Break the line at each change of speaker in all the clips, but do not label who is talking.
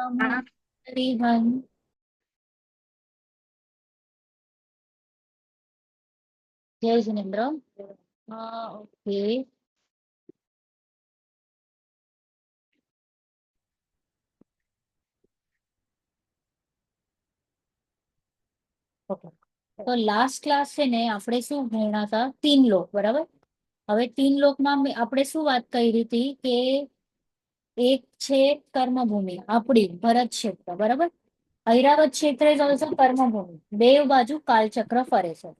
હા,
everyone. જય Jinendra. Okay. તો લાસ્ટ ક્લાસ છે ને આપણે શું ભણ્યા હતા? 3 લોક, બરાબર. હવે 3 લોકમાં આપણે શું વાત કરી હતી કે એક છે કર્મભૂમિ, આપણી ભરત ક્ષેત્ર, બરાબર. ઐરાવત ક્ષેત્ર ઇઝ ઓલ્સો કર્મભૂમિ. બે બાજુ કાલચક્ર ફરે છે.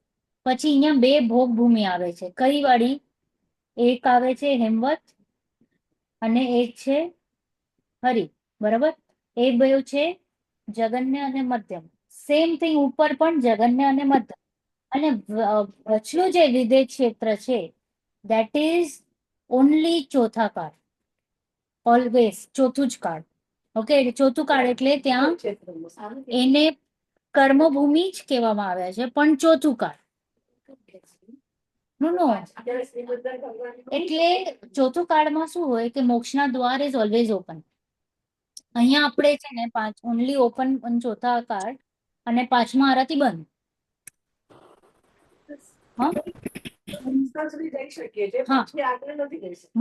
પછી અહીંયા બે ભોગ ભૂમિ આવે છે. કઈ વાળી? એક આવે છે હેમવત અને એક છે હરિ, બરાબર. એ બે છે જગન્ય અને મધ્યમ. સેમ થિંગ ઉપર પણ જગન્ય અને મધ્યમ. અને વચલું જે વિદેશ ક્ષેત્ર છે દેટ ઇઝ ઓનલી ચોથા કાળ, ઓલવેઝ ચોથું જ કાળ. ઓકે, ચોથું કાળ એટલે ત્યાં એને કર્મભૂમિ જ કહેવામાં આવે છે, પણ ચોથું કાળ. નો નો, એટલે ચોથું કાળમાં શું હોય કે મોક્ષના દ્વાર ઇઝ ઓલવેઝ ઓપન. અહીંયા આપણે છે ને ઓનલી ઓપન ચોથા કાળ અને પાંચમા આરાથી બંધ.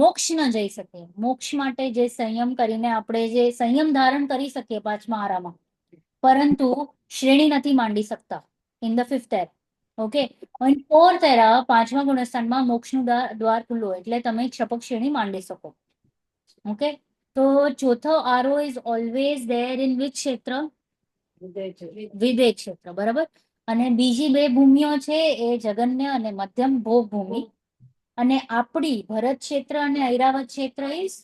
મોક્ષ ન જઈ શકીએ. મોક્ષ માટે જે સંયમ કરીને આપણે જે સંયમ ધારણ કરી શકીએ પાંચમા આરામાં, પરંતુ શ્રેણી નથી માંડી શકતા in the 5th era. Okay, અને 4th era પાંચમા ગુણસ્થાનમાં મોક્ષનું દ્વાર ખુલ્લું હોય એટલે તમે ક્ષપક શ્રેણી માંડી શકો. ઓકે, તો ચોથો આરો is always there in which ક્ષેત્ર? વિદેહ ક્ષેત્ર, બરાબર. અને બીજી બે ભૂમિઓ છે એ જગન્ય અને મધ્યમ ભોગ ભૂમિ. અને આપણી ભરત ક્ષેત્ર અને ઐરાવત ક્ષેત્ર ઇઝ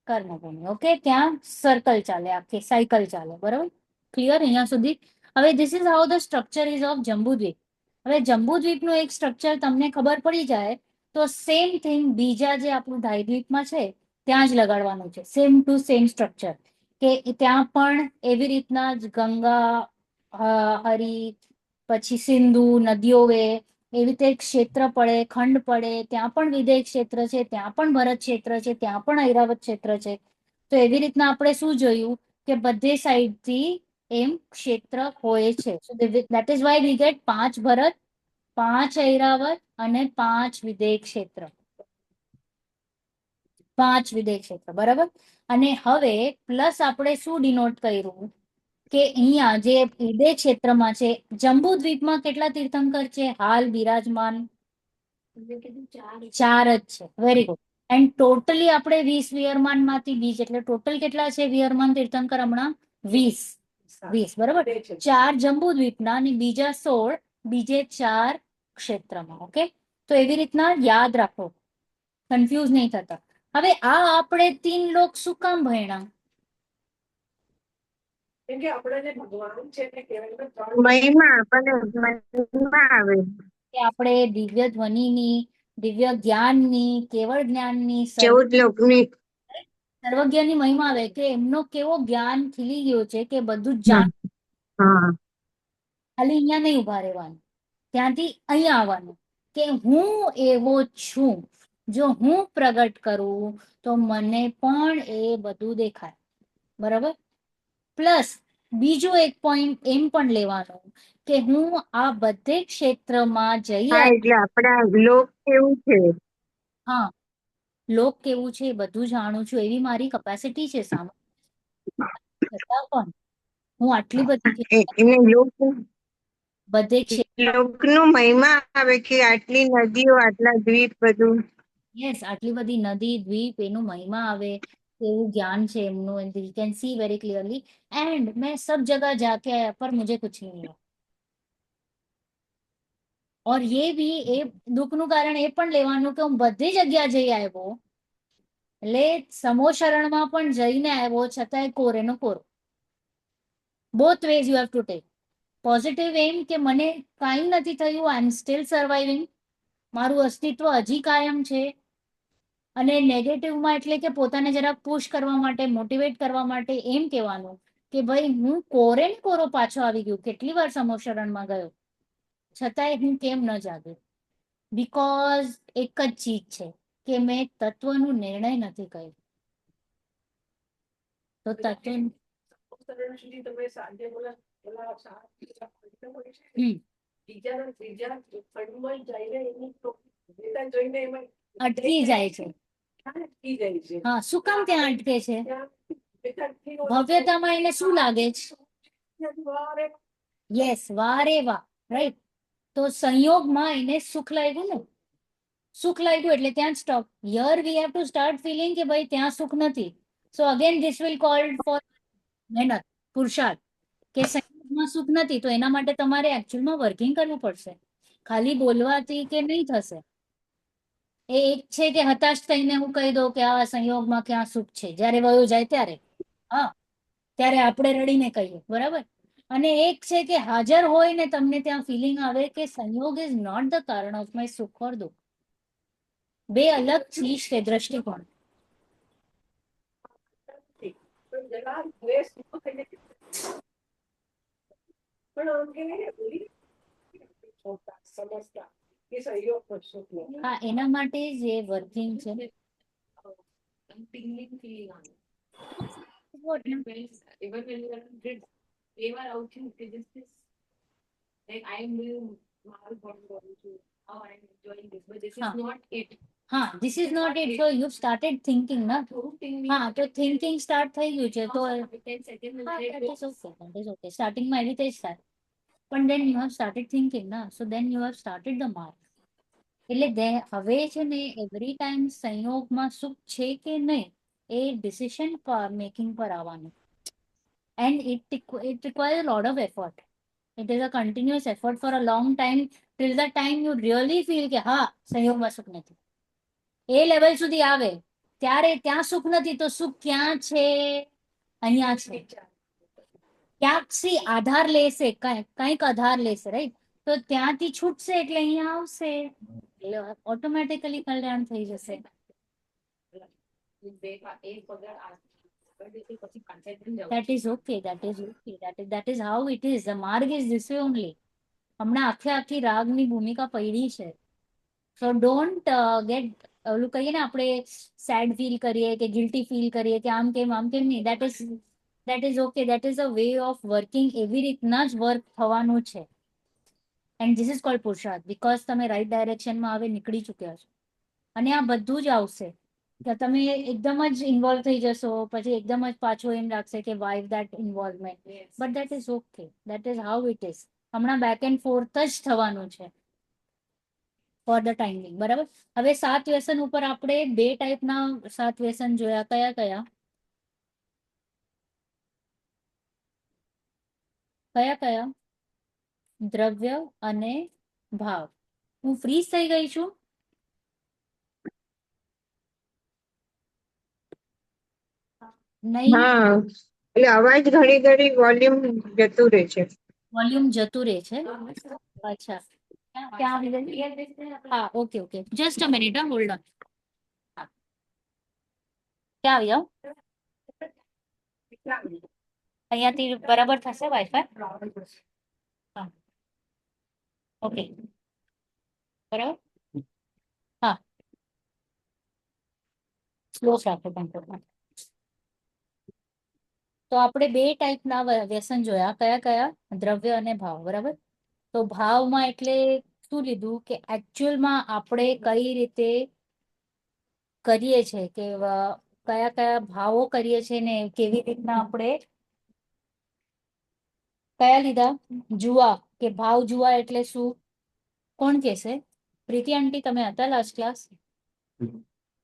કર્મભૂમિ. ઓકે, ત્યાં સર્કલ ચાલે, આખી સાયકલ ચાલે, બરાબર. ક્લિયર અહીંયા સુધી? હવે this is how the structure is of Jambudweep. હવે જંબુદ્વીપનું એક સ્ટ્રક્ચર તમને ખબર પડી જાય તો સેમ થિંગ બીજા જે આપણું ધાયદ્વીપમાં છે ત્યાં જ લગાડવાનું છે. સેમ ટુ સેમ સ્ટ્રક્ચર, કે ત્યાં પણ એવી રીતના જ ગંગા, હરિ, પછી સિંધુ નદીઓ વે, એવી રીતે ક્ષેત્ર પડે, ખંડ પડે. ત્યાં પણ વિદેહ ક્ષેત્ર છે, ત્યાં પણ ભરત ક્ષેત્ર છે, ત્યાં પણ ઐરાવત ક્ષેત્ર છે. તો એવી રીતના આપણે શું જોયું કે બધે સાઈડથી એમ ક્ષેત્ર હોય છે. That is why we get 5 ભરત, 5 ઐરાવત અને 5 વિદેહ ક્ષેત્ર. 5 વિદેહ ક્ષેત્ર, બરાબર. અને હવે પ્લસ આપણે શું ડિનોટ કર્યું કે અહીંયા જે વિદેહ ક્ષેત્રમાં છે, જંબુદ્વીપમાં કેટલા તીર્થંકર છે હાલ બિરાજમાન? 4 જ છે. Very good. એન્ડ ટોટલી આપણે 20 વિયરમાન માંથી બીજ, એટલે ટોટલ કેટલા છે વિયરમાન તીર્થંકર હમણાં? 20, બરાબર. 4 જંબુદ્વીપના અને બીજા 16 બીજે 4 ક્ષેત્રમાં. ઓકે, તો એવી રીતના યાદ રાખો, કન્ફ્યુઝ નહીં થતા. હવે આ આપણે 3 લોક શું કામ ભણ્યા?
મહિમા આપણને મહિમા આવે.
કે આપણે દિવ્ય ધ્વનિની, દિવ્ય જ્ઞાનની, કેવળ જ્ઞાનની,
14 લોકની.
સર્વજ્ઞની મહિમા આવે કે એમનો કેવો જ્ઞાન ખીલી ગયો છે કે બધું જ જાણ.
હા,
ખાલી અહીંયા નહીં ઉભા રહેવાનું, ત્યાંથી અહીંયા આવવાનું કે હું એવો છું. જો હું પ્રગટ કરું તો મને પણ એ બધું દેખાય, બરાબર. પ્લસ બીજો એક પોઈન્ટ એમ પણ લેવાનો કે હું આ બધે ક્ષેત્રમાં જઈ
હા, એટલે આપડા લોક કેવું છે.
હા, લોક કેવું છે એ બધું જાણું છું એવી મારી કેપેસિટી છે સામે. છતાં પણ હું આટલી બધી
એને લોક
બધે ક્ષેત્ર,
લોકનું મહિમા આવે કે આટલી નદીઓ, આટલા દ્વીપ, બધું.
યસ, આટલી બધી નદી દ્વીપ એનું મહિમા આવે, એવું જ્ઞાન છે એમનું. And you can see very clearly and मैं सब जगह जाके आया पर मुझे कुछ नहीं मिला. और ये भी એ દુઃખનું કારણ એ પણ લેવાનું કે હું બધી જગ્યા જઈ આવ્યો, એટલે સમો શરણમાં પણ જઈને આવ્યો છતાંય કોરેનો કોરો. Both ways you have to take. Positive એમ કે મને કાંઈ નથી થયું, આઈ એમ સ્ટીલ સર્વાઇવિંગ, મારું અસ્તિત્વ હજી કાયમ છે. અને નેગેટિવમાં એટલે કે પોતાને જરાક પુશ કરવા માટે, મોટિવેટ કરવા માટે એમ કહેવાનું કે ભાઈ હું કોરે ને કોરો પાછો આવી ગયો, કેટલી વાર સમોશરણમાં ગયો છતાંય હું કેમ ન જાગ્યો? બીકોઝ એક જ ચીજ છે કે મેં તત્વનું નિર્ણય નથી કર્યો. તો તત્વ
ધોરણ સુધી તમે સાંજે ઓલા શાળા હોય છે.
હમ.
ત્રીજા ખંડમાં જઈને એની વેતન જોઈને એમાં
અટકી જાય છે.
અટકી જાય છે.
હા, શું કામ ત્યાં અટકે છે?
ત્યાં વેતનથી
ભવ્યતામાં એને શું લાગે છે?
વારે
યસ, વારે વાહ, રાઈટ. તો સંયોગમાં એને સુખ લાગ્યું ને, સુખ લાગ્યું એટલે ત્યાં stop. Here we have to start feeling કે ભાઈ ત્યાં સુખ નથી. So again this will called for મહેનત, પુરુષાર્થ, કે સંયોગમાં સુખ નથી તો એના માટે તમારે એકચ્યુઅલમાં વર્કિંગ કરવું પડશે. ખાલી બોલવાથી કે નહીં થશે. એ એક છે કે હતાશ થઈને હું કહી દઉં કે આ સંયોગમાં ક્યાં સુખ છે, જ્યારે વયો જાય ત્યારે. હા, ત્યારે આપણે રડીને કહીએ, બરાબર. અને એક છે કે હાજર હોય ને તમને ત્યાં ફિલિંગ આવે કે સંયોગ ઇઝ નોટ ધ કારણ ઓફ માય સુખ ઓર દુઃખ. બે અલગ ચીજ છે, દ્રષ્ટિકોણ.
પણ જરા દ્વેષ ઉભો થઈને પણ અંગે બોલી છોટા સમજતા કે સહયોગ કરશો
હા, એના માટે જ એ વર્કિંગ છે.
tingling feeling on
What?
even when you are good they were out in this like I am doing my body to how I am enjoying this but this is
Huh.
not it.
હા, this is not it. So you started thinking ના. હા, તો thinking start થઈ ગયું છે તો
10 seconds
હા,
and
that is okay, that is okay. Starting માં એવી રીતે જ થાય. પણ then you have started thinking ના, so then you have started the mark. એટલે હવે છે ને એવરી ટાઈમ સંયોગમાં સુખ છે કે નહીં એ ડિસિશન મેકિંગ પર આવવાનું. And it requires a lot of effort. It is a continuous effort for a long time till the time you really feel કે હા સંયોગમાં સુખ નથી. એ લેવલ સુધી આવે ત્યારે ત્યાં સુખ નથી તો સુખ ક્યાં છે? અહીંયા છે. ક્યાંક સી આધાર લેશે, કંઈક આધાર લેશે, રાઈટ. તો ત્યાંથી છૂટશે એટલે અહીંયા આવશે એટલે ઓટોમેટિકલી કલ્યાણ થઈ જશે. That is okay, that is okay, that is how it is. The marg is this way only. હમણાં આખી રાગની ભૂમિકા પડી છે. સો ડોન્ટ ગેટ ઓલું કહીએ ને આપણે સેડ ફીલ કરીએ કે ગિલ્ટી ફીલ કરીએ કે આમ કેમ નહીં. that is okay, that is a way of working. એવી રીતના જ વર્ક થવાનું છે. એન્ડ ધીસ ઇઝ કોલ્ડ પુરુષાર્થ બીકોઝ તમે રાઈટ ડાયરેક્શનમાં હવે નીકળી ચૂક્યા છો. અને આ બધું જ આવશે કે તમે એકદમ જ ઇન્વોલ્વ થઈ જશો પછી એકદમ જ પાછો એમ લાગશે કે why that involvement. But that is okay, that is how it is. હમણાં બેક એન્ડ ફોર્થ જ થવાનું છે ફોર ધ ટાઈમિંગ, બરાબર. હવે 7 વ્યસન ઉપર આપણે 2 ટાઈપના 7 વ્યસન જોયા. કયા કયા કયા કયા? દ્રવ્ય અને ભાવ. હું ફ્રીઝ થઈ ગઈ છું. નહીં,
હા એટલે અવાજ ઘણી ઘણી વોલ્યુમ જતું રહે છે.
વોલ્યુમ જતું રહે છે. અચ્છા, ક્યાં આવી ગઈ? હા, okay okay, just a minute, hold on. ક્યાં આવી જાઓ? અહીંયાથી બરાબર થશે વાઈફાઈ? હા, ઓકે, બરાબર. હા, સ્લો રાખો કંટ્રોલમાં. તો આપણે 2 ટાઈપના વ્યસન જોયા. કયા કયા? દ્રવ્ય અને ભાવ, બરાબર. તો ભાવમાં એટલે શું લીધું કે એકચ્યુઅલમાં આપણે કઈ રીતે કરીએ છે કે કયા કયા ભાવો કરીએ છીએ ને કેવી રીતના આપણે કયા લીધા? જુઆ, કે ભાવ જુઆ એટલે શું? કોણ કહેશે? પ્રીતિ આંટી, તમે હતા લાસ્ટ ક્લાસ?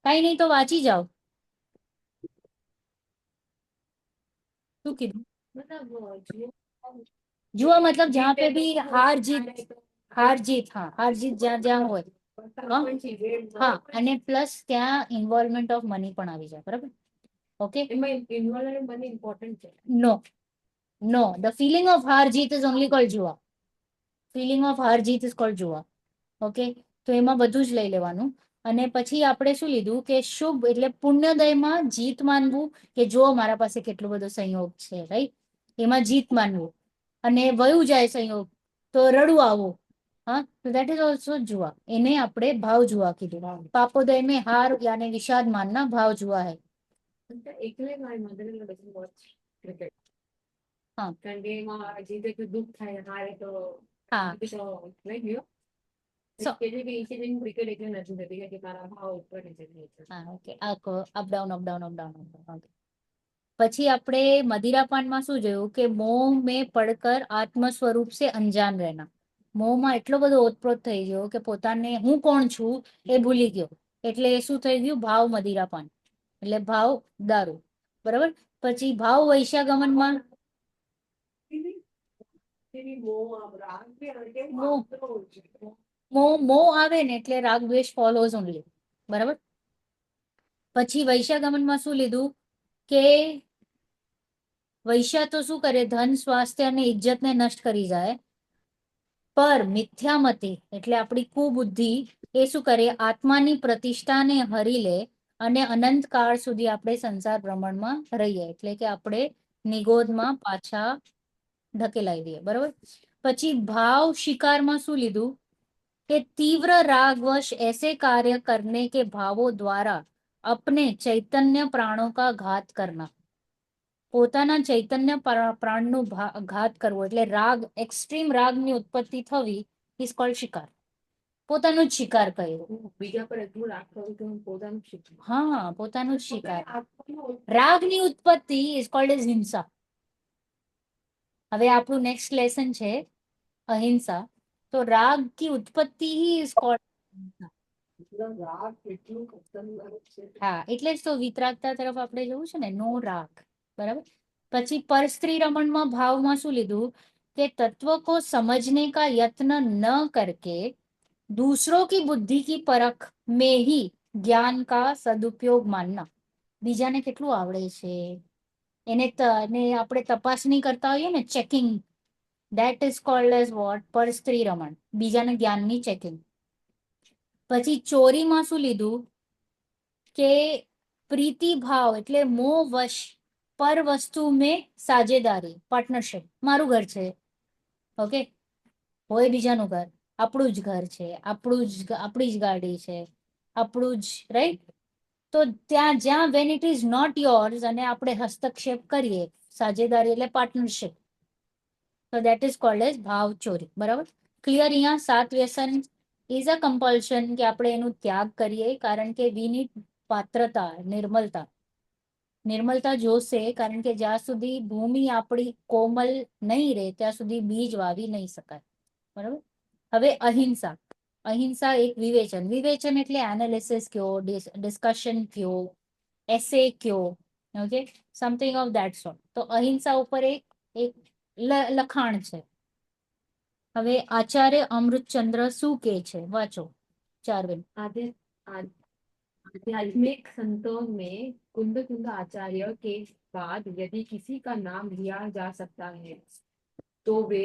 કઈ નહીં તો વાંચી જાઓ. શું કીધું? जुआ मतलब जहाँ पे भी हार जीत, हाँ हार जीत જ્યાં જ્યાં હોય. હા, અને પ્લસ ત્યાં ઇન્વોલ્વમેન્ટ ઓફ મની પણ આવી જાય, બરાબર. ઓકે,
મની ઇમ્પોર્ટન્ટ છે.
નો ધ ફીલિંગ ઓફ હાર જીત ઇઝ ઓનલી કોલ્ડ જુઆ. ફીલિંગ ઓફ હાર જીત ઇઝ કોલ્ડ જુઆ. ઓકે, તો એમાં બધું જ લઈ લેવાનું. અને પછી આપણે શું લીધું કે શુભ એટલે પુણ્યદયમાં જીત માનવું કે જો મારા પાસે કેટલો બધો સંયોગ છે, રાઈટ. એમાં જીત માનવું. અને વયું જાય સંયોગ તો રડવું આવું. હા, તો દેટ ઇઝ ઓલ્સો જુઆ. એને આપણે ભાવ જુઆ કીધું. પાપોદય में हार यानी विषाद मानना भाव जुआ है.
Actually, my mother-in-law doesn't watch cricket.
હા.
કારણ કે એમાં જીતે તો દુઃખ થાય, હારે તો
હા
લઈ ગયો.
So,
કે જે કે ઇન્સિડન્ટ ક્રિકેટ એટલે નથી થતી કે તારા ભાવ ઉપર નીચે થાય છે.
હા ઓકે અપ ડાઉન. પછી આપણે મદિરાપાનમાં શું જોયું કે મોહ મેં પડકર આત્મ સ્વરૂપ સે અંજાન રહેના. મોહમાં એટલો બધો ઓતપ્રોત થઈ ગયો કે પોતાને હું કોણ છું એ ભૂલી ગયો. એટલે એ શું થઈ ગયું? ભાવ મદિરાપાન, એટલે ભાવ દારૂ. બરાબર. પછી ભાવ વૈશ્યાગમનમાં મોહ આવે ને એટલે રાગ દ્વેષ ફોલોઝ ઓનલી. બરાબર. પછી વૈશ્યાગમનમાં શું લીધું કે વૈશ્યા તો શું કરે? ધન, સ્વાસ્થ્ય અને ઇજ્જતને નષ્ટ કરી જાય. પર મિથ્યામતી એટલે આપણી કુબુદ્ધિ એ શું કરે? આત્માની પ્રતિષ્ઠાને હરી લે અને અનંત કાળ સુધી આપણે સંસાર ભ્રમણમાં રહીએ. એટલે કે આપણે નિગોધમાં પાછા ધકેલાઈ દઈએ. બરોબર. પછી ભાવ શિકારમાં શું લીધું કે तीव्र रागवश ऐसे कार्य करने के भावों द्वारा अपने चैतन्य प्राणों का घात करना. પોતાના ચૈતન્ય પ્રાણનું ઘાત કરવો એટલે રાગ, એક્સ્ટ્રીમ રાગની ઉત્પત્તિ થવી ઇઝ કોલ્ડ શિકાર. પોતાનું જ શિકાર કર્યો.
બીજા પર એટલું રાખવું કે હું પોતાનું શીખું.
હા, પોતાનું જ શિકાર. રાગની ઉત્પત્તિ ઇઝ કોલ્ડ એઝ હિંસા. હવે આપણું નેક્સ્ટ લેસન છે અહિંસા. તો રાગ કી ઉત્પત્તિ ही ઇઝ કોલ્ડ
રાગ એટલું ખતરનાક છે.
હા, એટલે જ તો વિતરાગતા તરફ આપણે જવું છે ને, નો રાગ. બરાબર. પછી પરસ્ત્રી રમણમાં ભાવમાં શું લીધું કે તત્વ को समझने का यत्न न करके दूसरों की बुद्धि की परख में ही ज्ञान का सदुपयोग मानना. બીજાને કેટલું આવડે છે એને આપણે તપાસણી કરતા હોઈએ ને, checking, that is called as what? પરસ્ત્રી રમણ. બીજાને જ્ઞાનની ચેકિંગ. પછી ચોરીમાં શું લીધું કે પ્રીતિ ભાવ એટલે મોહ વશ પર વસ્તુ મેં સાજેદારી, પાર્ટનરશિપ. મારું ઘર છે, ઓકે, હોય બીજાનું ઘર, આપણું જ ઘર છે, આપણી જ ગાડી છે, આપણું જ, રાઈટ? તો ત્યાં જ્યાં when it is not yours અને આપણે હસ્તક્ષેપ કરીએ, સાજેદારી એટલે પાર્ટનરશિપ, તો દેટ ઇઝ કોલ્ડ એઝ ભાવ ચોરી. બરાબર. ક્લિયર? અહીંયા 7 વ્યસન ઇઝ અ કમ્પલ્શન કે આપણે એનું ત્યાગ કરીએ, કારણ કે વી નીડ પાત્રતા, નિર્મલતા જોશે. કારણ કે જ્યાં સુધી ભૂમિ આપણી કોમલ નહીં રહે ત્યાં સુધી બીજ વાવી નહીં શકાય. બરાબર. હવે અહિંસા. અહિંસા એક વિવેચન એટલે એનાલિસિસ કયો, ડિસ્કશન કયો, એસે કયો, okay, something of that sort. તો અહિંસા ઉપર એક લખાણ છે. હવે આચાર્ય અમૃતચંદ્ર શું કે છે? વાંચો ચારવેન.
आध्यात्मिक संतों में कुंद आचार्य के बाद यदि किसी का नाम लिया जा सकता है तो वे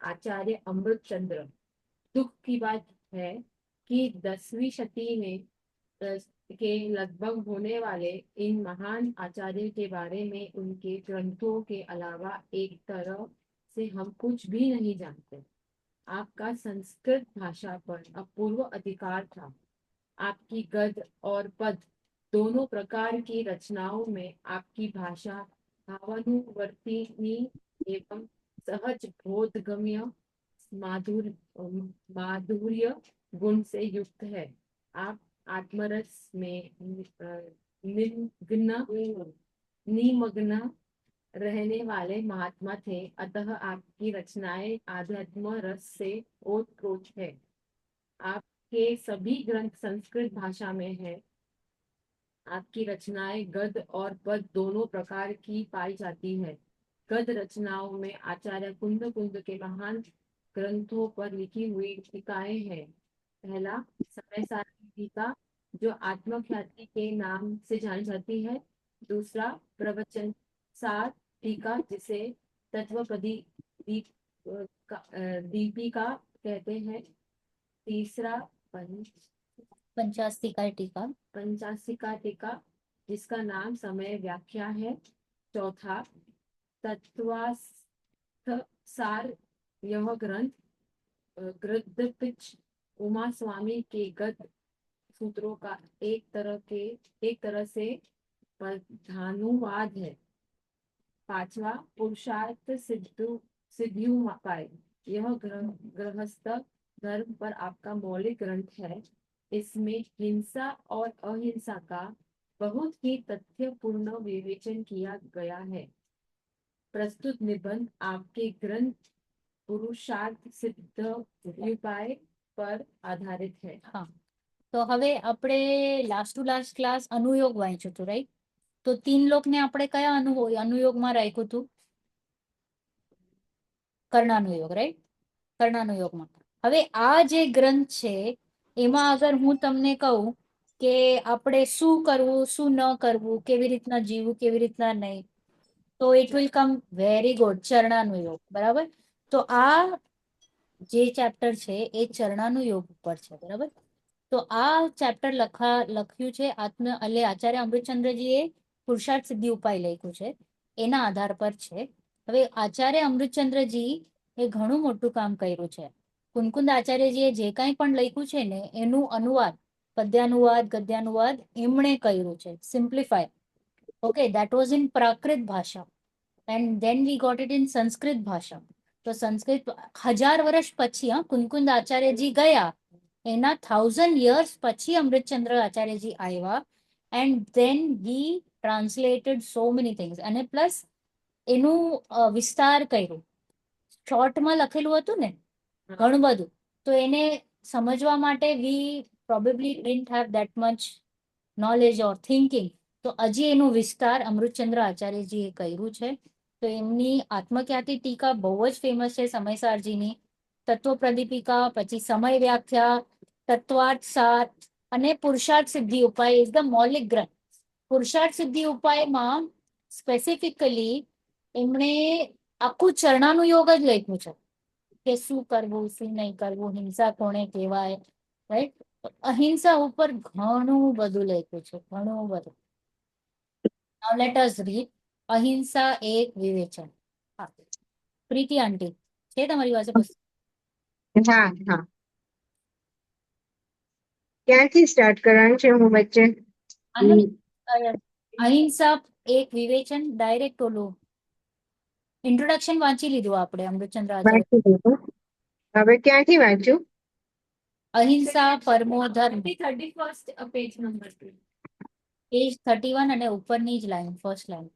आचार्य अमृत चंद्र। दुख की बात है कि 10वीं शती में के लगभग होने वाले इन महान आचार्य के बारे में उनके ग्रंथों के अलावा एक तरह से हम कुछ भी नहीं जानते। आपका संस्कृत भाषा पर अपूर्व अधिकार था। आपकी गद और पद दोनों प्रकार की रचनाओं में आपकी भाषा भावानुवर्तिनी एवं सहज बोधगम्य माधुर्य गुण से युक्त है। आप आत्मरस में निमग्न रहने वाले महात्मा थे, अतः आपकी रचनाएं आध्यात्म रस से ओतप्रोत है। आपके सभी ग्रंथ संस्कृत भाषा में है। आपकी रचनाएं गद और पद दोनों प्रकार की पाई जाती है। गद रचनाओं में आचार्य कुंद के महान ग्रंथों पर लिखी हुई टीकाएं हैं। पहला समय सारणी टीका जो आत्मख्याति के नाम से जानी जाती है। दूसरा प्रवचन सार टीका जिसे तत्वपदी दीपिका कहते हैं। तीसरा
पंचास्तिका टीका
जिसका नाम समय व्याख्या है। चौथा तत्वार्थ सार, यह ग्रंथ गद्यपिच उमा स्वामी के गद सूत्रों का एक तरह से पदानुवाद है। पांचवा पुरुषार्थ सिद्धियोपाय। यह गृहस्थ धर्म पर आपका मौलिक ग्रंथ है। इसमें हिंसा और अहिंसा का बहुत ही तथ्यपूर्ण विवेचन किया गया है। प्रस्तुत निबंध आपके ग्रंथ पुरुषार्थ सिद्ध उपाय पर आधारित है।
હા, તો હવે આપણે લાસ્ટ ટુ લાસ્ટ ક્લાસ અનુયોગ વાંચ્યું હતું, રાઈટ? તો 3 લોકને આપણે કયા અનુયોગમાં રાખ્યું હતું? કર્ણાનુયોગ, રાઈટ? કર્ણાનુયોગમાં. હવે આ જે ગ્રંથ છે એમાં અગર હું તમને કહું કે આપણે શું કરવું, શું ન કરવું, કેવી રીતના જીવવું, કેવી રીતના નહીં, તો it will come very good ચરણાનુયોગ, બરાબર? તો આ જે ચેપ્ટર છે એ ચરણાનુયોગ ઉપર છે, બરાબર? તો આ ચેપ્ટર લખ્યું છે આચાર્ય અમૃતચંદ્રજીએ પુરુષાર્થ સિદ્ધિ ઉપાય લખ્યું છે, એના આધાર પર છે. હવે આચાર્ય અમૃતચંદ્રજી એ ઘણું મોટું કામ કર્યું છે. કુનકુંદ આચાર્યજીએ જે કાંઈ પણ લખ્યું છે ને એનું અનુવાદ, પદ્યાનુવાદ, ગદ્યાનુવાદ એમણે કર્યું છે, simplify. Okay, that was in પ્રાકૃત ભાષા and then we got it in Sanskrit ભાષા. તો સંસ્કૃત 1000 વર્ષ પછી કુનકુંદ આચાર્યજી ગયા, એના 1000 years પછી અમૃતચંદ્ર આચાર્યજી આવ્યા and then he translated so many things અને પ્લસ એનું વિસ્તાર કર્યું. શોર્ટમાં લખેલું હતું ને ઘણું બધું, તો એને સમજવા માટે we probably didn't have that much knowledge or thinking. તો હજી એનું વિસ્તાર અમૃતચંદ્ર આચાર્યજીએ કર્યું છે. તો એમની આત્મખ્યાતિ ટીકા બહુ જ ફેમસ છે સમયસારજીની. તત્વ પ્રદીપિકા, પછી સમય વ્યાખ્યા, તત્વાર્થ સાર અને પુરુષાર્થ સિદ્ધિ ઉપાય ઇઝ ધ મૌલિક ગ્રંથ. પુરુષાર્થ સિદ્ધિ ઉપાયમાં સ્પેસિફિકલી એમણે આખું ચરણાનુયોગ જ લખ્યું છે કે શું કરવું, શું નહીં કરવું, હિંસા કોને કહેવાય, રાઈટ? અહિંસા ઉપર ઘણું બધું લખ્યું છે, ઘણું બધું. Now let us read અહિંસા એક વિવેચન. હા, પ્રીતિ આંટી છે તમારી પાસે પુસ્તક?
હા હા, ક્યાંથી સ્ટાર્ટ કરવાનું છે? હું વચ્ચે
અહિંસા એક વિવેચન ડાયરેક્ટ ઓલું ઇન્ટ્રોડક્શન વાંચી લીધું આપણે અમૃતચંદ્ર આચાર્ય.
વાંચી લીધું. હવે ક્યાંથી વાંચું?
અહિંસા પરમો ધર્મ,
31st પેજ નંબર 2.
પેજ 31 અને ઉપરની જ લાઈન, ફર્સ્ટ લાઈન.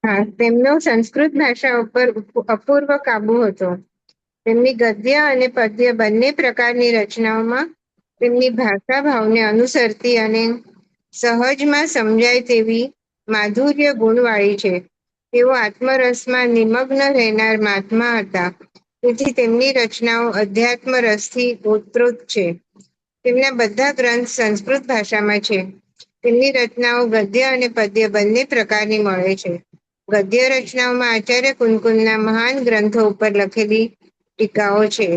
હા, તેમનો સંસ્કૃત ભાષા ઉપર અપૂર્વ કાબુ હતો. તેમની ગદ્ય અને પદ્ય બંને પ્રકારની રચનાઓમાં તેમની ભાષા ભાવને અનુસરતી અને સહજમાં સમજાય તેવી માધુર્ય ગુણવાળી છે. તેઓ આત્મરસમાં નિમગ્ન રહેનાર મહાત્મા હતા, તેથી તેમની રચનાઓ અધ્યાત્મ રસથી ઓતપ્રોત છે. તેમના બધા ગ્રંથ સંસ્કૃત ભાષામાં છે. તેમની રચનાઓ ગદ્ય અને પદ્ય બંને પ્રકારની મળે છે. ગદ્ય રચનાઓમાં આચાર્ય કુનકુંદના મહાન ગ્રંથો ઉપર લખેલી ટીકાઓ છે.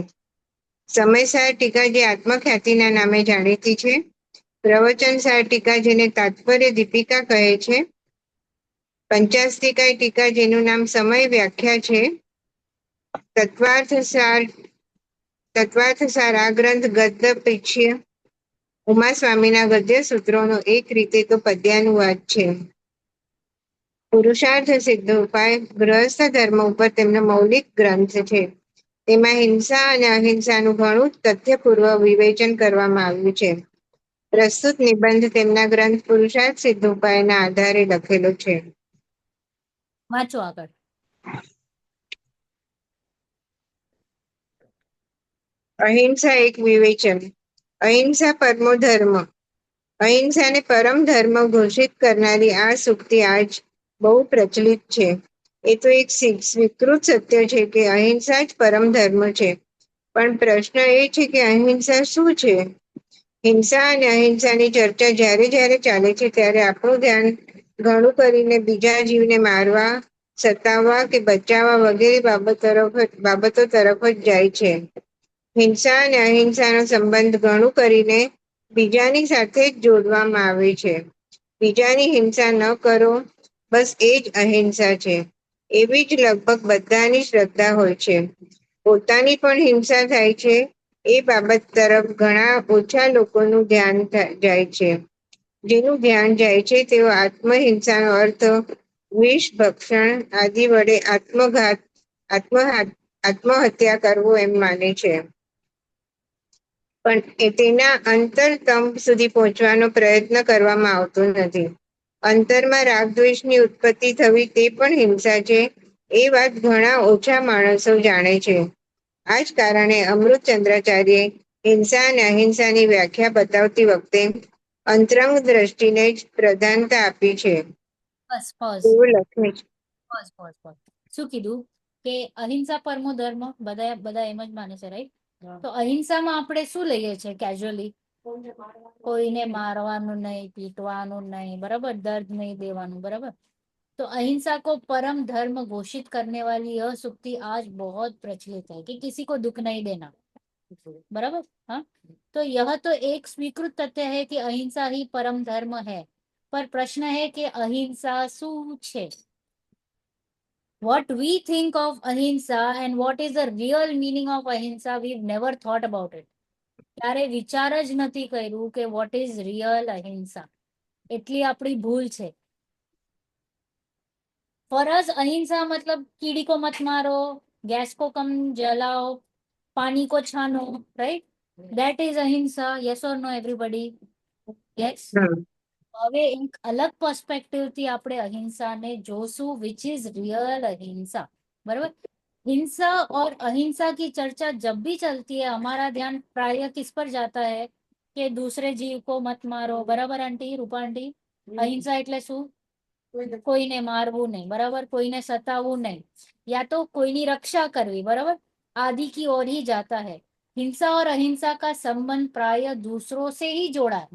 સમયસાર ટીકા, જે આત્મખ્યાતિના નામે જાણીતી છે. પ્રવચનસાર ટીકા, જેને તાત્પર્ય દીપિકા કહે છે. પંચાસ્તિકાય ટીકા, જેનું નામ સમય વ્યાખ્યા છે. તત્વાર્થસાર આ ગ્રંથ ગદ્ય પીછ્ય ઉમા સ્વામીના ગદ્ય સૂત્રોનો એક રીતે તો પદ્યાનુવાદ છે. પુરુષાર્થ સિદ્ધ ઉપાય ગૃહસ્થ ધર્મ ઉપર તેમનો મૌલિક ગ્રંથ છે. તેમાં હિંસા અને અહિંસાનું ઘણું તથ્યપૂર્વ વિવેચન કરવામાં આવ્યું છે. પ્રસ્તુત નિબંધ તેમના ગ્રંથ પુરુષાર્થ સિદ્ધ ઉપાયના આધારે લખેલો છે.
વાંચો આગળ.
અહિંસા એક વિવેચન. અહિંસા પરમો ધર્મ. અહિંસાને પરમ ધર્મ ઘોષિત કરનારી આ સૂક્તિ આજ બહુ પ્રચલિત છે. એ તો એક સ્વીકૃત સત્ય છે કે અહિંસા જ પરમ ધર્મ છે. પણ પ્રશ્ન એ છે કે અહિંસા શું છે? હિંસા અને અહિંસાની ચર્ચા જ્યારે જ્યારે ચાલે છે ત્યારે આપણું ધ્યાન ઘણું કરીને બીજા જીવને મારવા, સતાવવા કે બચાવવા વગેરે બાબતો તરફ જ જાય છે. હિંસા અને અહિંસાનો સંબંધ ઘણું કરીને બીજાની સાથે જ જોડવામાં આવે છે. બીજાની હિંસા ન કરો, બસ એ જ અહિંસા છે. એવી જ લગભગ બધાની શ્રદ્ધા હોય છે. પોતાની પણ હિંસા થાય છે એ બાબત તરફ ઘણા ઓછા લોકોનું ધ્યાન જાય છે. જેનું ધ્યાન જાય છે તેઓ આત્મહિંસાનો અર્થ વિષ ભક્ષણ આદિ વડે આત્મહત્યા કરવું એમ માને છે. પણ તેના અંતરતમ સુધી પહોંચવાનો પ્રયત્ન કરવામાં આવતો નથી. અંતરમાં રાગદ્વેષની ઉત્પત્તિ થવી તે પણ હિંસા છે, એ વાત ઘણા ઓછા માણસો જાણે છે. આ જ કારણે અમૃતચંદ્રાચાર્યે હિંસા અને અહિંસાની વ્યાખ્યા બતાવતી વખતે અંતરંગ દ્રષ્ટિને જ પ્રધાનતા આપી છે.
બસ પોઝ
એવું લખ્યું છે.
Pause pause pause. શું કીધું કે અહિંસા પરમો ધર્મ, બધા બધા એમ જ માને છે, રાઈટ? તો અહિંસામાં આપણે શું લઈએ છીએ કેઝ્યુઅલી? કોઈને મારવાનું નહીં, પીટવાનું નહીં, બરાબર? દર્દ નહીં દેવાનું, બરાબર? तो अहिंसा को परम धर्म घोषित करने वाली यह सूक्ति आज बहुत प्रचलित है कि किसी को दुख नहीं देना, बराबर? हाँ, तो यह तो एक स्वीकृत तथ्य है कि अहिंसा ही परम धर्म है, पर प्रश्न है कि अहिंसा શું છે? What we think of ahimsa and what is the real meaning of ahimsa, we've never thought about it. ત્યારે વિચાર જ નથી કર્યું કે what is real ahimsa. એટલી આપણી ભૂલ છે. फरज अहिंसा मतलब कीड़ी को मत मारो, गैस को कम जलाओ, पानी को छानो, राइट? दैट इज अहिंसा. यस और नो एवरीबॉडी? यस.
હા.
હવે એક અલગ पर्सपेक्टिव થી આપણે અહિંસાને જોશું, विच इज रियल अहिंसा, बराबर? हिंसा और अहिंसा की चर्चा जब भी चलती है, हमारा ध्यान प्राय किस पर जाता है कि दूसरे जीव को मत मारो, बराबर आंटी, रूपा आंटी? अहिंसा એટલે શું? કોઈને મારવું નહીં, બરાબર? કોઈને સતાવવું નહીં, या तो કોઈની રક્ષા કરવી, બરાબર? आदि की ओर ही जाता है. हिंसा और अहिंसा का संबंध प्राय दूसरों से ही जोड़ा है.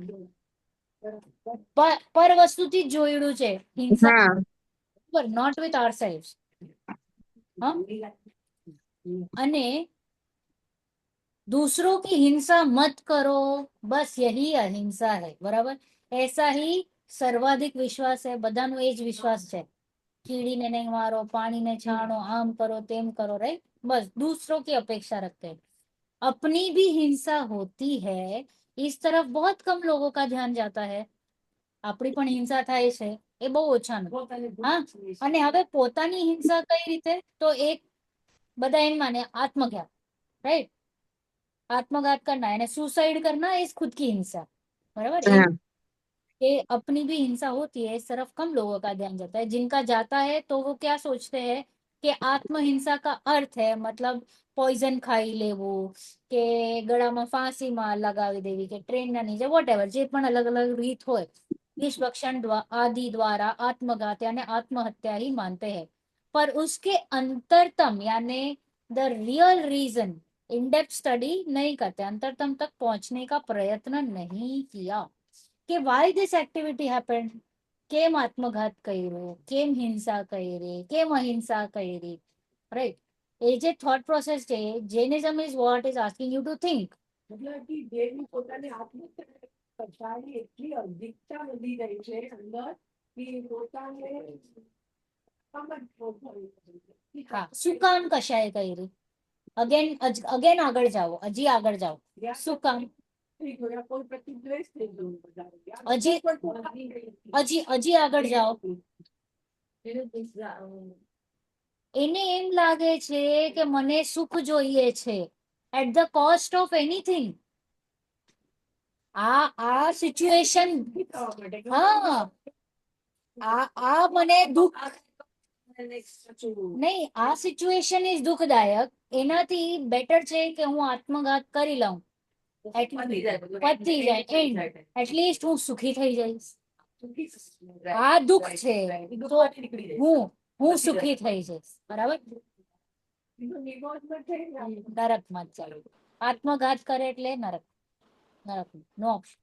पर વસ્તુથી જ જોડ્યું છે હિંસા,
હા.
Not with ourselves. हाँ? અને दूसरों की हिंसा मत करो, बस यही अहिंसा है, बराबर? ऐसा ही सर्वाधिक विश्वास है, બધાનો એ જ વિશ્વાસ છે. कीड़ीने नहीं मारो, पानी ने छानो, आम करो, तेम करो, राइट? बस दूसरों की अपेक्षा रखते हैं. अपनी भी हिंसा होती है, इस तरफ बहुत कम लोगों का ध्यान जाता है. આપણી પણ હિંસા થાય છે, એ બહુ ઓછાનું. હા, અને હવે પોતાની હિંસા કઈ રીતે? તો એક બધા એમ માને આત્મઘાત, રાઈટ? आत्मघात करना यानी सुसाइड करना इस खुद की हिंसा, बराबर?
હા.
कि अपनी भी हिंसा होती है, इस तरफ कम लोगों का ध्यान जाता है. जिनका जाता है तो वो क्या सोचते हैं कि आत्महिंसा का अर्थ है मतलब પોઈઝન ખાઈ લેવું, કે ગળામાં ફાંસીમાં લગાવી દેવી, કે ટ્રેનના નીચે, વોટ જે પણ અલગ અલગ રીત હોય, निष्भक्षण आदि द्वारा आत्मघात यानी आत्महत्या ही मानते हैं. पर उसके अंतरतम यानी the real reason in depth study नहीं करते, अंतरतम तक पहुंचने का प्रयत्न नहीं किया કે why this activity happened, કેમ આત્મઘાત કર્યો, કેમ હિંસા કરી, કેમ અહિંસા કરી, રાઈટ? એ જે થોટ પ્રોસેસ છે, Jainism is what is asking you to think.
मतलब कि देवी પોતાને આત્મહત્યા કરવાની એટલી અધિકતા વધી ગઈ છે અંદર કે પોતાને
હા, શું કામ કશાએ કરી? અગેન આગળ જાઓ, હજી આગળ જાઓ. શું કામ?
કોઈ પ્રતિ દ્વેષ થઈ ગયો બધા.
હજી આગળ જાઓ. એને એમ લાગે છે કે મને સુખ જોઈએ છે at the cost of anything. આ સિચ્યુએશન, હા, આ મને દુઃખ નહીં, આ સિચ્યુએશન ઇઝ દુઃખદાયક. એનાથી બેટર છે કે હું આત્મઘાત કરી લઉં, પતી જાય, એન્ડ એટલીસ્ટ હું સુખી થઈ જઈશ. આ દુઃખ છે તો હું સુખી થઈ જઈશ, બરાબર? નરકમાં જ ચાલુ. આત્મઘાત કરે એટલે નરક, નો ઓપ્શન.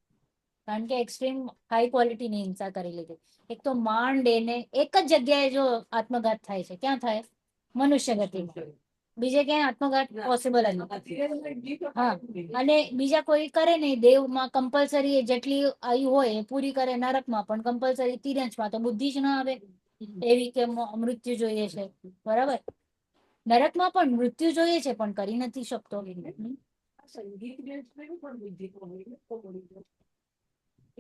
કારણ કે એક્સ્ટ્રીમ હાઈ ક્વોલિટીની હિંસા કરી લીધી. એક તો માંડ એને એક જ જગ્યાએ જો આત્મઘાત થાય છે, ક્યાં થાય? મનુષ્ય ગતિમાં. બીજે ક્યાંય આત્મઘાત પોસિબલ જ નથી. હા, અને બીજા કોઈ કરે નહીં, દેવમાં કમ્પલસરી જેટલી આયુ હોય એ પૂરી કરે, નરકમાં પણ કમ્પલસરી તિર્યંશમાં તો બુદ્ધિ જ ના આવે એવી કે મૃત્યુ જોઈએ છે, બરાબર? નરકમાં પણ મૃત્યુ જોઈએ છે પણ કરી નથી શકતો.
સંગીત પણ બુદ્ધિ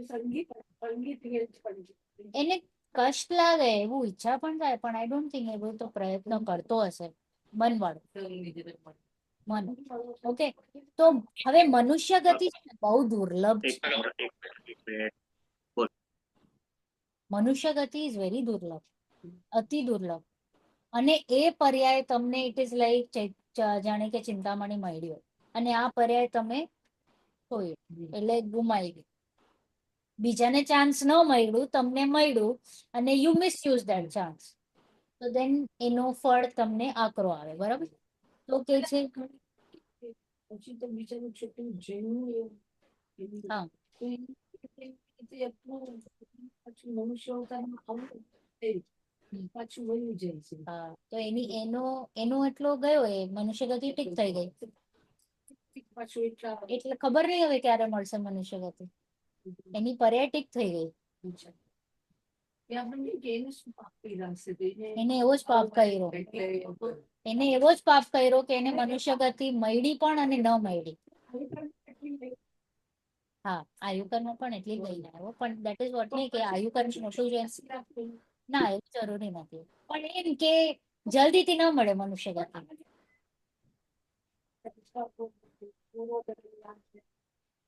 સંગીત સંગીત
એને કષ્ટ લાગે એવું ઈચ્છા પણ થાય, પણ આઈ ડોન્ટ થિંક એવું તો પ્રયત્ન કરતો હશે મનવાળો મન. ઓકે, તો હવે મનુષ્ય ગતિ છે ને બહુ દુર્લભ છે. મનુષ્ય ગતિ ઇઝ વેરી દુર્લભ, અતિ દુર્લભ. અને એ પર્યાય તમને ઇટ ઇઝ લાઈક જાણે કે ચિંતામણી મળી હોય અને આ પર્યાય તમે ખોયું એટલે ગુમાઈ ગયું. બીજાને ચાન્સ ન મળ્યું, તમને મળ્યું અને યુ મિસયુઝ ધેટ ચાન્સ, તો દેન એનો ફળ તમને આકરો આવે. બરાબર? તો કે છે
પછી તો બીજાનું છોકરું જેનું એવું
હા
તો એ એટલું પછી મનુષ્ય અવતારમાં આવું પાછું વયું જાય છે.
હા, તો એનો એટલો ગયો એ મનુષ્ય ગતિ ઠીક થઈ ગઈ.
પાછું એટલા
એટલે ખબર નહીં હવે ક્યારે મળશે મનુષ્ય ગતિ. એની પર્યાય ઠીક થઈ ગઈ.
એ આપણને કે એને શું પાપ કર્યા હશે તો
એને એવો જ પાપ કર્યો.
એટલે
એને એવો જ પાપ કર્યો કે એને મનુષ્ય ગતિ મળી પણ અને ન મળી. હા, આયુકર્મ પણ એટલી લઈને આવ્યો, પણ દેટ ઇઝ વોટ નહીં કે આયુકર્મ મોટું છે. ના, એવું જરૂરી નથી, પણ એમ કે જલ્દીથી ન મળે મનુષ્ય ગતિ.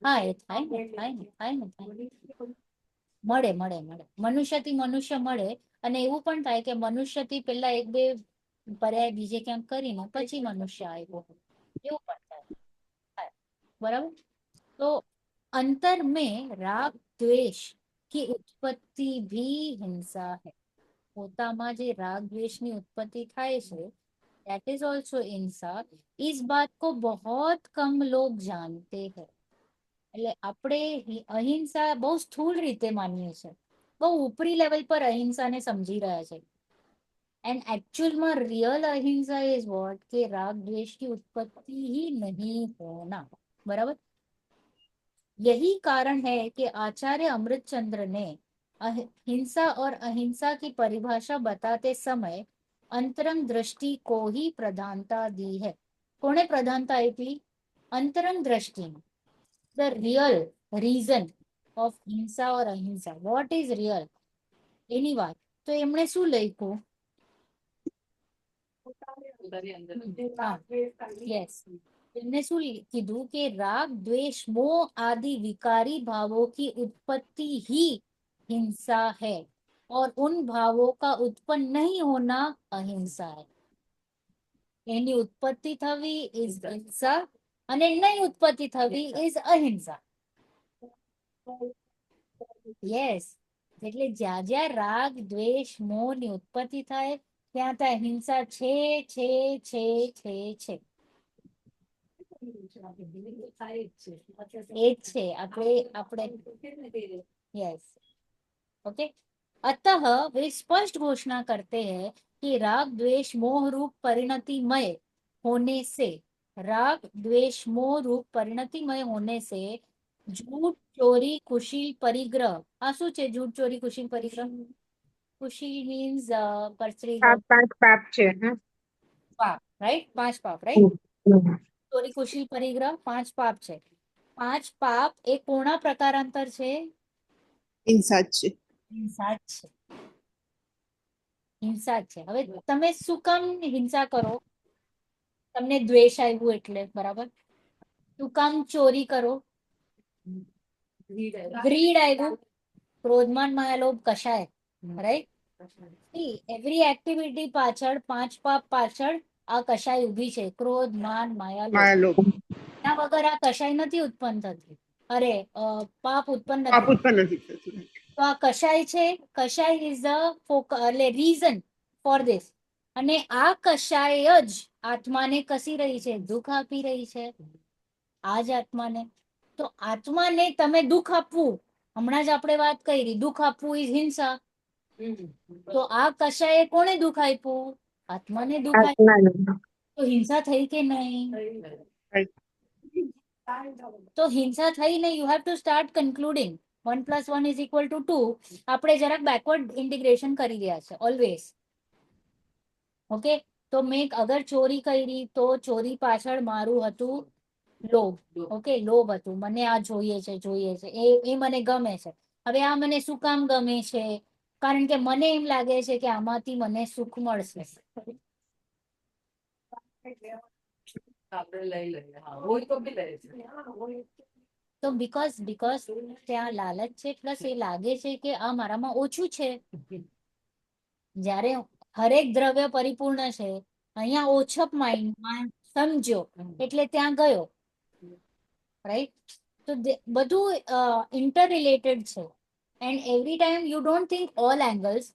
હા, એ થાય ને, થાય ને, થાય ને, થાય. મળે મળે મળે, મનુષ્યથી મનુષ્ય મળે. અને એવું પણ થાય કે મનુષ્યથી પેલા એક બે પર્યાય બીજે ક્યાંક કરીને પછી મનુષ્ય આવ્યો, એવું પણ થાય. बराबर? तो अंतर में राग द्वेष की उत्पत्ति भी हिंसा है. પોતામાં જે રાગ દ્વેષની ઉત્પત્તિ થાય છે, that is also हिंसा. इस बात को बहुत कम लोग जानते हैं. એટલે આપણે અહિંસા બહુ સ્થૂળ રીતે માનીએ છીએ, બહુ ઉપરી લેવલ પર અહિંસાને સમજી રહ્યા છે. एंड एक्चुअल में रियल अहिंसा इज व्हाट कि राग द्वेष की उत्पत्ति ही नहीं होना. बराबर? यही कारण है कि आचार्य अमृतचंद्र ने हिंसा और अहिंसा की परिभाषा बताते समय अंतरंग दृष्टि को ही प्रधानता दी है. કોણે પ્રધાનતા આપી? અંતરંગ દ્રષ્ટિ. ધ રિયલ રીઝન ઓફ હિંસા ઓર અહિંસા, વોટ ઇઝ રિયલ, એની વાત. તો એમણે શું લખ્યું? યસ, इनने શું કીધું કે રાગ દ્વેષ મોહ आदि विकारी भावों की उत्पत्ति ही हिंसा है और उन भावों का उत्पन्न नहीं होना अहिंसा है. એની ઉત્પત્તિ થવી ઇઝ હિંસા અને નહીં ઉત્પત્તિ થવી ઇઝ અહિંસા. યસ, એટલે જ્યાં જ્યાં રાગ દ્વેષ મોહ ની ઉત્પત્તિ થાય ત્યાં ત્યાં હિંસા છે છે છે છે છે. એ જ છે આપણે यस. ओके, अतः वे स्पष्ट घोषणा करते हैं कि राग द्वेष मोह रूप परिणतिमय होने से, राग द्वेष मोह रूप परिणतिमय होने से झूठ चोरी कुशील परिग्रह. આ શું છે झूठ चोरी कुशील परिग्रह? कुशील मीन्स પરસ્ત્રી
પાંચ પાપ છે.
પાપ, રાઈટ? પાંચ પાપ, રાઈટ?
હમ.
ચોરી કુશીલ પરિગ્રહ પાંચ પાપ છે. પાંચ પાપ એ કોના પ્રકારાંતર છે?
હિંસા જ છે.
હિંસા જ છે. હિંસા જ છે. હવે તમે શું કામ હિંસા કરો? તમને દ્વેષ આવ્યું એટલે, બરાબર? શું કામ ચોરી કરો? ગ્રીડ આવ્યું. ક્રોધમાન માયા લોભ કશાય, રાઈટ? એવરી એક્ટિવિટી પાછળ, પાંચ પાપ પાછળ આ કશાય ઉભી છે, ક્રોધ માન માયા લોભ.
માયા લોભ.
એના વગર આ કશાય નથી ઉત્પન્ન થતી. અરે પાપ ઉત્પન્ન
પાપ
નથી.
ઉત્પન્ન નથી થતું.
તો આ કશાય છે. કશાય ઇઝ એટલે રીઝન ફોર ધીસ. અને આ કશાય જ આત્માને કસી રહી છે, દુઃખ આપી રહી છે. આ જ આત્માને. તો આત્માને તમે દુઃખ આપવું, હમણાં જ આપણે વાત કરી, દુઃખ આપવું ઇઝ હિંસા. તો આ કશાય કોને દુઃખ આપ્યું? આત્માને દુઃખ આપ્યું.
આત્માને.
તો હિંસા થઈ કે નહીં? તો હિંસા થઈ ને you have to start concluding 1 + 1 = 2. આપણે જરાક બેકવર્ડ ઇન્ટિગ્રેશન કરી રહ્યા છે ઓલવેઝ. ઓકે, તો મેં અગર ચોરી કરી તો ચોરી પાછળ મારું હતું લોભ. ઓકે, લોભ હતું, મને આ જોઈએ છે, જોઈએ છે, એ મને ગમે છે. હવે આ મને શું કામ ગમે છે? કારણ કે મને એમ લાગે છે કે આમાંથી મને સુખ મળશે.
આપણે લઈ લઈએ. હા, હોય તો બી લઈએ છે.
તો બીકોઝ ત્યાં લાલચ છે પ્લસ એ લાગે છે કે આ મારામાં ઓછું છે. જ્યારે હરેક દ્રવ્ય પરિપૂર્ણ છે, અહીંયા ઓછપ માઇન્ડમાં સમજો એટલે ત્યાં ગયો, રાઈટ? તો બધું ઇન્ટર રિલેટેડ છે. And every time you don't think all angles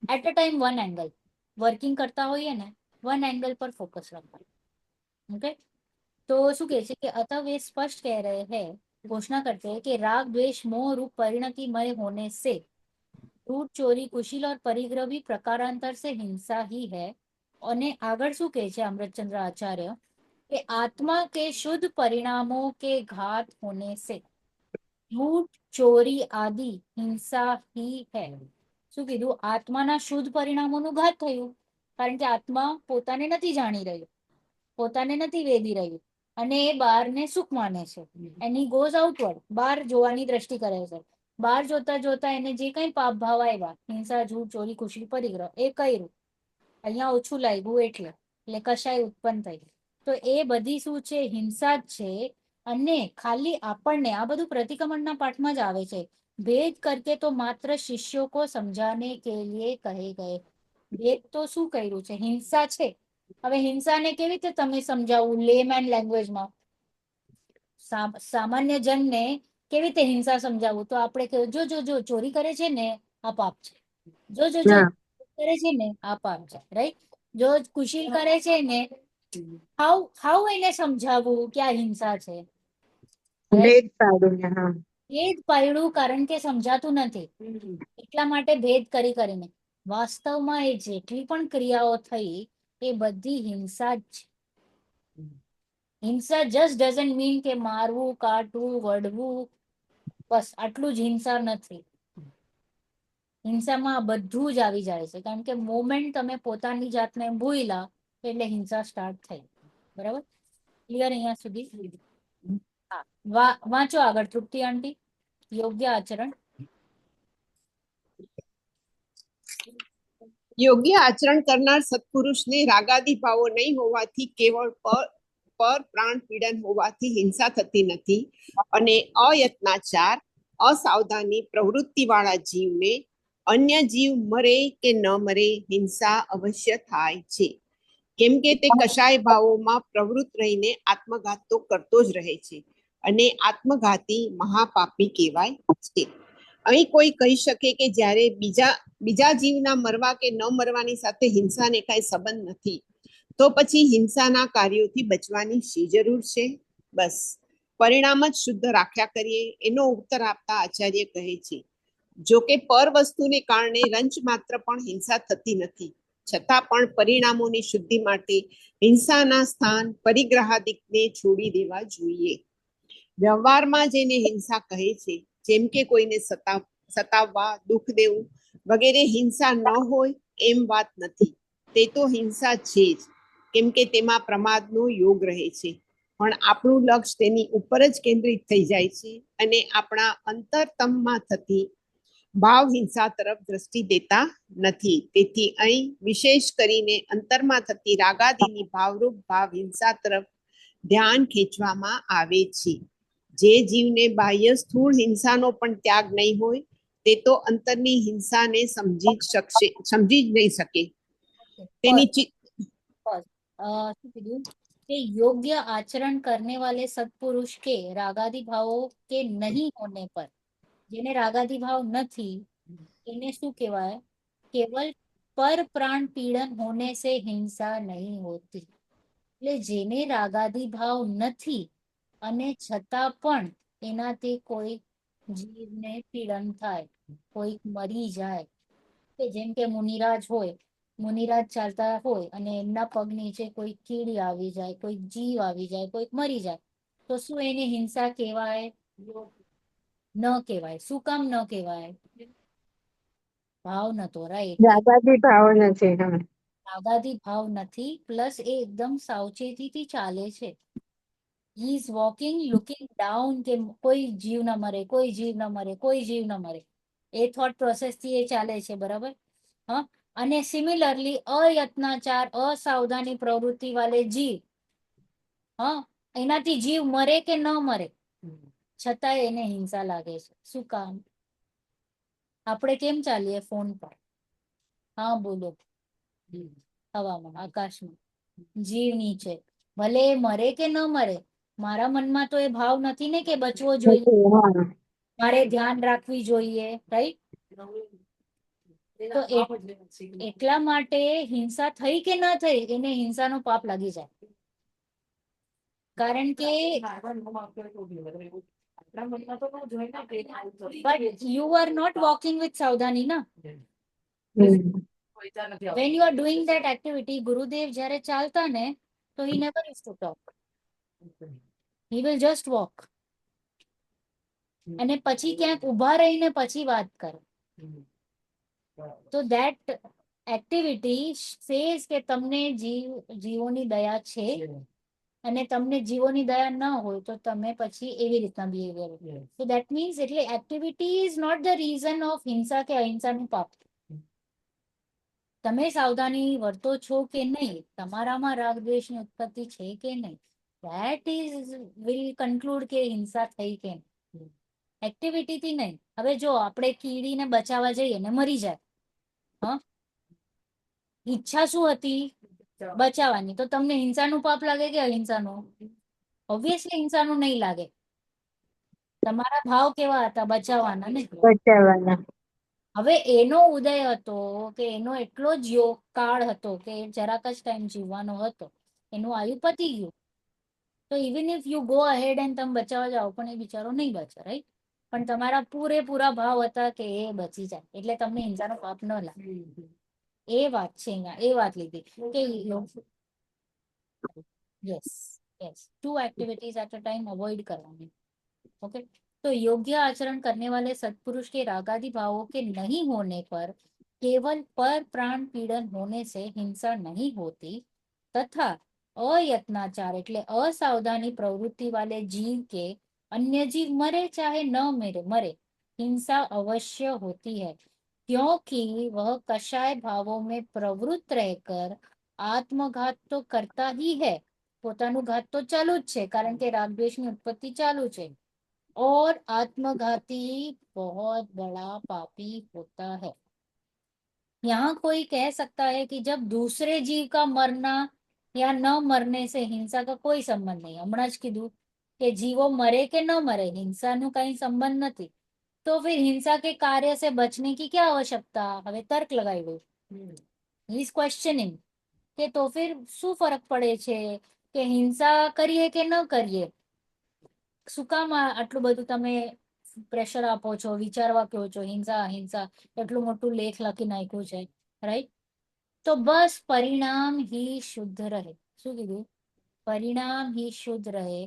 at a time one angle. Working કરતા હોઈએ ને વન એंगल पर फोकस रखना. ओके, तो શું કહે છે કે अतः वे स्पष्ट कह रहे हैं, घोषणा करते हैं कि राग द्वेष मोह रूप परिणतिमय होने से लूट चोरी कुशील और परिग्रह भी प्रकारांतर से हिंसा ही है. અને આગળ શું કહે છે अमृतचंद्र आचार्य कि आत्मा के शुद्ध परिणामों के घात होने से लूट चोरी आदि हिंसा ही है. શું કીધું? આત્માના શુદ્ધ પરિણામોનું ઘાત થયું, કારણ કે આત્મા પોતાને નથી જાણી રહ્યું, પોતાને નથી વેદી રહ્યું, અને એ બહારને સુખ માને છે. એન્ડ હી ગોઝ આઉટવર્ડ, બહાર જોવાની દ્રષ્ટિ કરે છે. બહાર જોતા જોતા એને જે કઈ પાપ ભાવ આવ્યા, હિંસા, જૂઠ, ચોરી, ખુશી, પરિગ્રહ, એ કર્યું. અહીંયા ઓછું લાગ્યું એટલે કશાય ઉત્પન્ન થઈ. તો એ બધી શું છે? હિંસા જ છે. અને ખાલી આપણને આ બધું પ્રતિક્રમણના પાઠમાં જ આવે છે. भेद करके तो मात्र शिष्यों को समझाने के लिए कहे गए. भेद तो શું કર્યું છે? હિંસા છે. હવે હિંસાને કેવી રીતે તમે સમજાવું લેમેન લેંગ્વેજમાં? સામાન્ય જનને કેવી રીતે હિંસા સમજાવું? તો આપણે કહ્યું જો જો જો ચોરી કરે છે ને આ પાપ છે, જો જો જો
હા,
કરે છે ને આ પાપ છે, રાઈટ? જો કુશીલ કરે છે ને, હાઉ એને સમજાવવું કે આ હિંસા છે?
ભેદ પાડીને. હા,
ભેદ પાડ્યું કારણ કે સમજાતું નથી, એટલા માટે ભેદ કરીને. વાસ્તવમાં એ જેટલી પણ ક્રિયાઓ થઈ એ બધી હિંસા જ છે. હિંસા જસ્ટ ડઝન્ટ મીન કે મારવું, કાટવું, વઢવું, બસ આટલું જ હિંસા નથી. હિંસામાં આ બધું જ આવી જાય છે, કારણ કે મોમેન્ટ તમે પોતાની જાતને ભૂલ્યા એટલે હિંસા સ્ટાર્ટ થઈ. બરાબર? ક્લિયર અહીંયા સુધી? હા, વાંચો આગળ તૃપ્તિ આંટી. યોગ્ય આચરણ.
યોગ્ય આચરણ કરનાર સત્પુરુષને રાગાદી ભાવો નહીં હોવાથી કેવળ પર પ્રાણ પીડન હોવાથી હિંસા થતી નથી, અને અયત્નાચાર, અસાવધાની પ્રવૃત્તિ વાળા જીવને અન્ય જીવ મરે કે ન મરે હિંસા અવશ્ય થાય છે, કેમ કે તે કશાય ભાવોમાં પ્રવૃત્ત રહીને આત્મઘાત તો કરતો જ રહે છે, અને આત્મઘાતી મહાપાપી કહેવાય છે. અહીં કોઈ કહી શકે કે જ્યારે બીજા જીવના મરવા કે ન મરવાની સાથે હિંસાને કાંઈ સંબંધ નથી, તો પછી હિંસાના કાર્યોથી બચવાની શી જરૂર છે? બસ પરિણામ જ શુદ્ધ રાખ્યા કરીએ, એનો ઉત્તર આપતા આચાર્ય કહે છે, જો કે પર વસ્તુને કારણે રંચ માત્ર પણ હિંસા થતી નથી, છતાં પણ પરિણામોની શુદ્ધિ માટે હિંસાના સ્થાન પરિગ્રહાદિકને છોડી દેવા જોઈએ. વ્યવહારમાં જેને હિંસા કહે છે, જેમ કે કોઈને સતાવવા, દુઃખ દેવું વગેરે હિંસા ન હોય એમ વાત નથી. તે તો હિંસા છે જ, કેમ કે તેમાં પ્રમાદનો યોગ રહે છે. પણ આપણું લક્ષ્ય તેની ઉપર જ કેન્દ્રિત થઈ જાય છે, અને આપણા અંતરતમમાં થતી ભાવ હિંસા તરફ દ્રષ્ટિ દેતા નથી. તેથી અહીં વિશેષ કરીને અંતરમાં થતી રાગાદીની ભાવરૂપ ભાવ હિંસા તરફ ધ્યાન ખેંચવામાં આવે છે. જે જીવને બાહ્ય સ્થૂળ હિંસાનો પણ ત્યાગ નહીં હોય, તે તો અંતરની હિંસાને સમજી જ નહીં શકે. તેની
શું કીધું कि योग्य आचरण करने वाले सत्पुरुष के रागादि भावों के नहीं होने पर, જેને રાગાદિ ભાવ નથી એને શું કહેવાય? કેવલ પર પ્રાણ પીડન હોને से हिंसा नहीं होती. એટલે જેને રાગાદિ ભાવ નથી અને છતાં પણ એનાથી કોઈ જીવને પીડન થાય, કોઈ મરી જાય, કે જેમ કે મુનિરાજ હોય, મુનિરાજ ચાલતા હોય અને એમના પગ નીચે કોઈ કીડી આવી જાય, કોઈ જીવ આવી જાય, કોઈ મરી જાય, તો શું એને હિંસા કહેવાય? ન કહેવાય. શું કામ ન કહેવાય? ભાવ નતો, રાઈટ?
રાગાદી ભાવ નથી. હા,
રાગાદી ભાવ નથી, પ્લસ એ એકદમ સાવચેતીથી ચાલે છે. He is walking looking down, કે કોઈ જીવ ન મરે, કોઈ જીવ ન મરે, કોઈ જીવ ન મરે. એ થોટ પ્રોસેસ થી એ ચાલે છે, બરાબર. હા, અને સિમિલરલી અયત્નાચાર અસાવધાની પ્રવૃત્તિ વાલે જીવ, હા, એનાથી જીવ મરે કે ન મરે છતાંય એને હિંસા લાગે છે. શું કામ? આપણે કેમ ચાલીએ ફોન પર? હા બોલો. હવામાં, આકાશમાં, જીવ નીચે, ભલે એ મરે કે ન મરે, મારા મનમાં તો એ ભાવ નથી ને કે બચવો જોઈએ,
હા.
મારે ધ્યાન રાખવી જોઈએ, રાઈટ? તો એટલા માટે હિંસા થઈ કે ના થઈ, એને હિંસાનો પાપ લાગી જાય. કારણ કે but you are not walking with સાવધાની ના.
હમ.
When you are doing that activity, ગુરુદેવ જ્યારે ચાલતા ને, તો he never used to talk. He will just walk. અને પછી ક્યાંક ઊભા રહીને પછી વાત કરે. તો that activity says કે તમને જીવોની દયા છે, અને તમને જીવોની દયા ન હોય તો તમે પછી એવી રીતના બિહેવિયર. So that means એટલે activity is not the reason of હિંસા કે અહિંસાનું પાપ. તમે સાવધાની વર્તો છો કે નહીં, તમારામાં રાગ દ્વેષની ઉત્પત્તિ છે કે નહીં, that is will conclude કે હિંસા થઈ કે નહીં, એક્ટિવિટી થી નહીં. હવે જો આપણે કીડીને બચાવવા જઈએ ને મરી જાય, હા, ઈચ્છા શું હતી? બચાવવાની. તો તમને હિંસાનું પાપ લાગે કે અહિંસાનું? ઓબ્વિયસલી હિંસાનું નહીં લાગે. તમારા ભાવ કેવા હતા? બચાવવાના ને.
બચાવવાના.
હવે એનો ઉદય હતો કે એનો એટલો જ યોગ કાળ હતો કે જરાક જ ટાઈમ જીવવાનો હતો, એનું આયુ પતી ગયું. તો even if you go ahead and તમે બચાવવા જાઓ, પણ એ બિચારો નહીં બચે, રાઈટ? પણ તમારા પૂરેપૂરા ભાવ હતા કે એ બચી જાય, એટલે તમને હિંસાનો પાપ ન લાગે. એ વાત છે અહીંયા, એ વાત લીધી કે yes yes, 2 activities at a time avoid करवानी. ओके, तो योग्य आचरण करने वाले सत्पुरुष के रागादि भावों के नहीं होने पर केवल पर प्राण पीड़न होने से हिंसा नहीं होती, तथा अयत्नाचार એટલે અસાવધાની प्रवृत्ति वाले जीव के अन्य जीव मरे चाहे न मरे हिंसा अवश्य होती है, क्योंकि वह कषाय भावों में प्रवृत्त रहकर आत्मघात तो करता ही है. પોતાનું ઘાત તો ચાલુ જ છે, કારણ કે રાગદ્વેષની ઉત્પત્તિ ચાલુ છે. और आत्मघाती बहुत बड़ा पापी होता है. यहाँ कोई कह सकता है कि जब दूसरे जीव का मरना या न मरने से हिंसा का कोई संबंध नहीं, હમણાં જ કીધું કે જીવો મરે કે ન મરે હિંસાનું કઈ સંબંધ નથી, तो फिर हिंसा के कार्य से बचने की क्या आवश्यकता? હવે તર્ક લગાવ્યું. He is questioning કે તો फिर શું ફરક પડે છે કે હિંસા કરીએ કે ન કરીએ? શું કામ આટલું બધું તમે પ્રેશર આપો છો, વિચારવા કહો છો, હિંસા અહિંસા એટલું મોટું લેખ લખી નાખ્યું છે, રાઈટ? તો બસ પરિણામ ही शुद्ध रहे. શું કીધું? પરિણામ ही शुद्ध रहे.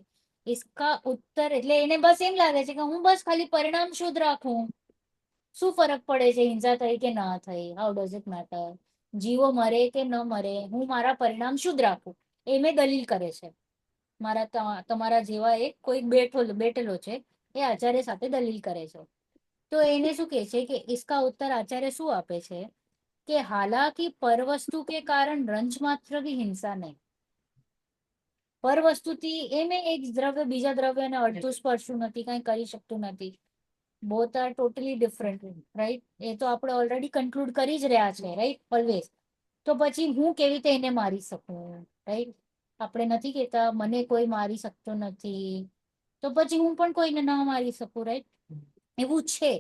इसका उत्तर એટલે એને બસ એમ લાગે છે કે હું બસ ખાલી પરિણામ શુદ્ધ રાખું, શું ફરક પડે છે હિંસા થઈ કે ના થઈ? How does it matter? જીવો મરે કે ન મરે, હું મારા પરિણામ શુદ્ધ રાખું, એ મેં દલીલ કરે છે. મારા તમારા જેવા એક કોઈ બેઠેલો છે, એ આચાર્ય સાથે દલીલ કરે છે. તો એને શું કહે છે કે इसका उत्तर आचार्य શું આપે છે કે हालांकि पर वस्तु के कारण रंज मात्र की हिंसा नहीं. પર વસ્તુથી એમે એક દ્રવ્ય બીજા દ્રવ્યને અડતું સ્પર્શતું નથી, કઈ કરી શકતું નથી. Both are totally different, right? એ તો આપણે ઓલરેડી કન્ક્લુડ કરી જ રહ્યા છે, રાઈટ? ઓલવેઝ. તો પછી હું કેવી રીતે એને મારી શકું, રાઈટ? આપણે નથી કહેતા મને કોઈ મારી શકતો નથી, તો પછી હું પણ કોઈને ન મારી શકું, રાઈટ? એવું છે.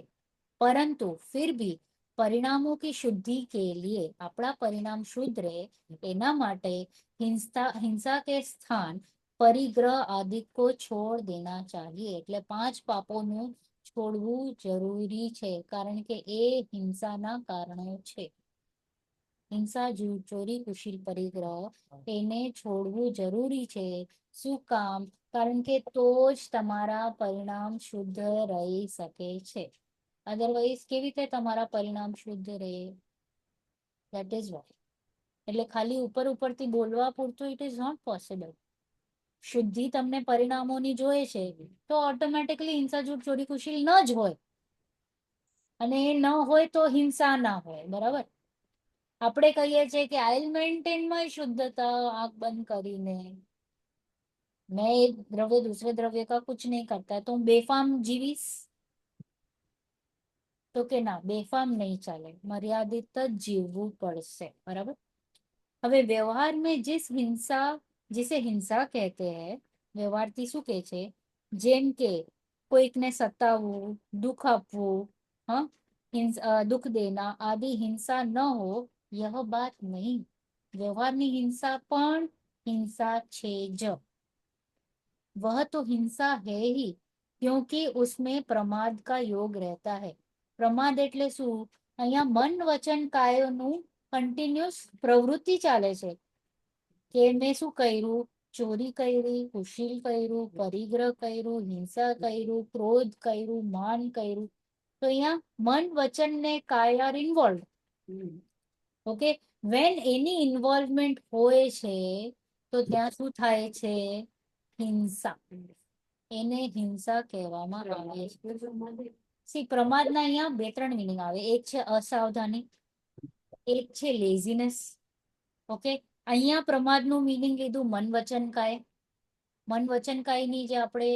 परंतु फिर भी परिणामों की शुद्धि के लिए अपना परिणाम शुद्ध रहे एना माटे हिंसा के स्थान परिग्रह आदि को छोड़ देना चाहिए. એટલે 5 પાપોનું છોડવું જરૂરી છે, કારણ કે એ હિંસાના કારણો છે. હિંસા, જૂઠ, ચોરી, કુશીલ, પરિગ્રહ એને છોડવું જરૂરી છે. શું કામ? કારણ કે તો જ તમારા પરિણામ શુદ્ધ રહી શકે છે. અધરવાઇઝ કેવી રીતે તમારા પરિણામ શુદ્ધ રહે? That is why. એટલે ખાલી ઉપરથી બોલવા પૂરતું ઇટ ઇઝ નોટ પોસિબલ. શુદ્ધિ તમને પરિણામોની જોઈએ છે તો ઓટોમેટિકલી હિંસા, જૂઠ, ચોરી, કુશીલ ન જ હોય. અને એ ન હોય તો હિંસા ના હોય, બરાબર. આપણે કહીએ છીએ કે આઈ મેન્ટેન માય શુદ્ધતા, આંખ બંધ કરીને, मैं एक द्रव्य दूसरे द्रव्य का कुछ नहीं करता, तो હું બેફામ જીવીશ તો કે ના, બેફામ નહીં ચાલે, મર્યાદિત જ જીવવું પડશે, બરાબર. હવે વ્યવહાર में जिस हिंसा जिसे हिंसा कहते हैं, વ્યવહારથી શું કહે છે, જેમ કે કોઈકને સતાવવું, દુઃખ આપવું, હા, દુઃખ દેના આદि हिंसा न हो, यह बात नहीं. વ્યવહારની હિંસા પણ હિંસા છે જ, वह तो हिंसा है ही, क्योंकि उसमें प्रमाद का योग रहता है. પ્રમાદ એટલે શું, અહીંયા મન વચન કાયનું કન્ટિન્યુઅસ પ્રવૃત્તિ ચાલે છે, કે મેં શું કર્યું, ચોરી કરી, કુશીલ કર્યું, પરિગ્રહ કર્યું, હિંસા કર્યું, ક્રોધ કર્યું, માન કર્યું. તો અહીંયા મન વચન ને કાય આર ઇન્વોલ્વ. ઓકે, વેન એની ઇન્વોલ્વમેન્ટ હોય છે તો ત્યાં શું થાય છે, હિંસા. એને હિંસા કહેવામાં આવે છે. સી પ્રમાદના અહીંયા બે ત્રણ મિનિંગ આવે, એક છે અસાવધાની, એક છે લેઝીનેસ. ઓકે, અહીંયા પ્રમાદનું મિનિંગ લીધું મન વચન કાય. મન વચન કાયની જે આપણે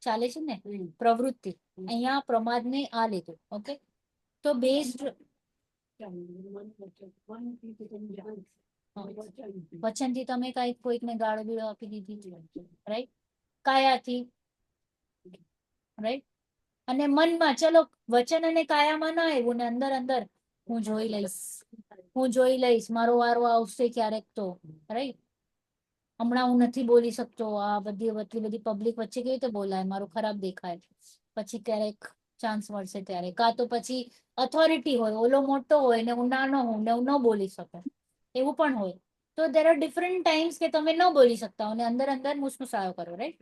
ચાલે છે ને પ્રવૃત્તિ, અહીંયા પ્રમાદને આ લીધું. ઓકે, તો બેઝડ વચનથી તમે કઈ કોઈકને ગાળો બીળો આપી દીધી, રાઈટ, કાયાથી, રાઈટ. અને મનમાં ચલો વચન અને કાયામાં ના આવ્યું ને અંદર અંદર હું જોઈ લઈશ, હું જોઈ લઈશ, મારો વારો આવશે ક્યારેક તો, રાઈટ. હમણાં હું નથી બોલી શકતો, આ એટલી બધી પબ્લિક વચ્ચે કેવી રીતે બોલાય, મારું ખરાબ દેખાય, પછી ક્યારેક ચાન્સ મળશે ત્યારે. કાં તો પછી ઓથોરિટી હોય, ઓલો મોટો હોય ને હું નાનો હોઉં ને હું ન બોલી શકું, એવું પણ હોય. તો દેર આર ડિફરન્ટ ટાઈમ્સ કે તમે ન બોલી શકતા હો અને અંદર અંદર મુસમુસાયો કરો, રાઈટ.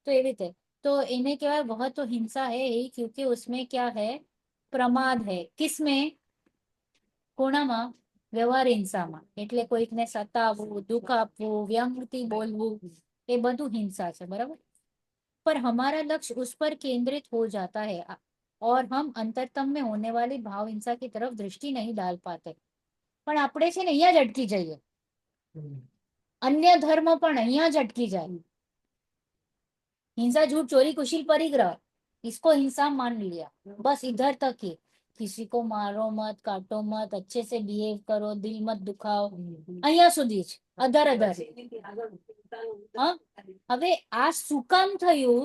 તો એવી રીતે तो इन्हें क्या है, वह तो हिंसा है ही, क्योंकि उसमें क्या है, प्रमाद है. किसमें, कोणाમાં, વ્યવહાર હિંસામાં. એટલે કોઈકને સતાવવું, દુઃખ આપવું, વ્યંગથી બોલવું, એ બધું હિંસા છે, બરાબર. पर हमारा लक्ष्य उस पर केंद्रित हो जाता है और हम अंतरतम में होने वाली भाव हिंसा की तरफ दृष्टि नहीं डाल पाते. પણ આપણે છે ને અહીંયા જ અટકી જઈએ, અન્ય ધર્મ પણ અહીંયા જ અટકી જાય. हिंसा झूठ चोरी कुशील परिग्रह, इसको हिंसा मान लिया, बस इधर तक ही. किसी को मारो मत, काटो मत, अच्छे से बिहेव करो, दिल मत दुखाओ, અહીંયા સુધી જ અધર અધર. હા, હવે આ શું કામ થયું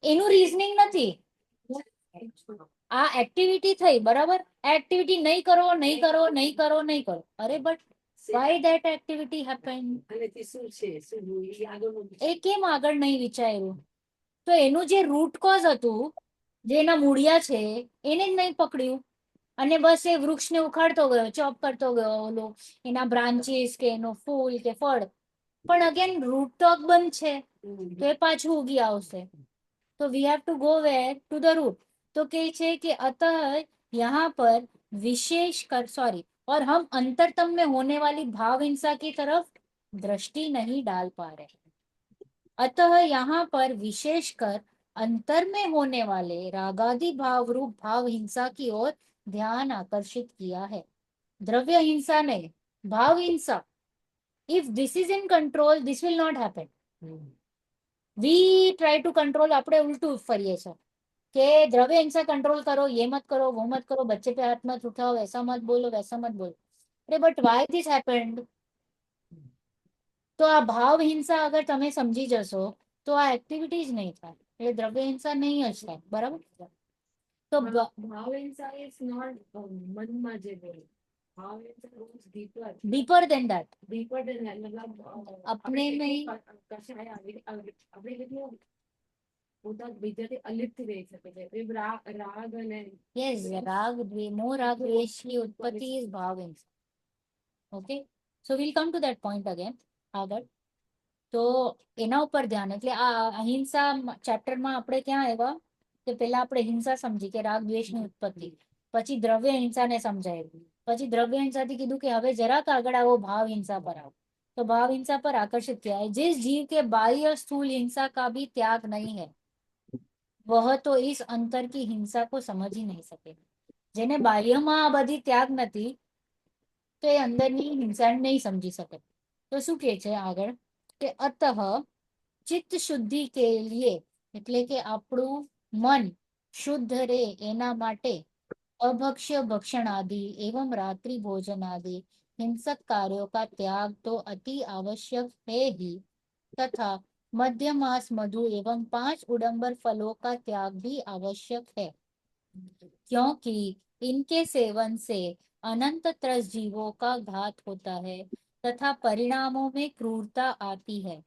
એનું રીઝનિંગ નથી. આ એક્ટિવિટી થઈ, બરાબર, આ એક્ટિવિટી નહીં કરો, નહીં કરો, નહીં કરો, નહીં કરો. અરે but why that activity happen, એ કેમ આગળ નહીં વિચાર્યું. તો એનું જે રૂટ કોઝ હતું, જે એના મૂળિયા છે એને જ નહીં પકડ્યું, અને બસ એ વૃક્ષને ઉખાડતો ગયો, ચોપ કરતો ગયો, ઓલો એના બ્રાન્ચીસ કે એનો ફૂલ કે ફળ. પણ અગેન રૂટ તો અકબંધ છે, તો એ પાછું ઉગી આવશે. तो we have to go where to the root. तो कहे छे कि अतः यहाँ पर विशेष कर सॉरी और हम अंतरतम में होने वाली भाव हिंसा की तरफ दृष्टि नहीं डाल पा रहे. अतः यहाँ पर विशेषकर अंतर में होने वाले रागादि भाव रूप भाव हिंसा की ओर ध्यान आकर्षित किया है. द्रव्य हिंसा नहीं, भाव हिंसा. If this is in control, this will not happen. We try to control, આપણે ઉલટું ફરીએ છે કે દ્રવ્ય હિંસા कंट्रोल करो, ये मत करो, वो मत करो, बच्चे पे हाथ मत उठाओ, ऐसा मत बोलो, वैसा मत बोलो. अरे बट व्हाई दिस हैपेंड. તો આ ભાવ હિંસા અગર તમે સમજી જશો તો આ એક્ટિવિટી જ નહીં થાય, એટલે દ્રવ્ય હિંસા નહીં જ થાય, બરાબર. તો
ભાવ હિંસા is not મનમાં જે બોલે, ભાવ હિંસા goes deeper.
Deeper than that.
Deeper than that, મતલબ
अपने में ही
કશાય આપણે કેટલું પોતા બીજાથી અલિપ્ત રહી શકે છે. એ રાગ અને
યસ, રાગ મોહ રાગ દ્વેષ की उत्पत्ति इज भाव हिंसा. Okay, so we'll come to that point again આગળ. તો એના ઉપર ધ્યાન, એટલે આ અહિંસા ચેપ્ટરમાં આપણે ક્યાં આવ્યા કે પેલા આપણે હિંસા સમજી કે રાગ દ્વેષની ઉત્પત્તિ, પછી દ્રવ્ય હિંસાને સમજાયું, પછી દ્રવ્ય હિંસાથી કીધું કે હવે જરાક આગળ આવો, ભાવ हिंसा पर आओ. तो भाव हिंसा पर आकर्षित किया है. जिस जीव के बाह्य स्थूल हिंसा का भी त्याग नहीं है, वह तो इस अंतर की हिंसा को समझ ही नहीं सके. જેને બાહ્યમાં આ બધી ત્યાગ નથી તો એ અંદરની હિંસાને નહીં સમજી શકે. તો શું કે છે આગળ કે અતઃ ચિત્ત શુદ્ધિ કે લીએ એટલે કે આપણું મન શુદ્ધ રહે એના માટે अभक्ष्य भक्षण आदि एवं रात्रि भोजन आदि हिंसक कार्यों का त्याग तो अति आवश्यक है ही तथा मध्य मास मधु एवं 5 उडंबर फलों का त्याग भी आवश्यक है क्योंकि इनके सेवन से अनंत त्रस जीवों का घात होता है तथा परिणामों में क्रूरता आती है.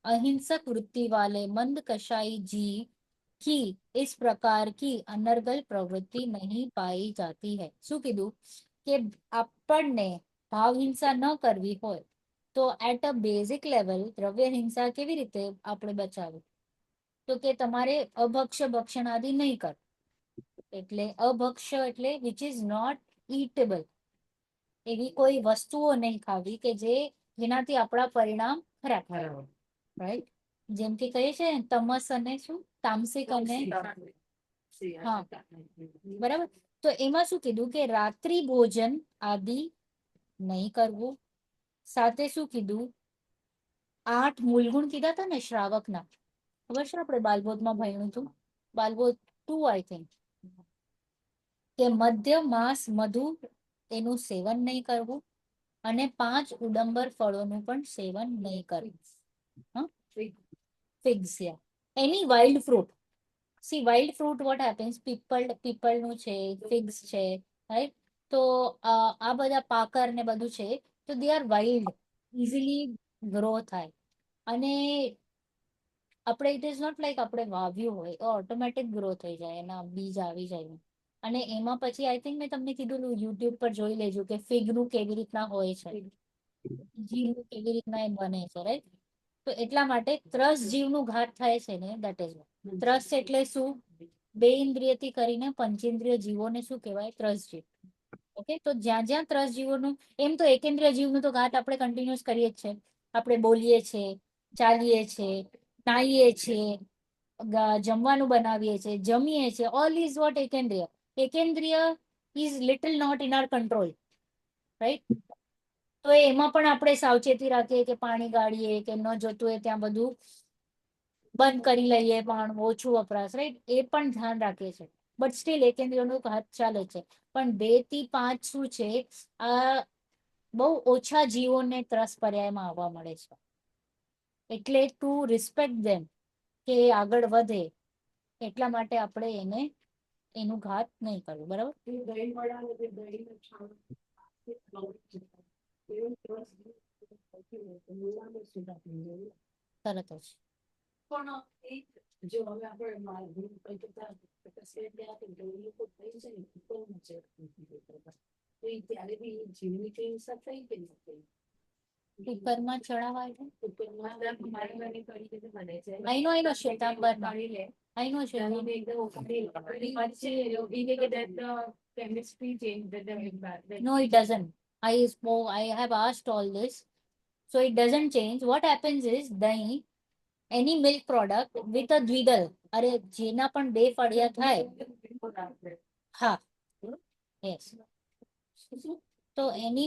अहिंसक वृत्ति वाले मंद कषाई जीव की इस प्रकार की अनर्गल प्रवृत्ति नहीं पाई जाती है. શું કીધું કે આપણને ભાવ હિંસા ન કરવી હોય તો એટ અ બેઝિક લેવલ દ્રવ્ય હિંસા કેવી રીતે આપણે બચાવવું? તો કે તમારે અભક્ષ્ય ભક્ષણ આદિ નહીં કર. એટલે અભક્ષ્ય એટલે વિચ ઇઝ નોટ ઈટેબલ, એવી કોઈ વસ્તુઓ નહીં ખાવી કે જેનાથી આપણા પરિણામ ખરાબ થાય. રાઈટ? જેમ કે કહીએ છે તમસ અને શું તામસિક અને હા બરાબર. તો એમાં શું કીધું કે રાત્રિ ભોજન આદિ નહીં કરવું. સાથે શું કીધું 8 મૂલગુણ કીધા હતા ને શ્રાવકના, ખબર છે આપણે બાલબોધમાં ભણ્યું હતું, બાલબોધ 2 આઈ થિંક, કે મધ્ય માંસ મધુ એનું સેવન નહીં કરવું અને 5 ઉડંબર ફળોનું પણ સેવન નહીં કરવું. ફિગ્સ યા any wild fruit. See wild fruit what happens, પીપળનું છે, ફિગ્સ છે, રાઈટ? તો આ બધા પાકર ને બધું છે તો they are wild, easily grow થાય. અને આપણે ઇટ ઇઝ નોટ લાઈક આપણે વાવ્યું હોય તો ઓટોમેટિક ગ્રો થઈ જાય, એના બીજ આવી જાય. અને એમાં પછી આઈ થિંક મેં તમને કીધું યુટ્યુબ પર જોઈ લેજો કે ફિગનું કેવી રીતના હોય છે, જીવનું કેવી રીતના એ બને છે, રાઈટ? તો એટલા માટે ત્રસ જીવનું ઘાત થાય છે ને, દેટ ઇઝ ત્રસ એટલે શું? 2 ઇન્દ્રિયથી કરીને પંચેન્દ્રિય જીવોને શું કહેવાય? ત્રસ જીવ. ઓકે, તો જ્યાં જ્યાં ત્રસ જીવોનું, એમ તો એકેન્દ્રિય જીવનું તો ઘાત આપણે કન્ટિન્યુઅસ કરીએ જ છે. આપણે બોલીએ છીએ, ચાલીએ છીએ, નાહીએ છીએ, જમવાનું બનાવીએ છીએ, જમીએ છીએ, ઓલ ઇઝ વોટ એકેન્દ્રિય. એકેન્દ્રિય is little not in our control, right? તો એમાં પણ આપણે સાવચેતી રાખીએ કે પાણી ગાળીએ કે ન જોતું હોય ત્યાં બધું બંધ કરી લઈએ, પણ ઓછું વપરાશ, રાઈટ? એ પણ ધ્યાન રાખીએ છીએ. બટ સ્ટીલ એકેન્દ્રિયનો હાથ ચાલે છે. પણ 2 થી 5 શું છે, આ બહુ ઓછા જીવોને ત્રસ પર્યાયમાં આવવા મળે છે. એટલે ટુ રિસ્પેક્ટ ધેમ, કે આગળ વધે એટલા માટે આપણે એનું ઘાત નહીં કરવું. બરાબર? તરત જ
પણ એ જો હવે આપણે માર્ગી તો એ ત્યારે બી જીવની કઈ હિંસા થઈ કે ન થઈ?
કુકરમાં ચડાવાય છે.
ઉપરમાં મારી મને કરી રીતે બને છે.
I know, શ્વેતાંબર.
કાઢી લે.
I know,
જાણીને એકદમ ઉકાળી લે. પછી એ કે that the chemistry change that the
No, it doesn't. I have asked all this. So it doesn't change. What happens is dahi, any milk product with a દ્વિદલ, અરે જેના પણ 2 ફળિયા થાય, હા, yes. તો any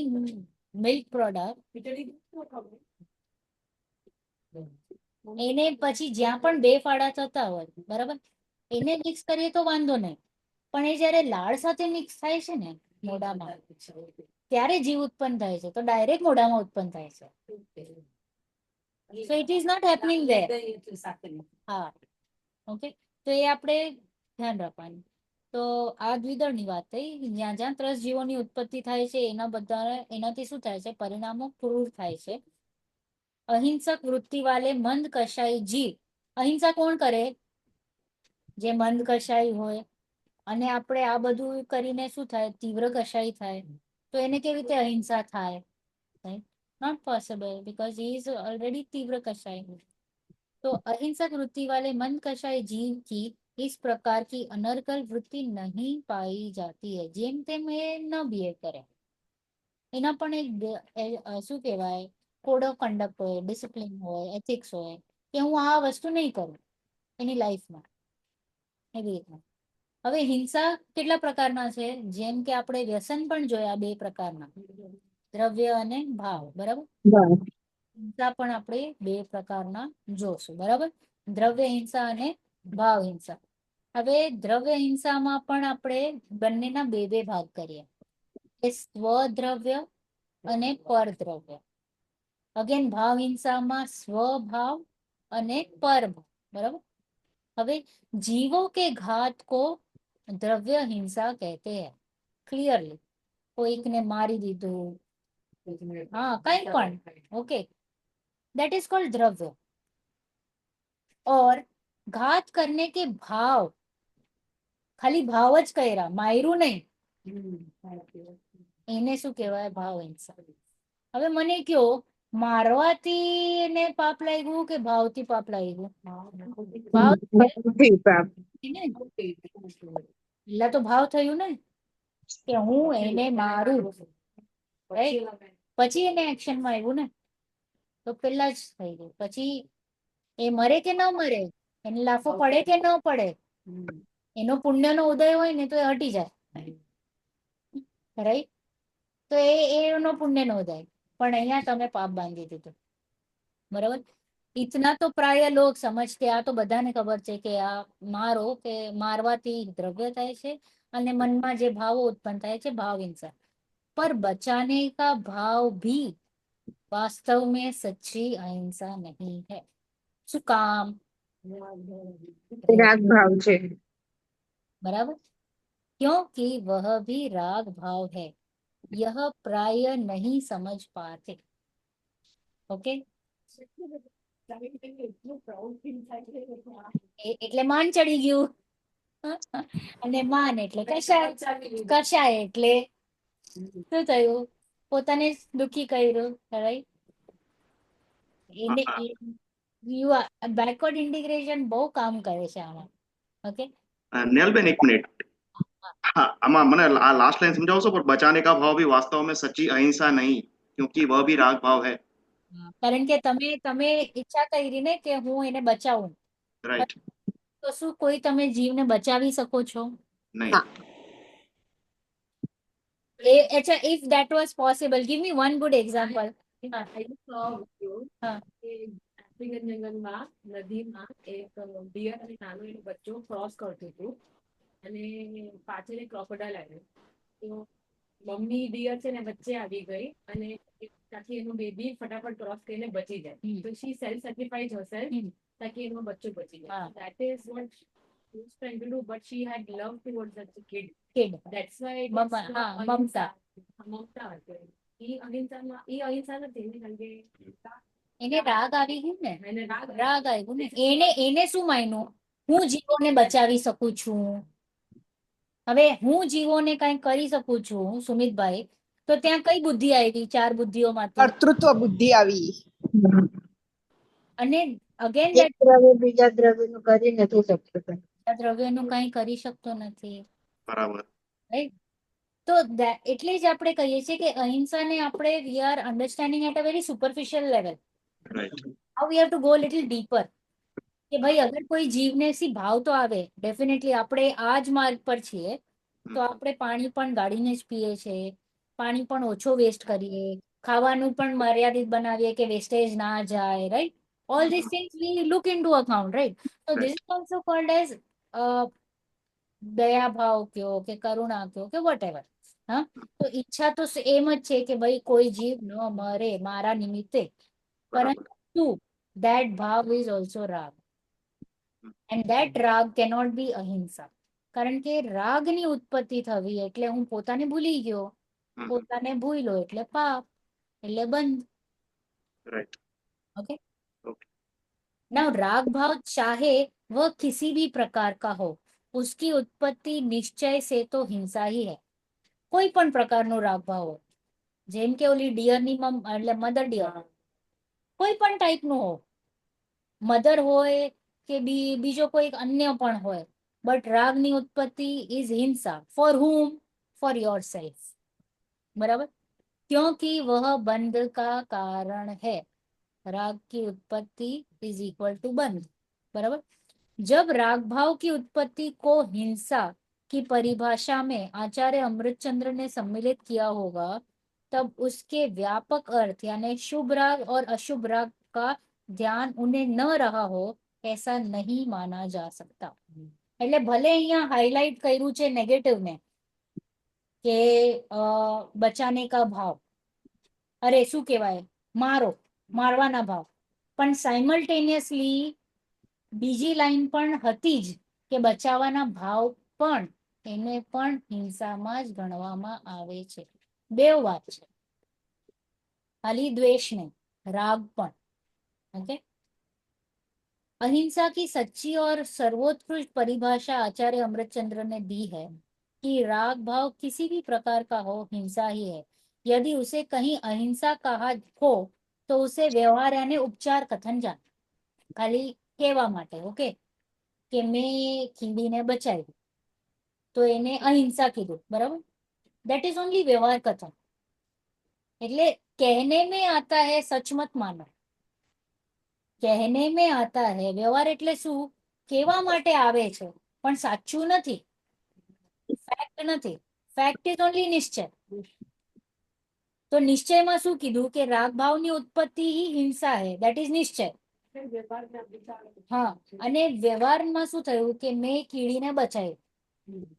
milk product એને પછી જ્યાં પણ 2 ફાડા થતા હોય, બરાબર, એને મિક્સ કરીએ તો વાંધો નહીં. પણ એ જ્યારે લાળ સાથે મિક્સ થાય છે ને મોઢામાં, ત્યારે જીવ ઉત્પન્ન થાય છે. તો ડાયરેક્ટ મોઢામાં ઉત્પન્ન થાય છે. So it is not happening there. હા, ઓકે. તો એ આપણે ધ્યાન રાખવાનું. તો આ દ્વિદળની વાત થઈ. જ્યાં જ્યાં ત્રસ જીવોની ઉત્પત્તિ થાય છે એનાથી શું થાય છે? પરિણામો ક્રૂર થાય છે. અહિંસક વૃત્તિ વાલે મંદ કશાય જીવ. અહિંસા કોણ કરે? જે મંદ કશાય હોય. અને આપણે આ બધું કરીને શું થાય? તીવ્ર કશાય થાય. તો એને કેવી રીતે અહિંસા થાય? Not possible, because he is already तीव्र कषाय. तो अहिंसक वृत्ति वाले मंद कषाय जीव की इस प्रकार की अनर्गल वृत्ति नहीं पाई जाती है. જેમ તેમ એ ન બિહેવ કરે. એના પણ એક શું કહેવાય, કોડ ઓફ કન્ડક્ટ હોય, ડિસિપ્લિન હોય, એથિક્સ હોય કે હું આ વસ્તુ નહીં કરું એની લાઈફમાં, એવી રીતના. હવે હિંસા કેટલા પ્રકારના છે? જેમ કે આપણે વ્યસન પણ જોયા 2 પ્રકારના, દ્રવ્ય અને ભાવ, બરાબર? હિંસા પણ આપણે 2 પ્રકારના જોશું, બરાબર? દ્રવ્ય હિંસા અને ભાવ હિંસા. હવે દ્રવ્ય હિંસામાં પણ આપણે બંનેના 2 ભાગ કરીએ, કે સ્વદ્રવ્ય અને પરદ્રવ્ય. અગેન ભાવ હિંસામાં સ્વભાવ અને પરભાવ, बराबर? હવે जीवों के घात को द्रव्य हिंसा कहते हैं, क्लियरली. કોઈકને મારી દીધું, હા કઈ પણ, ઓકે, that is called द्रव्य. और घात करने के भाव, ખાલી ભાવ જ કર્યા, માર્યું નહીં, એને શું કહેવાય? ભાવ હિંસા. હવે મને કયો, મારવાથી એને પાપ લાગ્યું કે ભાવથી પાપ લાગ્યું? ભાવ ને, પેલા તો ભાવ થયું ને, કે હું એને મારું, right? પછી એને એક્શનમાં આવ્યું ને, તો પેલા જ થઈ ગયું. પછી એ મરે કે ન મરે, એને લાફો પડે કે ન પડે, એનો પુણ્યનો ઉદય હોય ને તો એ હટી જાય, રાઈટ? તો એનો પુણ્યનો ઉદય, પણ અહીંયા તમે પાપ બાંધી દીધું, બરાબર? इतना तो प्राय लोग समझते, આ તો બધાને ખબર છે કે આ મારો કે મારવાથી દ્રવ્ય થાય છે અને મનમાં જે ભાવો ઉત્પન્ન થાય છે ભાવ હિંસા. पर बचाने का भाव भी वास्तव में सच्ची अहिंसा नहीं है. શું કામ?
રાગ ભાવ છે.
बराबर? क्योंकि वह भी राग भाव है, यह प्राय नहीं समझ पाते. ओके, એટલે માન ચડી ગયું, અને માન એટલે કશાય, કશાય એટલે શું થયું? પોતાને દુખી કર્યું, રાઈટ? એને બેકવર્ડ ઇન્ટિગ્રેશન બહુ કામ કરે છે આમાં. ઓકે,
નેલબેન એક મિનિટ, हाँ अमा મને આ લાસ્ટ લાइन समझाओ पर बचाने का भाव भी वास्तव में सच्ची अहिंसा नहीं क्योंकि वह भी राग भाव है.
કારણ કે તમે ઈચ્છા કરી ને કે હું એને બચાવું,
राइट.
તો શું કોઈ તમે જીવને બચાવી શકો છો?
नहीं.
हाँ.
અચ્છા, if that was possible, give me one good example. હા.
આફ્રિકન જંગલમાં નદીમાં એક ડિયર અને નાનો એનો બચ્ચો ક્રોસ કરતું હતું અને પાછળ એક ક્રોકોડાઇલ આવ્યો. તો મમ્મી ડિયર છે ને વચ્ચે આવી ગઈ અને તાકી એનું બેબી ફટાફટ ક્રોસ કરીને બચી જાય. તો શી સેલ્ફ સેક્રિફાઈસ હરસેલ્ફ તાકી એનો બચ્ચો બચી જાય. That is what she was trying to do, but she had love towards that kid. That's why it was
મમતા.
મમતા હતી. એ અહિંસા નથી ને, કારણ કે
એને રાગ આવી ગયું ને,
એને
રાગ આવ્યું ને, એને શું માન્યું? હું જીવોને બચાવી શકું છું. હવે હું જીવોને કઈ કરી શકું છું, સુમિતભાઈ, તો ત્યાં કઈ બુદ્ધિ આવી? 4 બુદ્ધિઓમાંથી
કર્તૃત્વ બુદ્ધિ આવી.
અને અગેન
એક દ્રવ્ય બીજા દ્રવ્યનું કરી નથી શકતું.
દ્રવ્યનું કઈ કરી શકતો નથી,
बराबर.
રાઈટ? તો એટલે જ આપણે કહીએ છીએ કે અહિંસાને આપણે we are understanding at a very superficial level.
Right.
How we have to go little deeper, કે ભાઈ અગર કોઈ જીવને સી ભાવ તો આવે, ડેફિનેટલી આપણે આ જ માર્ગ પર છીએ તો આપણે પાણી પણ ગાળીને જ પીએ છીએ, પાણી પણ ઓછો વેસ્ટ કરીએ, ખાવાનું પણ મર્યાદિત બનાવીએ કે વેસ્ટેજ ના જાય, right? All this things we look into account, right? તો this is also called as દયા ભાવ કયો કે કરુણા કયો કે વોટ એવર. હા, તો ઈચ્છા તો એમ જ છે કે ભાઈ કોઈ જીવ ન મરે મારા નિમિત્તે, પરંતુ that ભાવ is also રાગ, and that રાગ cannot be અહિંસા. કારણ કે રાગની ઉત્પત્તિ થવી એટલે હું પોતાને ભૂલી ગયો, પોતાને ભૂલ્યો એટલે પાપ, એટલે બંધ.
राइट.
Okay,
okay.
नाउ राग भाव चाहे वह किसी भी प्रकार का हो, उसकी उत्पत्ति निश्चय से तो हिंसा ही है. કોઈ પણ પ્રકારનો રાગ ભાવ હોય, જેમ કે ઓલી ડિયરની એટલે મધર ડિયર, કોઈ પણ ટાઈપનું હોય, મધર હોય કે બીજો કોઈ અન્ય પણ હોય, બટ રાગની ઉત્પત્તિ ઇઝ હિંસા. For whom? For yourself, बराबर? क्योंकि वह बंध का कारण है. राग की उत्पत्ति इज इक्वल टू बंध, बराबर? जब राग भाव की उत्पत्ति को हिंसा की परिभाषा में आचार्य अमृतचंद्र ने सम्मिलित किया होगा, तब उसके व्यापक अर्थ यानी शुभ राग और अशुभ राग का ध्यान उन्हें न रहा हो, ऐसा नहीं माना जा सकता. એટલે ભલે અહીંયા હાઇલાઇટ કર્યું છે નેગેટિવ ને કે બચાને કા ભાવ, અરે શું કહેવાય, મારવાના ભાવ, પણ સાયમલ્ટેનિયસલી બીજી લાઈન પણ હતી જ કે બચાવવાના ભાવ પણ એને પણ હિંસામાં જ ગણવામાં આવે છે. બે વાત છે, ખાલી દ્વેષ નહીં, રાગ પણ. ओके. अहिंसा की सच्ची और सर्वोत्कृष्ट परिभाषा आचार्य अमृतचंद्र ने दी है कि राग भाव किसी भी प्रकार का हो, हिंसा ही है. यदि उसे कहीं अहिंसा कहा हो तो उसे व्यवहार यानी उपचार कथन जान, खाली કહેવા માટે. ઓકે, કે મેં કીડીને બચાવી તો એને અહિંસા કીધું, બરાબર. દેટ ઇઝ ઓનલી વ્યવહાર કથન. એટલે कहने में आता है, सच मत मानो. कहने में आता है, વ્યવહાર એટલે શું, કહેવા માટે આવે છે પણ સાચું નથી, ફેક્ટ નથી. ફેક્ટ ઇઝ ઓનલી નિશ્ચય. તો નિશ્ચયમાં શું કીધું કે રાગ ભાવની ઉત્પત્તિ ही હિંસા है, દેટ ઇઝ નિશ્ચય. હા, અને વ્યવહારમાં શું થયું કે મેં કીડીને બચાવી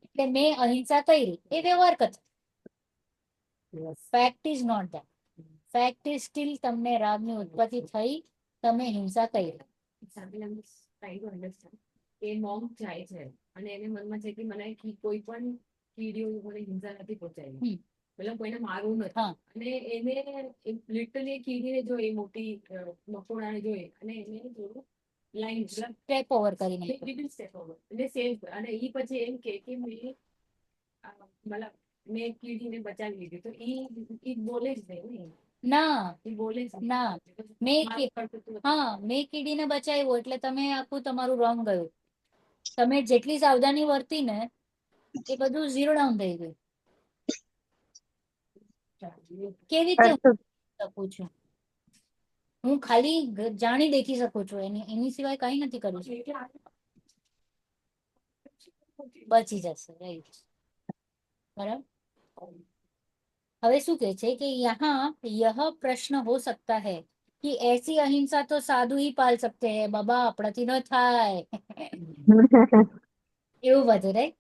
એટલે મેં અહિંસા કરી, એ વ્યવહાર કથા. Fact is not that. Fact is still તમને રાગની ઉત્પત્તિ થઈ, તમે હિંસા કરી.
Example I am trying to understand a monk જાય છે અને એને મનમાં છે કે મને કોઈ પણ કીડીઓ મને હિંસા નથી પહોંચાડી, મતલબ કોઈને મારવું નથી.
હા.
અને એને લિટરલી કીડીને જોઈ, મોટી મકોડાને જોઈ અને એને થોડું લાઈન
સ્ટેપ ઓવર કરીને
સ્ટેપ ઓવર એટલે સેવ. અને ઈ પછી એમ કે મેં મતલબ મેં કીડીને બચાવી લીધી, તો ઈ બોલે જ નહીં ને,
ના,
ઈ બોલે જ નહીં.
ના. મેં
માર કરતું હતું.
હા, મેં કીડીને બચાવ્યો એટલે તમે આખું તમારું રોંગ ગયું. તમે જેટલી સાવધાની વર્તી ને એ બધું ઝીરો ડાઉન થઈ ગયું. કેવી રીતે હું શકું છું? હું ખાલી જાણી દેખી શકું છું, એની સિવાય કઈ નથી કરી શકતી. બચી જશે, રાઈટ. बराबर. હવે શું કહે છે કે यहाँ यह प्रश्न हो सकता है कि ऐसी अहिंसा तो साधु ही पाल सकते हैं, बाबा આપણાથી ન થાય. એવું બધું, રાઈટ.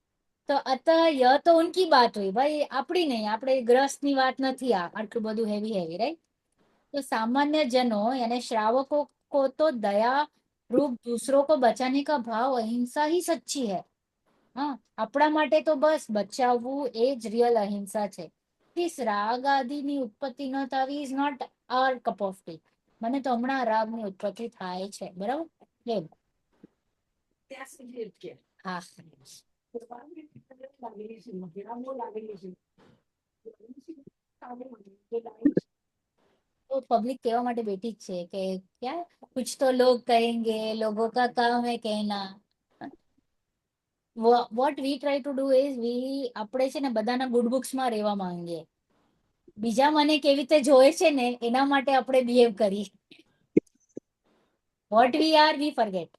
તો અતः यह तो उनकी बात हुई भाई, આપણી નહીં, આપણે ગ્રસ્તની વાત નથી આ આટલું બધું હેવી હેવી, રાઈટ. तो सामान्य जनों यानी श्रावकों को तो दया रूप दूसरों को बचाने का भाव अहिंसा ही सच्ची है. હા, આપણા માટે તો બસ બચાવવું એ જ રિયલ અહિંસા છે. This રાગ આદિની ઉત્પત્તિ ન થવી is not our cup of tea. મને તો હમણાં રાગની ઉત્પત્તિ થાય છે, બરાબર. એમ.
ત્યાં સુધી જ કે
હા, તો પબ્લિક કહેવા માટે બેઠી જ છે કે ક્યાં कुछ तो लोग कहेंगे, लोगों का काम है कहना. what we try to do is આપણે છે ને બધાના ગુડ બુક્સમાં રહેવા માંગીએ. બીજા મને કેવી રીતે જોવે છે ને એના માટે આપણે બિહેવ કરી. what we are we forget.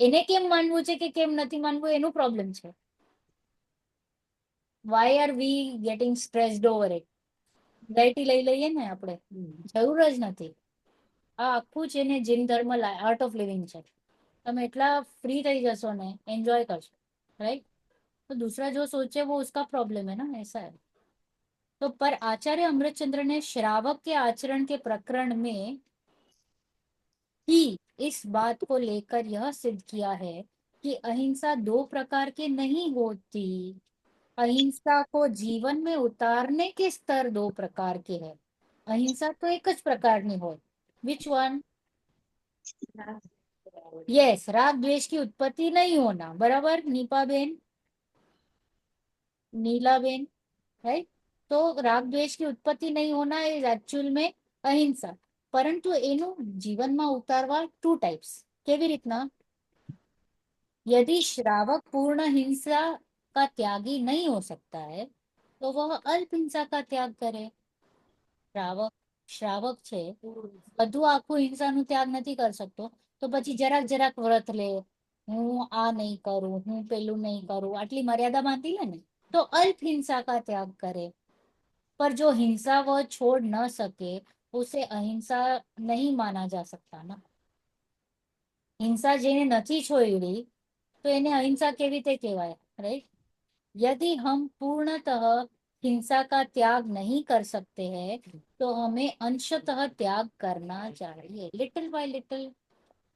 એને કેમ માનવું છે કે કેમ નથી માનવું એનું પ્રોબ્લેમ છે. why are we getting stressed over it? Anxiety લઈ લઈએ ને આપણે, જરૂર જ નથી. આ આખું છે ને જીન ધર્મ આર્ટ ઓફ લિવિંગ છે. તમે એટલા फ्री થઈ જશો ને, एंजॉय કરશો, राइट. तो दूसरा जो सोचे वो उसका प्रॉब्लम है ना, ऐसा है. तो पर आचार्य अमृतचंद्र ने श्रावक के आचरण के प्रकरण में ही इस बात को लेकर यह सिद्ध किया है कि अहिंसा दो प्रकार के नहीं होती. अहिंसा को जीवन में उतारने के स्तर दो प्रकार के हैं. अहिंसा तो एक ज प्रकारनी हो. Which one? यस, राग द्वेष की उत्पत्ति नहीं होना, बराबर नीपाबेन, नीलाबेन, राइट. तो राग द्वेष की उत्पत्ति नहीं होना इज एक्चुअल में अहिंसा. परंतु एनु जीवन में उतारवा टू टाइप्स. केवी रीतना? यदि श्रावक पूर्ण हिंसा का त्यागी नहीं हो सकता है तो वह अल्प हिंसा का त्याग करे. શ્રાવક છે બધું આખું હિંસાનું ત્યાગ નથી કરી શકતો તો પછી જરાક જરાક વ્રત લે, હું આ નહીં કરું, હું પેલું નહીં કરું, આટલી મર્યાદા બાંધી લે ને તો अल्प हिंसा का त्याग करे। पर जो हिंसा वह छोड़ न सके उसे अहिंसा नहीं माना जा सकता ना। हिंसा જેને નથી છોડી તો એને અહિંસા કેવી રીતે કહેવાય, રાઈટ? यदि हम पूर्णतः हिंसा का त्याग नहीं कर सकते हैं तो हमें अंशतः त्याग करना चाहिए। लिटिल बाय लिटिल,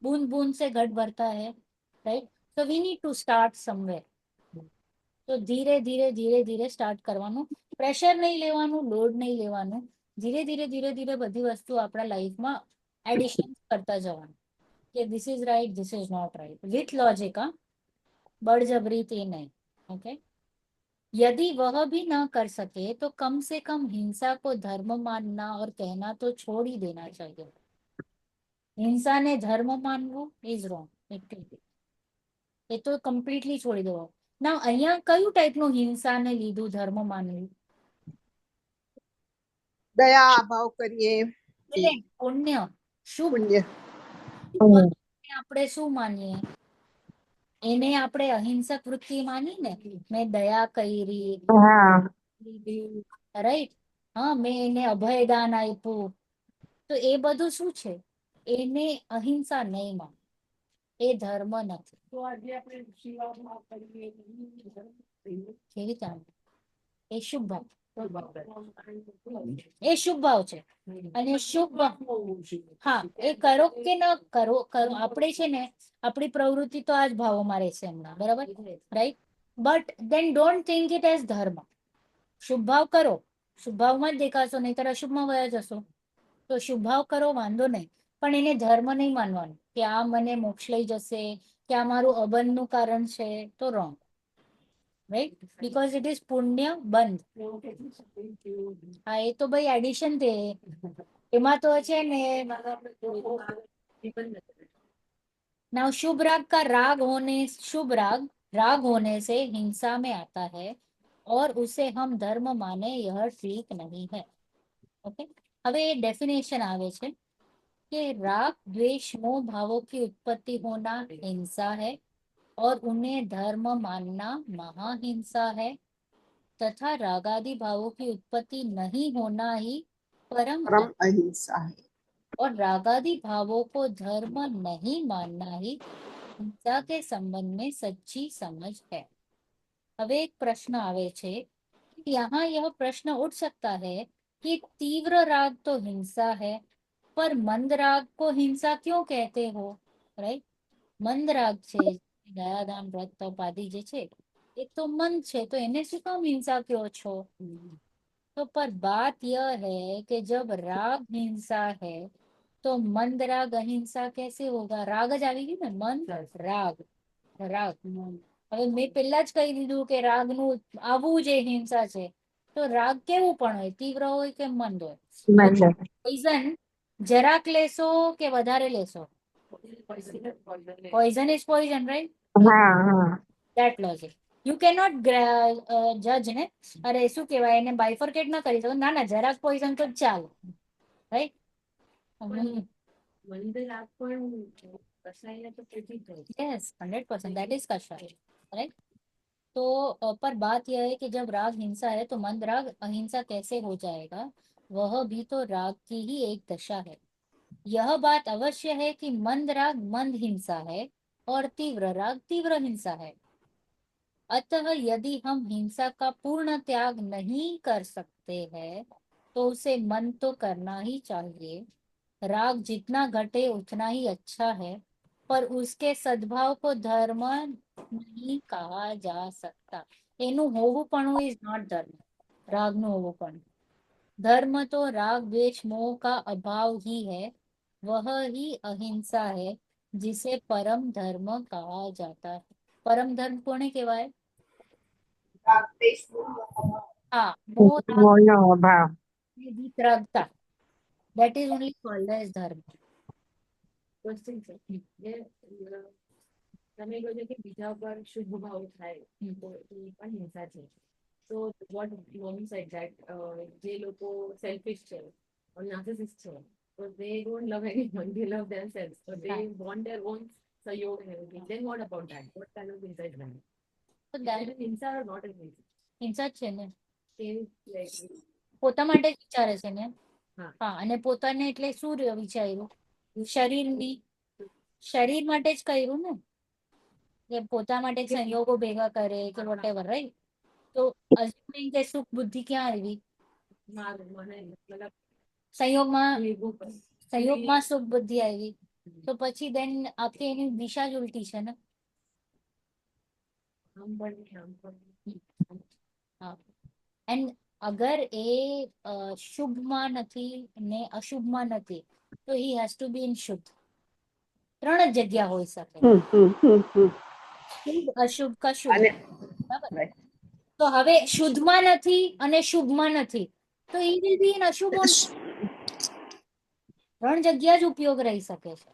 बूंद बूंद से घट भरता है, right? so we need to start somewhere। તો ધીરે ધીરે ધીરે ધીરે સ્ટાર્ટ કરવાનું, પ્રેશર નહીં લેવાનું, લોડ નહીં લેવાનું, ધીરે ધીરે ધીરે ધીરે બધી વસ્તુ આપણા લાઈફમાં એડિશન કરતા જવાનું કે this is right, this is not right, with logic. हाँ, बड़जबरीથી नहीं। ओके, यदि वह भी न कर सके तो कम से कम हिंसा को धर्म मानना और कहना तो छोड़ ही देना चाहिए। हिंसा ने धर्म मानવું ઇઝ રોંગ, એ તો કમ્પ્લીટલી છોડી દેવો। ના, અહીંયા કયું ટાઈપનું હિંસાને લીધું ધર્મ માનવું?
દયા ભાવ કરીએ,
એટલે પુણ્ય, શુભ,
પુણ્ય,
આપણે શું માનીએ? એને આપણે અહિંસક વૃત્તિ માની ને, મેં દયા કરી,
હા,
રાઈટ? હા, મેં એને અભયદાન આપ્યું, તો એ બધું શું છે? એને અહિંસા નહીં માન, એ ધર્મ નથી। કેવી જાણ? એ શુભ ભાવ, એ શુભ ભાવ છે। અને શુભ ભાવ, હા, એ કરો કે ન કરો, આપણે છે ને આપણી પ્રવૃત્તિ તો આ જ ભાવોમાં રહેશે હમણાં, બરાબર, right? But then don't think it as ધર્મ। શુભ ભાવ કરો, શુભ ભાવમાં જ દેખાશો, નહીતર અશુભમાં વયા જશો। તો શુભ ભાવ કરો, વાંધો નહીં, પણ એને ધર્મ નહીં માનવાનું કે આ મને મોક્ષ લઈ જશે, કે આ મારું અબંધનું કારણ છે, તો wrong, right? Because it is પુણ્ય બંધ। હા, એ તો ભાઈ એડિશન છે, એમાં તો છે ને। नाउ शुभ राग का राग होने, शुभ राग होने से हिंसा में आता है और उसे हम धर्म माने, यह ठीक नहीं है। ओके, હવે એ ડેફિનેશન આવે છે कि राग द्वेष मोह भावों की उत्पत्ति होना हिंसा है और उन्हें धर्म मानना महाहिंसा है, तथा रागादि भावों की उत्पत्ति नहीं होना ही परम
પરમ અહિંસા है।
और रागादि भावों को धर्म नहीं मानना ही हिंसा के संबंध में सच्ची समझ है। હવે એક પ્રશ્ન આવે છે, यहाँ यह प्रश्न उठ सकता है कि तीव्र राग तो हिंसा है, पर मंद राग को हिंसा क्यों कहते हो, राइट? મંદ રાગ છે, દયાદાન વ્રત તપ આદિ જે છે એ તો મંદ છે, તો એને શું કામ હિંસા કહો છો? तो पर बात यह है कि जब राग हिंसा है तो मंद राग अहिंसा कैसे होगा? राग જ આવી ગયું ને, મંદ રાગ, રાગ। હવે મેં પહેલા જ કહી દીધું કે રાગનું આવવું જે હિંસા છે, તો રાગ કેવું પણ હોય, તીવ્ર હોય કે મંદ હોય? પોઈઝન જરાક લેશો કે વધારે લેશો? Poison is poison, right?
હા, હા,
ધેટ લોજિક યુ કેનોટ જજ ને, અરે શું કહેવાય, એને બાયફર્કેટ ન કરી શકો, ના ના જરાક પોઈઝન તો ચાલે, રાઈટ? यस, 100% दैट इज कषाय, राइट? तो पर बात यह है कि जब राग हिंसा है तो मंद राग अहिंसा कैसे हो जाएगा? वह भी तो राग की ही एक दशा है। यह बात अवश्य है कि मंद राग मंद हिंसा है और तीव्र राग तीव्र हिंसा है। अतः यदि हम हिंसा का पूर्ण त्याग नहीं कर सकते हैं तो उसे मन तो करना ही चाहिए। राग जितना घटे उतना ही अच्छा है, पर उसके सद्भाव को धर्म नहीं कहा जा सकता। એનું હોવુંપણું ઇઝ નોટ ધર્મ, રાગનું હોવુંપણું। धर्म तो राग द्वेष मोह का अभाव ही है, वह ही अहिंसा है जिसे परम धर्म कहा जाता है। परम धर्म कोने कहेवाय? हाँ, मोह राग
મોહનો અભાવ।
ને વિતરાગતા, that is only called as धर्म।
Question છે જે તમે કહો છો કે બીજા પર શુભ ભાવ થાય તો એ પણ હિંસા છે। So what Momi said that જે લોકો selfish છે or narcissist છે, so they don't love anyone, they love themselves, so they want their own Sayog and everything. Then what about that? What kind of hinsa is that?
તો
That
that
is hinsa or not a hinsa?
હિંસા જ છે ને,
Like,
પોતા માટે જ વિચારે છે ને.
હા.
હા, અને પોતાને એટલે શું વિચાર્યું? શરીર માટે જ કર્યું ને, કે પોતા માટે જ સંયોગો ભેગા કરે કે વોટેવર, રાઈટ? તો અઝ્યુમિંગ કે સુખ બુદ્ધિ ક્યાં આવી?
મતલબ
સંયોગમાં સંયોગમાં સુખ બુદ્ધિ આવી. તો પછી દેન આખી એની દિશા જ ઉલટી છે ને. હા, એન્ડ અગર એ શુભમાં નથી ને અશુભમાં નથી, તો he has to be in શુદ્ધ. 3 જ જગ્યા હોઈ શકે, શુદ્ધ, અશુભ, કશુભ.
અને
બરાબર. તો હવે શુદ્ધમાં નથી અને શુભમાં નથી, તો ઈ વિલ બી ઇન અશુભ only. 3 જગ્યા જ ઉપયોગ રહી શકે છે.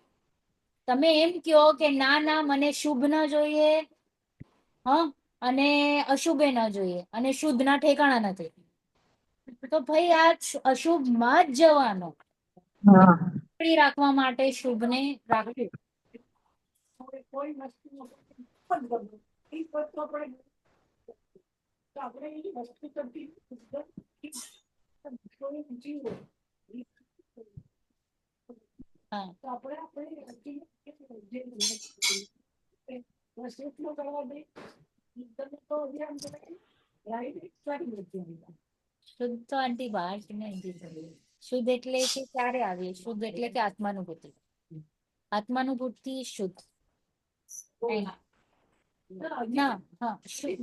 તમે એમ કહો કે ના ના મને શુભ ના જોઈએ, હા, અને અશુભે ના જોઈએ, અને શુદ્ધ ના ઠેકાણા નથી, તો ભાઈ આ અશુભમાં જ જવાનો. પકડી રાખવા માટે શુભને રાખવું.
કોઈ વસ્તુ એ વસ્તુ આપણે તો આપણે એ વસ્તુ કરતી કોઈ જીવ હોય
હા,
તો આપણે વસ્તુ કરવા દે તમે તો ધ્યાન
શુદ્ધ તો આંટી બહાર છે ને આંટી. શુદ્ધ એટલે કે ક્યારે આવે? શુદ્ધ એટલે કે આત્માનુભૂતિ. આત્માનુભૂતિ શુદ્ધ. ના, હા, શુદ્ધ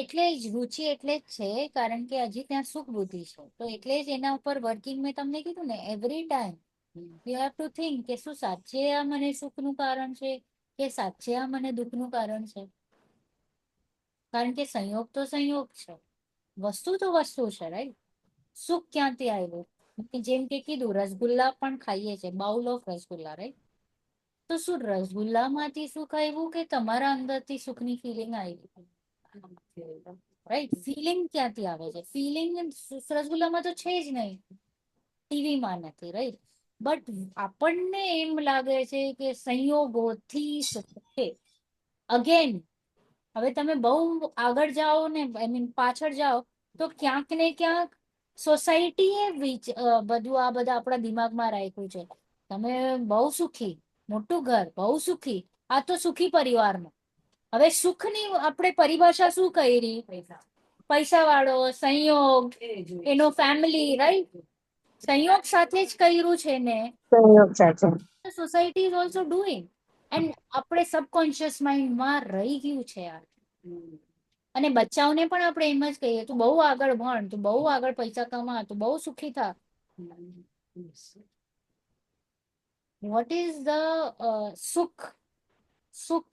એટલે જ રુચિ એટલે જ છે, કારણ કે હજી ત્યાં સુખ બુદ્ધિ છે, તો એટલે જ એના ઉપર વર્કિંગ મેં તમને કીધું ને, every time you have two think કે શું સાચે આ મને સુખનું કારણ છે કે સાચે આ મને દુઃખનું કારણ છે. કારણ કે સંયોગ તો સંયોગ છે, વસ્તુ તો વસ્તુ છે, રાઈટ? સુખ ક્યાંથી આવ્યું? જેમ કે કીધું રસગુલ્લા પણ ખાઈએ છે, બાઉલ ઓફ રસગુલ્લા, રાઈટ? તો શું રસગુલ્લામાંથી સુખ આવ્યું કે તમારા અંદરથી સુખની ફિલિંગ આવી? રાઈટ? ફિલિંગ ક્યાંથી આવે છે? ફિલિંગ રસગુલ્લામાં તો છે જ નહીં, ટીવીમાં નથી, રાઈટ? બટ આપણને એમ લાગે છે કે સંયોગોથી સુખ છે. અગેન, હવે તમે બહુ આગળ જાઓ ને, આઈ મીન પાછળ જાઓ, તો ક્યાંક ને ક્યાંક સોસાયટીએ બધું આ બધા આપણા દિમાગમાં રાખ્યું છે. તમે બહુ સુખી, મોટું ઘર, બહુ સુખી, આ તો સુખી પરિવારમાં. હવે સુખની આપણે પરિભાષા શું કરી? પૈસા વાળો, સંયોગ, એનો ફેમિલી, રાઈટ? સંયોગ સાથે જ કર્યું છે ને.
સંયોગ સાથે.
Society is also doing, and આપણે સબકોન્શિયસ માઇન્ડમાં રહી ગયું છે આ. અને બચ્ચાઓને પણ આપણે એમ જ કહીએ, તું બહુ આગળ ભણ, તું બહુ આગળ પૈસા કમા, તું બહુ સુખી થા. વોટ ઇઝ ધ સુખ? સુખ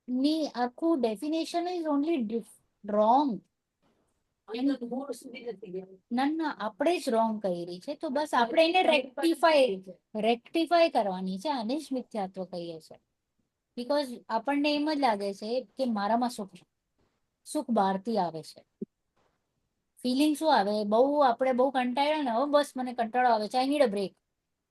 ની આખું ડેફિનેશન ઇઝ ઓનલી રોંગ. ના ના, આપણે જ રોંગ કરી છે, તો બસ આપણે એને રેક્ટિફાય કરવાની છે. આને જ મિથ્યાત્વ કહીએ છે. બીકોઝ આપણને એમ જ લાગે છે કે મારામાં સુખ છે, સુખ બહારથી આવે છે. ફિલિંગ શું આવે? આપણે બહુ કંટાળ્યા ને, બસ મને કંટાળો આવે છે, I need a break.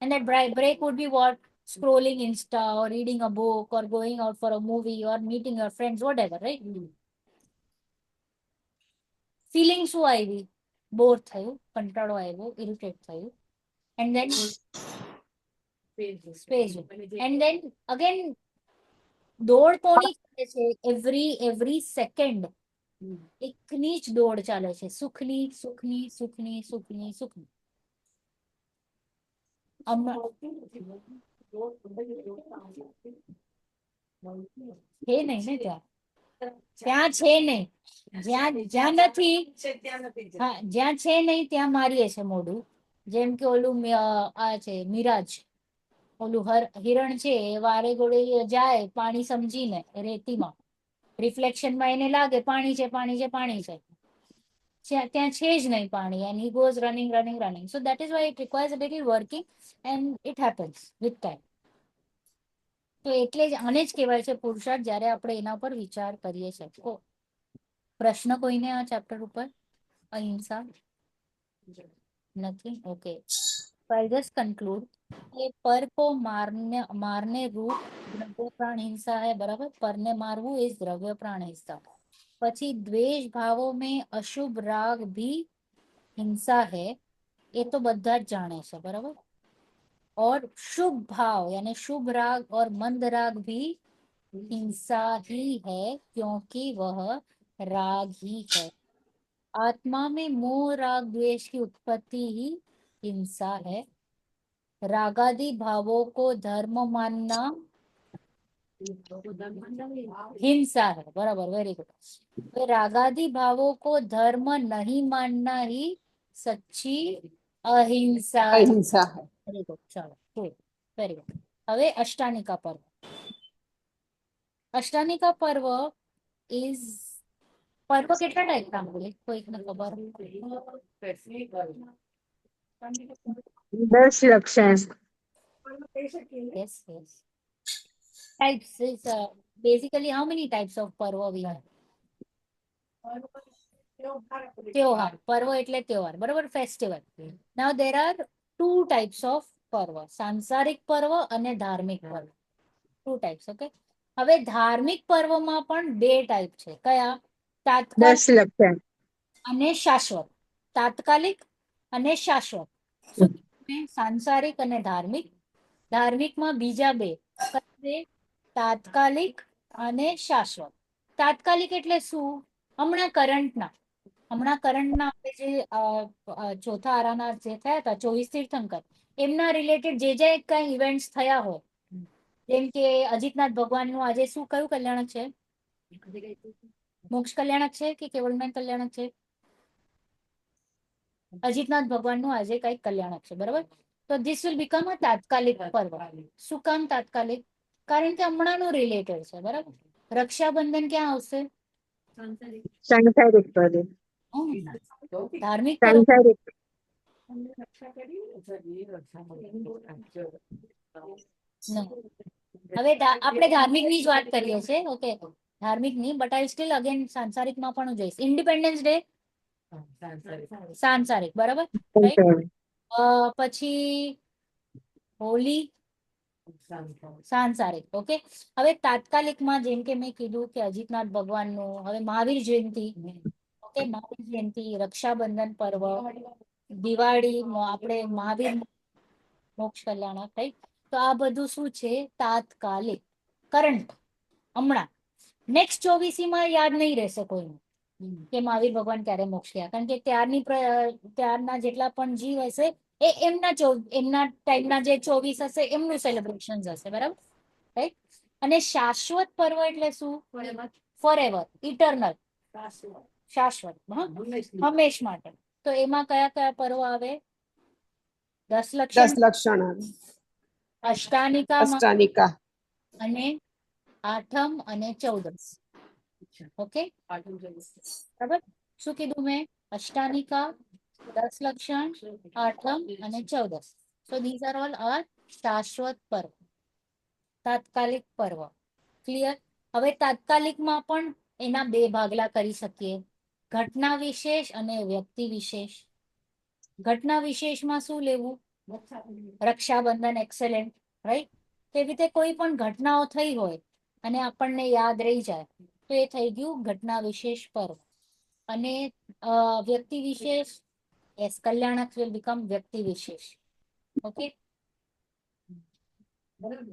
And that break would be what? Scrolling Insta or reading a book or going out for a movie or meeting your friends, whatever, right? Feeling શું આવી? બોર થયું, કંટાળો આવ્યો, ઇરિટેટ થયું, and then space. And then again દોડ કોની ચાલે છે? એવરી સેકન્ડ એકની જ દોડ ચાલે છે, સુખની, સુખની, સુખની, સુખની, સુખની. છે નહીં ને ત્યાં, ત્યાં છે નહીં. જ્યાં નથી, હા, જ્યાં છે નહીં ત્યાં મારીએ છે મોઢું. જેમ કે ઓલું આ છે મિરાજ, ઓલું હિરણ છે, એ વારે ઘોડે જાય પાણી સમજીને રેતીમાં, રિફ્લેક્શનમાં એને લાગે પાણી છે, પાણી છે, પાણી છે, ત્યાં છે જ નહીં પાણી, and he goes running running running. So that is Y it requires a little working and it happens with time. તો એટલે જ આને જ કહેવાય છે પુરુષાર્થ, જ્યારે આપણે એના પર વિચાર કરીએ છીએ. પ્રશ્ન કોઈને આ ચેપ્ટર ઉપર? અહિંસા નથી? ઓકે. I'll just conclude कि पर को मारने रूप द्रव्य प्राण हिंसा है, बराबर. પરને મારવું એ દ્રવ્ય પ્રાણ હિંસા. પછી દ્વેષ ભાવો में अशुभ राग भी हिंसा है, ये तो બધા જ જાણે છે, बराबर. और शुभ भाव यानी शुभ राग और मंद राग भी हिंसा ही है, क्योंकि वह राग ही है. आत्मा में मोह राग द्वेष की उत्पत्ति ही हिंसा है. रागादि भावों को धर्म मानना हिंसा है, बराबर. Very good. तो रागादि भावों को धर्म नहीं मानना ही सच्ची अहिंसा है.
અહિંસા હૈ.
Very good. ચાલો, ગુડ, વેરી ગુડ. હવે અષ્ટાનિકા પર્વ. અષ્ટાનિકા પર્વ ઇઝ પર્વ કેટલા ટાઈપના બોલે કોઈકને ખબર?
10 લક્ષણ.
Yes, yes. Types is basically how many types of parva we have? ત્યોહાર. પર્વ એટલે ત્યોહાર, બરોબર, festival. Now there are two types of પર્વ, સાંસારિક પર્વ અને ધાર્મિક પર્વ. Two types, okay. હવે ધાર્મિક પર્વમાં પણ બે ટાઈપ છે. કયા?
10
તાત્કાલિક
લક્ષણ.
અને શાશ્વત. તાત્કાલિક અને શાશ્વત. શું કીધું? સાંસારિક અને ધાર્મિક. ધાર્મિકમાં બીજા બે કયા છે? તાત્કાલિક અને શાશ્વત. તાત્કાલિક એટલે શું? હમણાં કરંટના આપણે જે ચોથા આરાના જે થયા હતા 24 તીર્થંકર, એમના રિલેટેડ જે કઈ ઇવેન્ટ્સ થયા હોય, જેમ કે અજીતનાથ ભગવાનનું આજે શું કયું કલ્યાણક છે? મોક્ષ કલ્યાણક છે કે કેવળમાન કલ્યાણક છે? અજીતનાથ ભગવાનનું આજે કઈક કલ્યાણક છે, બરાબર. તો ધીસ વિલ બીકમ અ તાત્કાલિક પર્વ. શું કામ તાત્કાલિક? કારણ કે હમણાંનું રિલેટેડ છે, બરાબર. રક્ષાબંધન ક્યાં આવશે?
સાંસારિક પર્વ.
ધાર્મિક પર્વ.
સાંસારિક.
હવે આપણે ધાર્મિક ની જ વાત કરીએ છીએ, ઓકે. ધાર્મિક ની, બટ આઈ સ્ટીલ અગેન સાંસારિક માં પણ જઈશ. ઇન્ડિપેન્ડન્સ ડે સાંસારિક, બરાબર. પછી હોલી સાંસારિક, ઓકે. હવે તાત્કાલિકમાં જેમ કે મેં કીધું કે અજીતનાથ ભગવાનનું, હવે મહાવીર જયંતિ, ઓકે, મહાવીર જયંતિ, રક્ષાબંધન પર્વ, દિવાળી, આપણે મહાવીર મોક્ષ કલ્યાણક, રાઈટ. તો આ બધું શું છે? તાત્કાલિક, કરંટ, હમણાં. નેક્સ્ટ 24 માં યાદ નહીં રહેશે કોઈને કે મહાવીર ભગવાન ક્યારે મોક્ષ ગયા, કારણ કે ત્યારના જેટલા પણ જીવ હશે એ એમના ટાઈમના જે 24 હશે એમનું સેલિબ્રેશન હશે, બરાબર, રાઈટ. અને શાશ્વત પર્વ એટલે શું? ફોર એવર, ઇટરનલ, શાશ્વત, હંમેશ માટે. તો એમાં કયા કયા પર્વ આવે? 10 લક્ષણ,
10 લક્ષણ આવે.
અષ્ટાનિકા
અષ્ટાનિકા.
અને આઠમ અને 14. ઓકે, બરાબર. શું કીધું મેં? અષ્ટાનિકા, 10 લક્ષણ, આઠમ અને 14. સો ધીઝ આર ઓલ આર શાશ્વત પર્વ, તાત્કાલિક પર્વ. ક્લિયર? હવે તાત્કાલિકમાં પણ એના બે ભાગલા કરી શકીએ, ઘટના વિશેષ અને વ્યક્તિ વિશેષ. ઘટના વિશેષમાં શું લેવું? Rakshabandhan, excellent, right. તેવી રીતે કોઈ પણ ઘટનાઓ થઈ હોય અને આપણને યાદ રહી જાય તો એ થઈ ગયું ઘટના વિશેષ પર્વ. અને વ્યક્તિ વિશેષ, યસ, કલ્યાણક વિલ બીકમ વ્યક્તિ વિશેષ. ઓકે,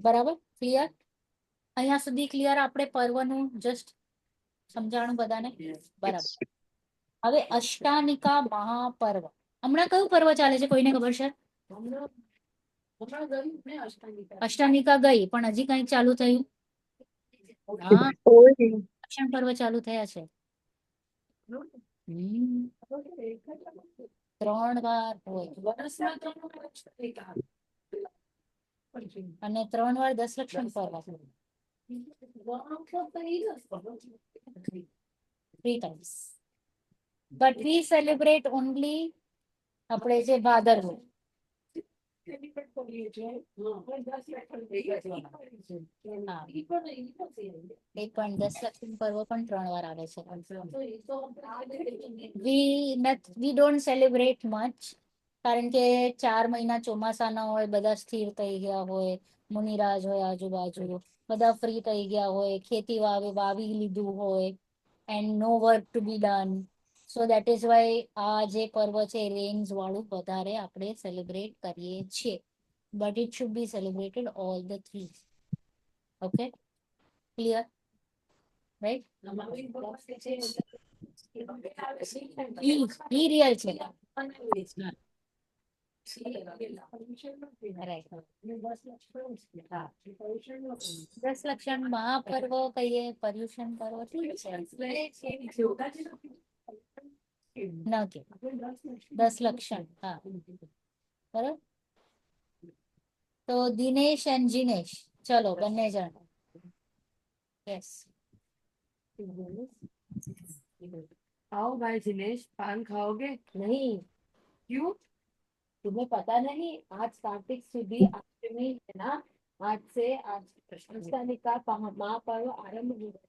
બરાબર, ક્લિયર? અહીંયા સુધી ક્લિયર? આપણે પર્વનું જસ્ટ સમજાણું બધાને, બરાબર. હવે અષ્ટાનિકા મહાપર્વ. હમણાં કયું પર્વ ચાલે છે, કોઈને ખબર છે? અષ્ટાનિકા ગઈ, પણ હજી કઈક ચાલુ થયું? હા,
હોળી.
લક્ષણ પર્વ ચાલુ થયા છે. 3 વાર હોય અને 3 વાર 10 લક્ષણ પર્વ. 3 times. But we celebrate only આપણે જે ભાદરવું. એ પણ 10 લક્ષણ પર્વ પણ 3 વાર આવે છે. We don't celebrate much કારણ કે 4 મહિના ચોમાસાના હોય, બધા સ્થિર થઈ ગયા હોય, મુનિરાજ હોય આજુબાજુ, બધા ફ્રી થઈ ગયા હોય, ખેતી વાવી લીધું હોય, and no work to be done. So that is why આ જે પર્વ છે રેન્સ વાળું વધારે આપણે સેલિબ્રેટ કરીએ છીએ. But it should be celebrated all the 3. Okay, clear, right? E real છે. દસલક્ષણ મહાપર્વ કહીએ, પર્યુષણ પર્વ ઠીક છે. ન કે 10 લક્ષણ, હા, બરાબર. તો દિનેશ એન્ડ જીનેશ, ચલો બંને જણ. યસ.
आओ भाई दिनेश, पान खाओगे?
नहीं,
क्यों?
तुम्हें पता नहीं, आज कार्तिक सुदी अष्टमी है ना, आज से आज अष्टमी का महापर्व आरंभ हुआ।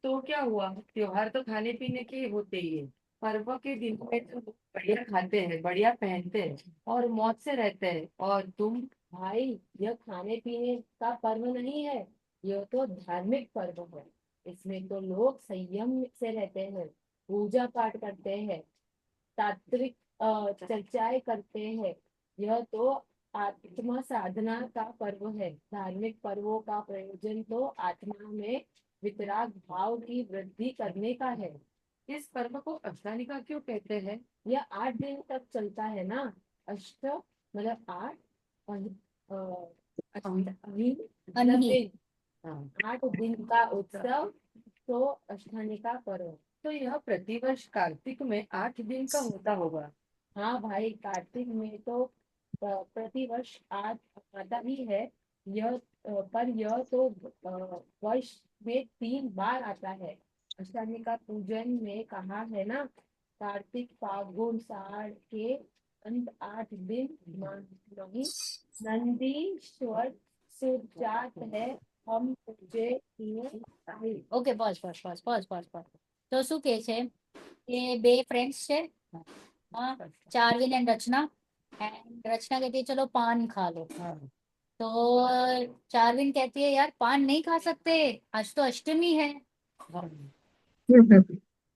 तो क्या हुआ, त्योहार तो खाने पीने के होते ही है। पर्व के दिन में तो लोग बढ़िया खाते हैं, बढ़िया पहनते हैं और मौज से रहते हैं। और तुम?
भाई, यह खाने पीने का पर्व नहीं है, यह तो धार्मिक पर्व है। इसमें तो लोग संयम से रहते हैं, पूजा पाठ करते हैं, तात्विक चर्चाएं करते हैं। यह तो आत्मा साधना का पर्व है। धार्मिक पर्वों का प्रयोजन तो आत्मा में वितराग भाव की वृद्धि करने का है।
इस पर्व को अष्टानिका क्यों कहते हैं?
यह 8 दिन तक चलता है ना। अष्ट मतलब 8,
अष्टमी
दिन,
हाँ।
8 दिन का उत्सव तो अष्टानिका पर्व।
तो यह प्रतिवर्ष कार्तिक में 8 दिन का होता होगा।
हाँ भाई, कार्तिक में तो प्रतिवर्ष आता ही है। पर यह तो वर्ष में 3 बार आता है। अष्टमी का पूजन में कहा है ना, कार्तिक फागुन साल के अंत 8 दिन नहीं, नंदीश्वर सुजात है, हम पूजे। Okay, pause. તો શું કે છે કે 2 ફ્રેન્ડ્સ છે, हाँ, चार्विन एंड रचना। एंड रचना कहती है चलो पान खा लो। तो चार्विन कहती है यार पान नहीं खा सकते, आज तो अष्टमी है,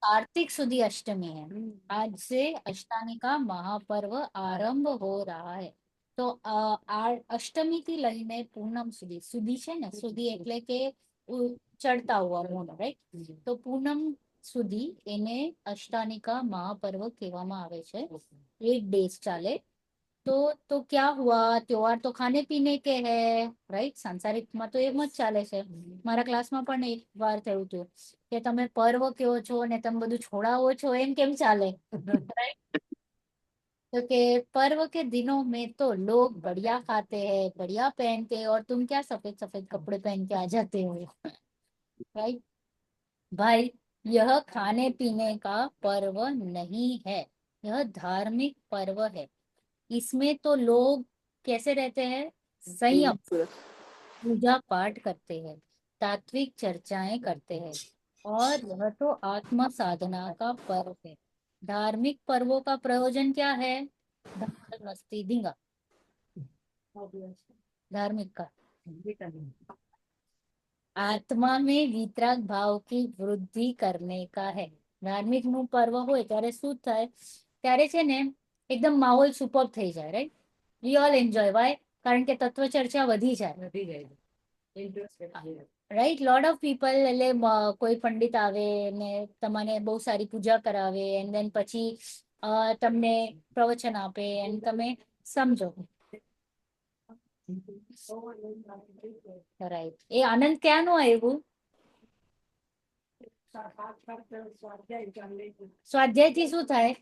कार्तिक सुदी अष्टमी है, आज से अष्टमी का महापर्व आरंभ हो रहा है। तो अष्टमी થી લઈને પૂનમ સુધી, સુધી છે ને, સુધી એટલે કે ચડતા હુआ મૂન, રાઈટ? તો પૂનમ સુધી એને અષ્ટાનિકા મહાપર્વ કહેવામાં આવે છે। 8 डेज ચાલે। तो क्या हुआ, त्योहार तो खाने पीने के है, राइट? सांसारिक में तो एम ज चाले छे। मारा क्लास में पण एक बार थयुं हतुं के तमे पर्व कहो छो ने तमे बधुं छोड़ावो छो, एम केम चाले? राइट? तो के पर्व के दिनों में तो लोग बढ़िया खाते हैं, बढ़िया पहनते हैं, और तुम क्या सफेद सफेद कपड़े पहन के आ जाते हो, राइट? भाई, यह खाने पीने का पर्व नहीं है, यह धार्मिक पर्व है। इसमें तो लोग कैसे रहते हैं? संयम, पूजा पाठ करते हैं, तात्विक चर्चाएं करते हैं, और यह तो आत्म साधना का पर्व है। धार्मिक पर्वों का प्रयोजन क्या है? मस्ती दिंगा धार्मिक का आत्मा में वितराग भाव की वृद्धि करने का है। धार्मिक નું પર્વ હોય ત્યારે શું થાય, ત્યારે છે ને એકદમ માહોલ સુપર થઈ જાય, right? We all enjoy, why? કારણ કે તત્વ ચર્ચા વધી જાય, રાઈટ? લોટ ઓફ પીપલ, એટલે કોઈ પંડિત આવે ને તમને બહુ સારી પૂજા કરાવે, એન્ડ દેન પછી તમને પ્રવચન આપે એન્ડ તમે સમજો, રાઈટ? એ આનંદ ક્યાંનું આવ્યું? સ્વાધ્યાય થી શું થાય?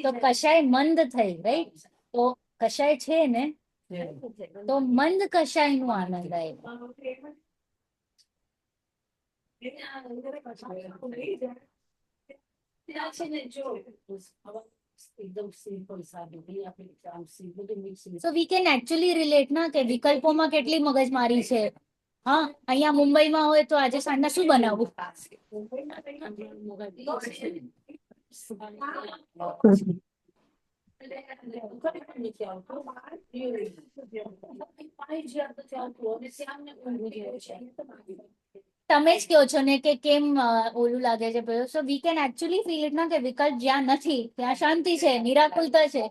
તો કશાય મંદ થઈ, રાઈટ? તો કશાય છે ને, તો મંદ કશાય નું આનંદ આવ્યો। So we can actually relate ના કે વિકલ્પોમાં કેટલી મગજમારી છે। હા, અહીંયા મુંબઈમાં હોય તો આજે સાંજના શું બનાવવું? તમે જ કહો છો ને કે કેમ ઓલું લાગે છે so we can actually feel it ના કે વિકલ્પ જ્યાં નથી ત્યાં શાંતિ છે, નિરાકુલતા છે,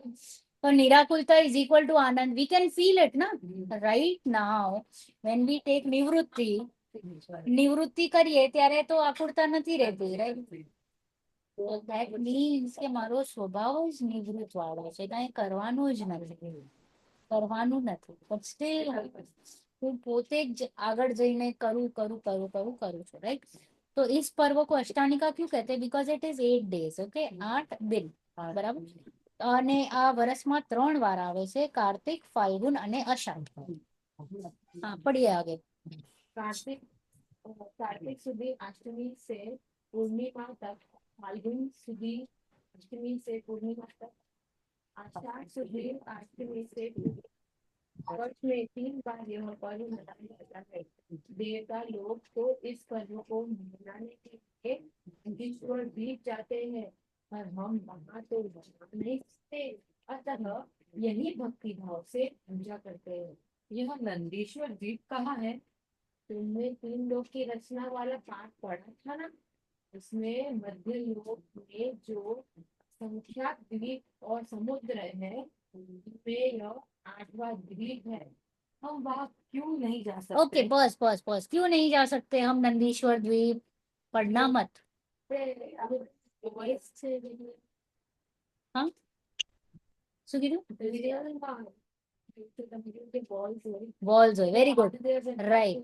પણ નિરાકુલતા ઇઝ ઇક્વલ ટુ આનંદ. વી કેન ફીલ ઇટ ના right now when we take નિવૃત્તિ કરીએ ત્યારે તો આકુરતા નથી રહેતી, રાઈટ? That means કે મારો સ્વભાવ જ નિવૃત્ત વાળો છે, કાંઈ કરવાનું જ નથી, but still હું પોતે જ આગળ જઈને કરું છું, રાઈટ? તો इस पर्व को अष्टानिका क्यों कहते हैं? Because it is 8 days, okay, 8 दिन, બરાબર? અને આ વર્ષમાં 3 વાર આવે છે, કાર્તિક, ફાલ્ગુન અને અષાઢ. હા, પડીએ આગે.
कार्तिक कार्तिक सुधी अष्टमी से पूर्णिमा तक, फाल्गुन सुधी अष्टमी से पूर्णिमा तक, आषाढ़ सुधी अष्टमी से वर्ष में 3 बार यह पर्व मनाया जाता है. देवता लोग तो इस पर्व को मनाने के लिए नंदीश्वर द्वीप जाते हैं, पर हम वहाँ तो जा नहीं सकते, अतः यही भक्ति भाव से पूजा करते हैं. यह नंदीश्वर द्वीप कहाँ है? तुमने 3 लोक की रचना वाला पाठ पढ़ा था ना, उसमें मध्य लोक में जो संख्या द्वीप और समुद्र है, उनमें यह 8वां द्वीप है. हम वहाँ क्यों नहीं जा सकते?
ओके, बस बस बस, क्यों नहीं जा सकते हम नंदीश्वर द्वीप? पढ़ना मत. हाँ, શું કીધું? Walls હોય, very good, right?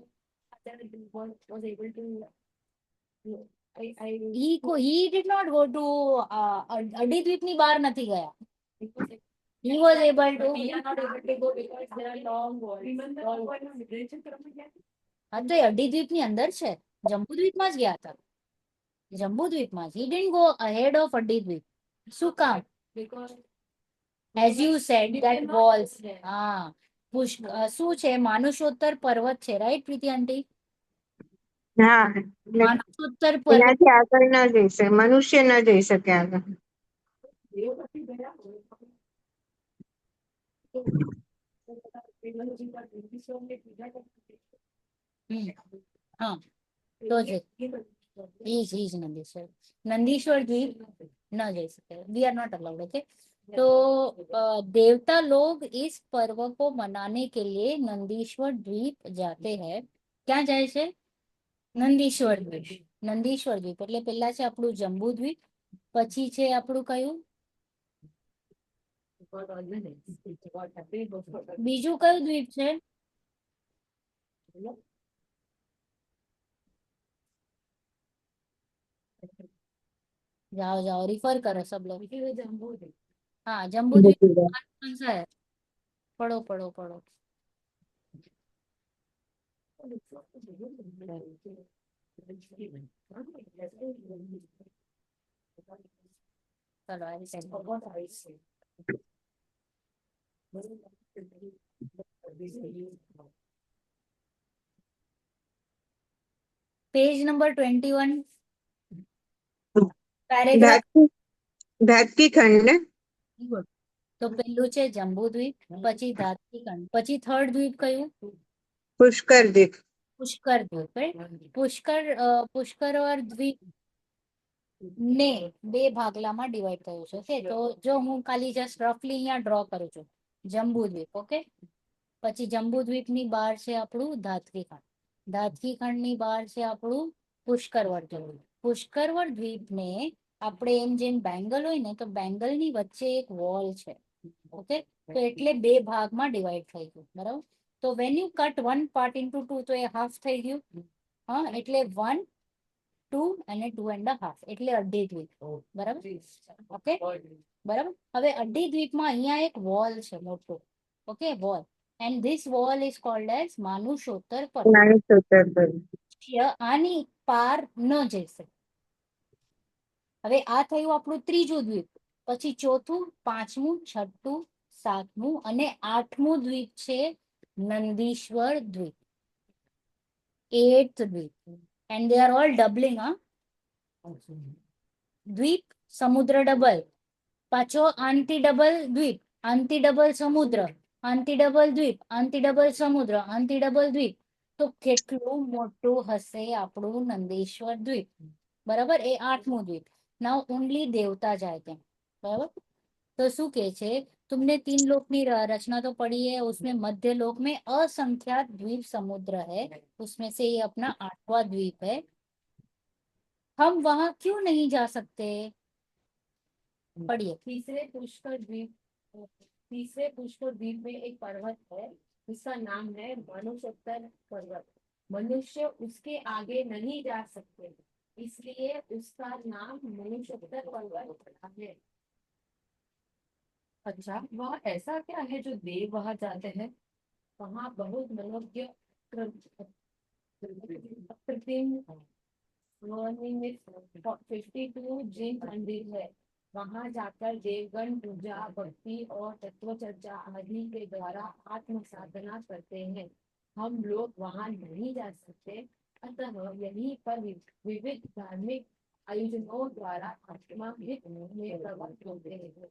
He did not go to અડીદ્વીપ ની બહાર નથી ગયા. He was able to. હા, તો એ અડીદ્વીપ ની અંદર છે, જંબુદ્વીપમાં જ ગયા હતા, જંબુદ્વીપમાં જ. He didn't go ahead of અડીદ્વીપ. શું કામ? As you said that walls. હા, શું છે? માનુષોત્તર પર્વત છે, રાઈટ પ્રીતિ આંટી?
હા, એટલે
માનુષોત્તર પર્વત.
એનાથી આગળ ન જઈ શકે, મનુષ્ય ન જઈ શકે આગળ.
હા, તો છે ઈજ નંદીશ્વર. નંદીશ્વર દ્વીપ ન જઈ શકે, we are not allowed, okay? तो देवता लोग इस पर्व को मनाने के लिए नंदीश्वर द्वीप जाते हैं. ક્યાં જાય છે? નંદીશ્વર દ્વીપ. નંદીશ્વર દ્વીપ એટલે પેલા છે આપણું જંબુ દ્વીપ, પછી છે આપણું કયું, બીજું કયું દ્વીપ છે? जाओ जाओ, रिफर करो सब लोग. हाँ, जम्बू द्वीप कौन सा है? पढ़ो पढ़ो पढ़ो. चलो, पेज नंबर 21, पैराग्राफ.
ધાતકી ખંડ ને
તો પેલું છે જંબુ દ્વીપ, પછી ધાતકી ખંડ, પછી થર્ડ દ્વીપ કયું?
પુષ્કર દ્વીપ.
પુષ્કર દ્વીપ, right? પુષ્કર દ્વીપ ને 2 ભાગલામાં ડિવાઈડ થયું છે, ઓકે? તો જો હું ખાલી જસ્ટ રફલી અહીંયા ડ્રો કરું છું, જંબુ દ્વીપ, ઓકે? પછી જંબુ દ્વીપ ની બહાર છે આપણું ધાતકી ખંડ, ધાતકી ખંડ ની બહાર છે આપણું પુષ્કરવર દ્વીપ. પુષ્કરવર દ્વીપ ને આપણે એમ જેમ બેંગલ હોય ને, તો બેંગલ ની વચ્ચે એક વોલ છે, ઓકે? તો એટલે 2 ભાગમાં ડિવાઈડ થઈ ગયું, બરાબર? તો when you cut 1 part into 2, તો એ હાફ થઈ ગયું. હા, એટલે 1, 2 અને 2.5 એટલે અઢી દ્વીપ, બરાબર? ઓકે, બરાબર. હવે અઢી દ્વીપમાં અહીંયા એક વોલ છે મોટો, okay? Wall, and this wall is called as Manushottar Parvat.
Manushottar પર્વત.
આની પાર ન જઈ શકે. હવે આ થયું આપણું ત્રીજું દ્વીપ, પછી ચોથું, પાંચમું, છઠ્ઠું, સાતમું અને આઠમું દ્વીપ છે નંદીશ્વર દ્વીપ, 8th દ્વીપ, and they are all doubling, huh? દ્વીપ સમુદ્ર ડબલ, પાછો આંટી ડબલ દ્વીપ, આંટી ડબલ સમુદ્ર, આંટી ડબલ દ્વીપ, આંટી ડબલ સમુદ્ર, આંટી ડબલ દ્વીપ. તો કેટલું મોટું હશે આપણું નંદેશ્વર દ્વીપ. બરાબર, એ 8મું દ્વીપ. નાउ ઓનલી દેવતા જાય ત્યાં. बराबर. तो શું કે છે, तुमने 3 लोक की रचना तो पढ़ी है, उसमें मध्य लोक में असंख्यात द्वीप समुद्र है, उसमें से ये अपना 8वां द्वीप है. हम वहां क्यों नहीं जा सकते? पढ़िए.
तीसरे पुष्कर द्वीप में एक पर्वत है जिसका नाम है मनुष्योत्तर पर्वत. मनुष्य उसके आगे नहीं जा सकते, इसलिए उसका नाम मनुष्योत्तर पर्वत है. अच्छा, वह ऐसा क्या है जो देव वहां जाते हैं? वहां बहुत मनोज्ञ कृत्रिम 52 जैन मंदिर है. वहां जाकर देवगण पूजा, भक्ति और तत्व चर्चा आदि के द्वारा आत्म साधना करते हैं. हम लोग वहां नहीं जा सकते, अतः यहीं पर विविध धार्मिक आयोजनों द्वारा आत्मा में प्रवृत्त होते हैं.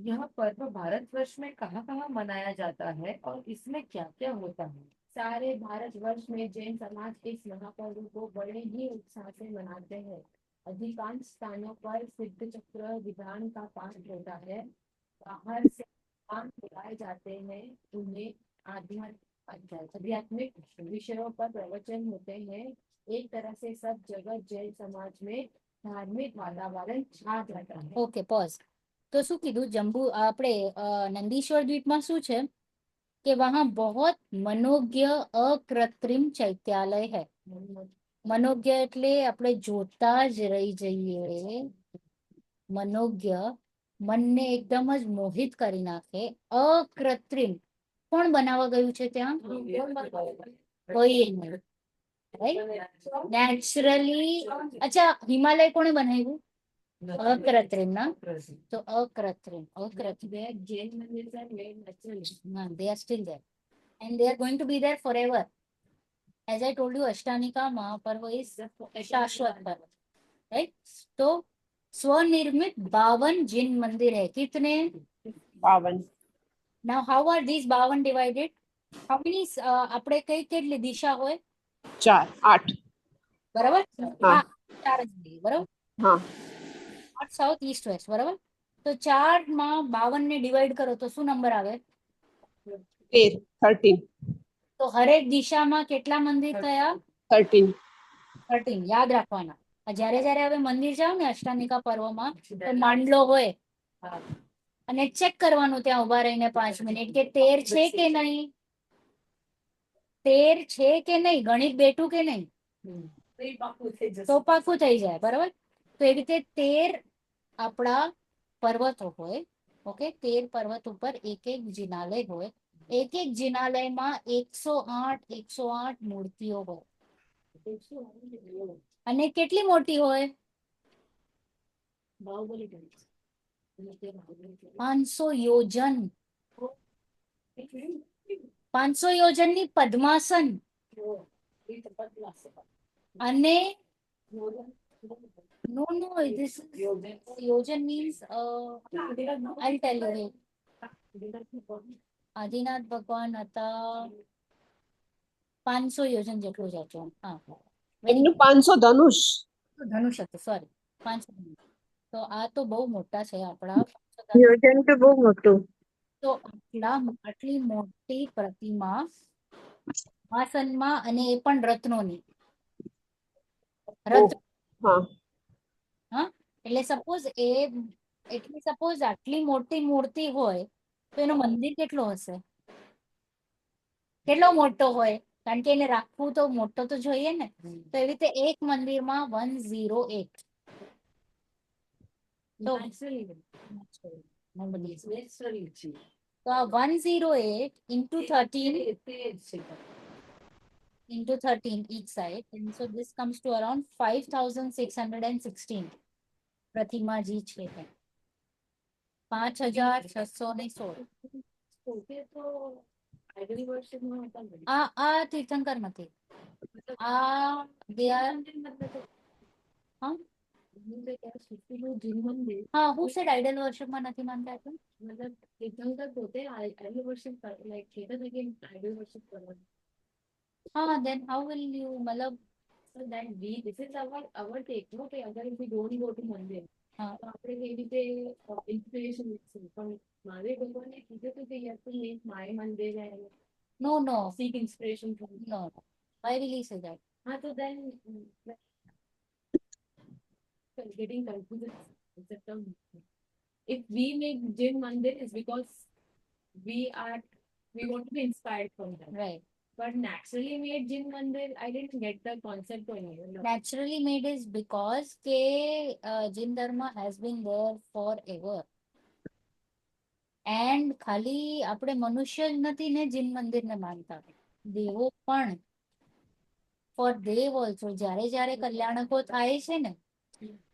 यह पर्व भारतवर्ष में कहाँ-कहाँ मनाया जाता है और इसमें क्या-क्या होता है? सारे भारतवर्ष में जैन समाज इस महापर्व को बड़े ही उत्साह से मनाते हैं. अधिकांश स्थानों पर सिद्ध चक्र विधान का पाठ होता है. बाहर से विद्वान बुलाए जाते हैं. उन्हें आध्यात्मिक विषयों पर प्रवचन होते हैं. एक तरह से सब जगह जैन समाज में धार्मिक वातावरण छा जाता है.
Okay, pause. તો શું કીધું, જંબુ આપણે નંદીશ્વર દ્વીપમાં શું છે કે वहां बहुत मनोज्ञ अकृत्रिम चैत्यालय है. मनोज्ञ એટલે આપણે જોતા જ રહી જઈએ. मनोज्ञ મનને એકદમ જ મોહિત કરી નાખે. અકૃત્રિમ કોણ બનાવવા ગયું છે ત્યાં? કોઈ નહીં. નેચરલી. અચ્છા, હિમાલય કોણે બનાવ્યું? અકૃત્રિમ ના. તો અકૃત્રિમ, અકૃત્રિમ.
जैन मंदिर are made naturally.
They are still there and they are going to be there forever. As I told you, Ashtanika Mahaparva is शाश्वत पर्व, right? तो स्वनिर्मित 52 जिन मंदिर है. कितने?
52.
Now how are these 52 divided? How many આપણે કઈ કેટલી દિશા હોય?
4, 8.
બરાબર.
હા.
4 જ છે, બરાબર.
હા.
નોર્થ સાઉથ ઈસ્ટ વેસ્ટ, બરાબર. તો 4 માં 52 ને ડિવાઈડ કરો તો શું નંબર આવે?
13.
તો હરેક દિશામાં કેટલા મંદિર થયા?
13.
13. યાદ રાખવાના. જ્યારે જ્યારે હવે મંદિર જાવ ને અષ્ટાનિકા પર્વમાં, તો માંડલો હોય અને ચેક કરવાનું ત્યાં ઉભા રહીને 5 મિનિટ કે 13 છે કે નહીં, 13 છે કે નહીં, ગણિત બેઠું કે નહીં, તો પાકું થઈ જાય. બરાબર. તો એ રીતે 13 આપણા પર્વતો હોય. ઓકે, 13 પર્વત ઉપર એક એક જિનાલય હોય. એક એક જિનાલયમાં 108 મૂર્તિઓ હોય. અને કેટલી મોટી હોય? 500 યોજન. 500 યોજનની પદ્માસન. અને no, this is યોજન means I'll tell you. Adinath ભગવાન હતા 500 યોજન જેટલું જ હતું. હા,
એમનું 500 ધનુષ.
ધનુષ હતું, સોરી, 500 ધનુષ. તો આ તો બહુ મોટા છે આપણા.
યોજન તો બહુ મોટું.
તો આટલી મોટી પ્રતિમા સિંહાસનમાં, અને એ પણ રત્નોની. રત્ન.
હા.
હા, એટલે સપોઝ આટલી મોટી મૂર્તિ હોય તો એનો મંદિર કેટલો હશે? કેટલો મોટો હોય? કારણ કે એને રાખવું તો મોટો તો જોઈએ ને. તો એવી રીતે એક મંદિરમાં 108. તો તો આ 108 into 13 each side, and so this comes to around 5616 પ્રતિમાજી છે. 5616. આ તીર્થંકર નથી. આ they are, હા,
જીન મંદિર
હા, who said idol worship માં નથી માનતા એટલે?
मतलब તીર્થંકર પોતે આઈડલ વર્શિપ લાઈક કહેતા હતા કે આઈડલ વર્શિપ કરવાનું.
હા, then how will you મતલબ
So that we this is our take no કે અગર if we don't go to મંદિર
હા
તો આપણે કેવી રીતે ઇન્સ્પિરેશન લીધું પણ મારે ભગવાને કીધું હતું કે you have to make my મંદિર and
no
seek inspiration from
no why will he say that?
हाँ तो then getting confused is the term. If we make Jin Mandir is because we want to be inspired from them.
Right.
But naturally made Jin Mandir, I didn't get the concept on it.
Naturally made is because કે જૈન ધર્મ has been there forever. And ખાલી આપણે મનુષ્ય જ નથી ને જૈન મંદિરને માનતા, દેવો પણ. ફોર દેવ ઓલ્સો જ્યારે કલ્યાણકો થાય છે ને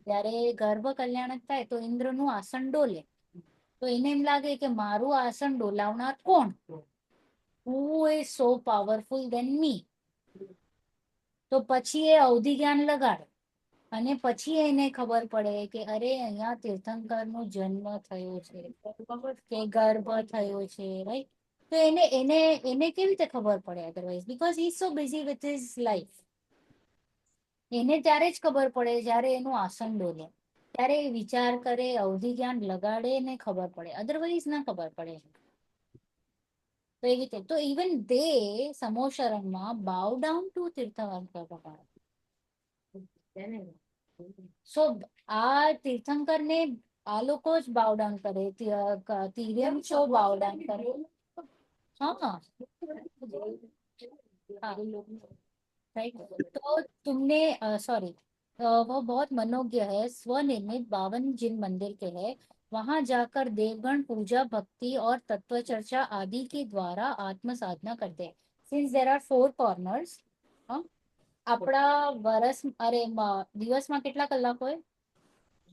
ત્યારે ગર્ભ કલ્યાણક થાય તો ઇન્દ્રનું આસન ડોલે, તો એને એમ લાગે કે મારું આસન ડોલાવનાર કોણ, who is so powerful than me. તો પછી એ અવધિ જ્ઞાન લગાડે અને પછી એને ખબર પડે કે અરે અહીંયા તીર્થંકરનો જન્મ થયો છે કે ગર્ભ થયો છે, રાઈટ. તો એને એને એને કેવી રીતે ખબર પડે otherwise, because he is so busy with his life. એને ત્યારે જ ખબર પડે જ્યારે એનું આસન ડોલે, ત્યારે એ વિચાર કરે, અવધિ જ્ઞાન લગાડે ને ખબર પડે, અધરવાઇઝ ના ખબર પડે. તો એવી રીતે તો ઇવન દે સમોશરણમાં બાવ ડાઉન ટુ તીર્થંકર ભગવાન. સો આ તીર્થંકરને આ લોકો જ બાવ ડાઉન કરે, તિર્યમ શો બાવ ડાઉન કરે. हाँ राइट. तो तुमने सॉरी वो बहुत मनोज्ञ है, स्वनिर्मित 52 जिन मंदिर के है, वहां जाकर देवगण पूजा भक्ति और तत्व चर्चा आदि के द्वारा आत्म साधना करते हैं. सिंस देर आर 4 कॉर्नर्स, આપણા વર્ષ અરે દિવસમાં કેટલા કલાક હોય?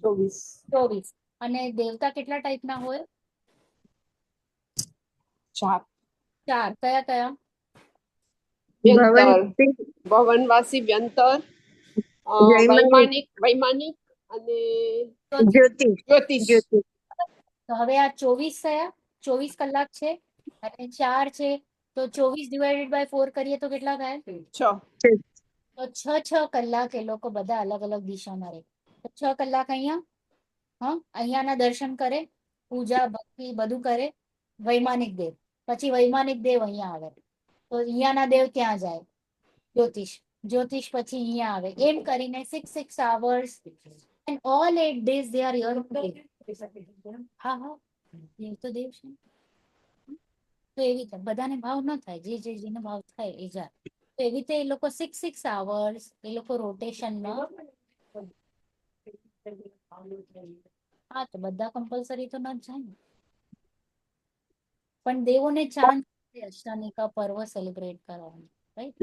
24. અને દેવતા કેટલા ટાઈપના હોય?
4
કયા કયા?
વ્યંતર,
ભવન
ભવનવાસી વ્યંતર,
જયમની
વૈમાનિક અને
જ્યોતિષ
જ્યોતિષ.
જ્યોતિષ
તો હવે આ 24 થયા, 24 કલાક છે અને 4 છે, તો 24 ડિવાઇડેડ બાય 4 કરીએ તો કેટલા થાય?
6
તો 6 કલાક એ લોકો બધા અલગ અલગ દિશામાં રહે. તો 6 કલાક અહીંયા, હા, અહીંયાના દર્શન કરે, પૂજા ભક્તિ બધું કરે, વૈમાનિક દેવ. પછી વૈમાનિક દેવ અહીંયા આવે, તો અહીંયાના દેવ ત્યાં જાય, જ્યોતિષ. જ્યોતિષ પછી અહીંયા આવે, એમ કરીને 6 hours and all 8 days they are here. હા હા, એ તો દેવ છે. તો એવી રીતે બધાને ભાવ ન થાય, જે જેને ભાવ થાય એ જાય. તો એવી રીતે એ લોકો 6 hours એ લોકો રોટેશનમાં. હા, તો બધા કમ્પલસરી તો ન જ જાય ને, પણ દેવોને ચાન્સ અષ્ટાનિકા પર્વ સેલિબ્રેટ કરવાનું, રાઈટ.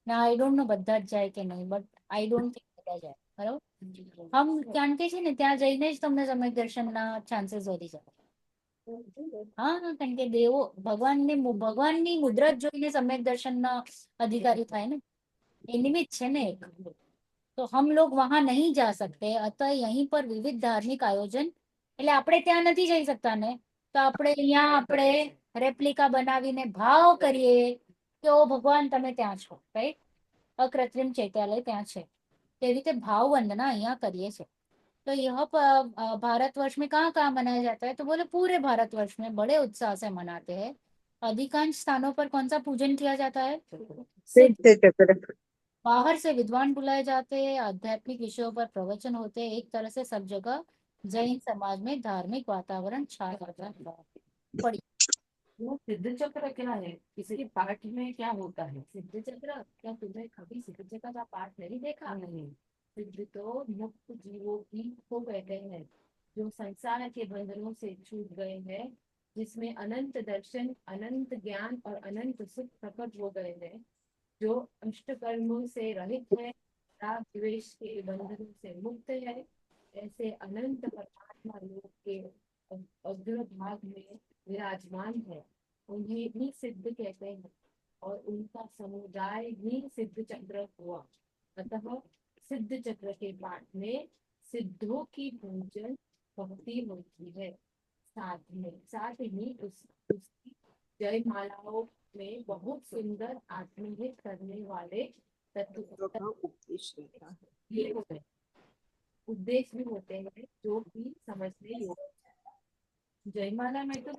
ના આઈ ડોન્ટ નો બધા જ જાય કે નહીં, બટ આઈ ડોન્ટ થિંક બધા જાય, બરાબર. હમ કારણ કે છે ને ત્યાં જઈને જ તમને સમ્યક દર્શનના ચાન્સીસ વધી જાય. હા, કારણ કે દેવો ભગવાનની મુદ્રા જ જોઈને સમ્યક દર્શનના અધિકારી થાય ને, એ નિમિત્ત છે ને એક. तो हम लोग वहां नहीं जा सकते, अतः यहीं पर विविध धार्मिक आयोजन, એટલે આપણે ત્યાં નથી જઈ શકતા ને, તો આપણે અહીંયા આપણે રેપ્લિકા બનાવીને ભાવ કરીએ કે ઓ ભગવાન તમે ત્યાં છો, રાઈટ. અકૃત્રિમ ચૈત્યાલય ત્યાં છે, તે રીતે ભાવ वंदना અહીંયા કરીએ છીએ. तो यह भारतवर्ष में कहाँ कहाँ मनाया जाता है? तो बोले पूरे भारतवर्ष में बड़े उत्साह से मनाते हैं. अधिकांश स्थानों पर कौन सा पूजन किया जाता है?
ચક્ર
बाहर से विद्वान बुलाए जाते हैं, आध्यात्मिक विषयों पर प्रवचन होते हैं. एक तरह से सब जगह जैन समाज में धार्मिक वातावरण छा जाता है. पढ़िए.
वो सिद्ध चक्र क्या है, इसके पाठ में क्या होता है? सिद्ध चक्र क्या तुमने कभी सिद्ध चक्र का पाठ नहीं देखा? नहीं. सिद्ध तो मुक्त जीवों की को कहते हैं जो संसार के बंधनों से छूट गए हैं, जिसमें अनंत दर्शन, अनंत ज्ञान और अनंत सुख प्रकट हो गए हैं, जो अष्टकर्मों से रहित है, राग द्वेष के बंधनों से मुक्त है. ऐसे अनंत परमात्मा लोक के अग्रभाग में विराजमान है, उन्हें ही सिद्ध कहते हैं और उनका समुदाय ही सिद्ध चक्र हुआ. अतः सिद्ध चक्र के पाठ में सिद्धों की पूजन भक्ति होती है। साथ ही उसकी जयमालाओं में बहुत सुंदर आत्महित करने वाले तत्व
का उपदेश रहता है।
ये होते हैं, उद्देश्य भी होते हैं जो कि समझने योग्य। जयमाला में तो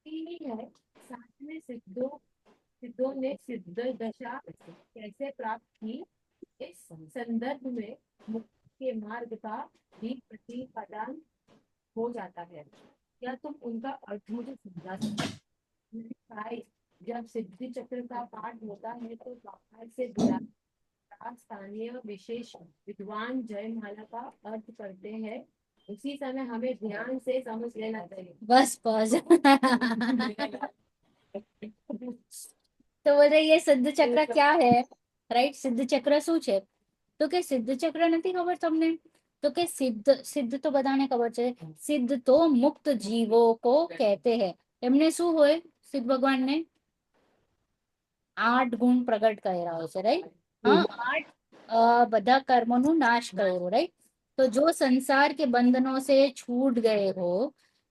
ही है, साथ में सिद्धों ने सिद्ध दशा कैसे प्राप्त की, इस संदर्भ में मुक्ति के मार्ग का भी प्रतिपादन हो जाता है। क्या तुम उनका अर्थ मुझे समझा सकते हो? जब सिद्धि चक्र का पाठ होता है तो बाहर से स्थानीय विशेष विद्वान जयमाला का अर्थ करते हैं, उसी समय हमें ध्यान से समझ लेना चाहिए।
बस पॉज तो बोल रहे ये सिद्ध चक्र क्या है, राइट? સિદ્ધ ચક્ર શું છે? તો કે સિદ્ધ ચક્ર નથી ખબર તમને? તો કે સિદ્ધ તો બધાને ખબર છે, સિદ્ધ તો મુક્ત જીવો કો કહેતે हैं। એમને શું હોય સિદ્ધ ભગવાનને? 8 ગુણ પ્રગટ કર્યા હોય છે, રાઈટ? हाँ 8 બધા કર્મોનું નાશ કર્યો, રાइट? तो जो संसार के बंधनों से छूट गए हो,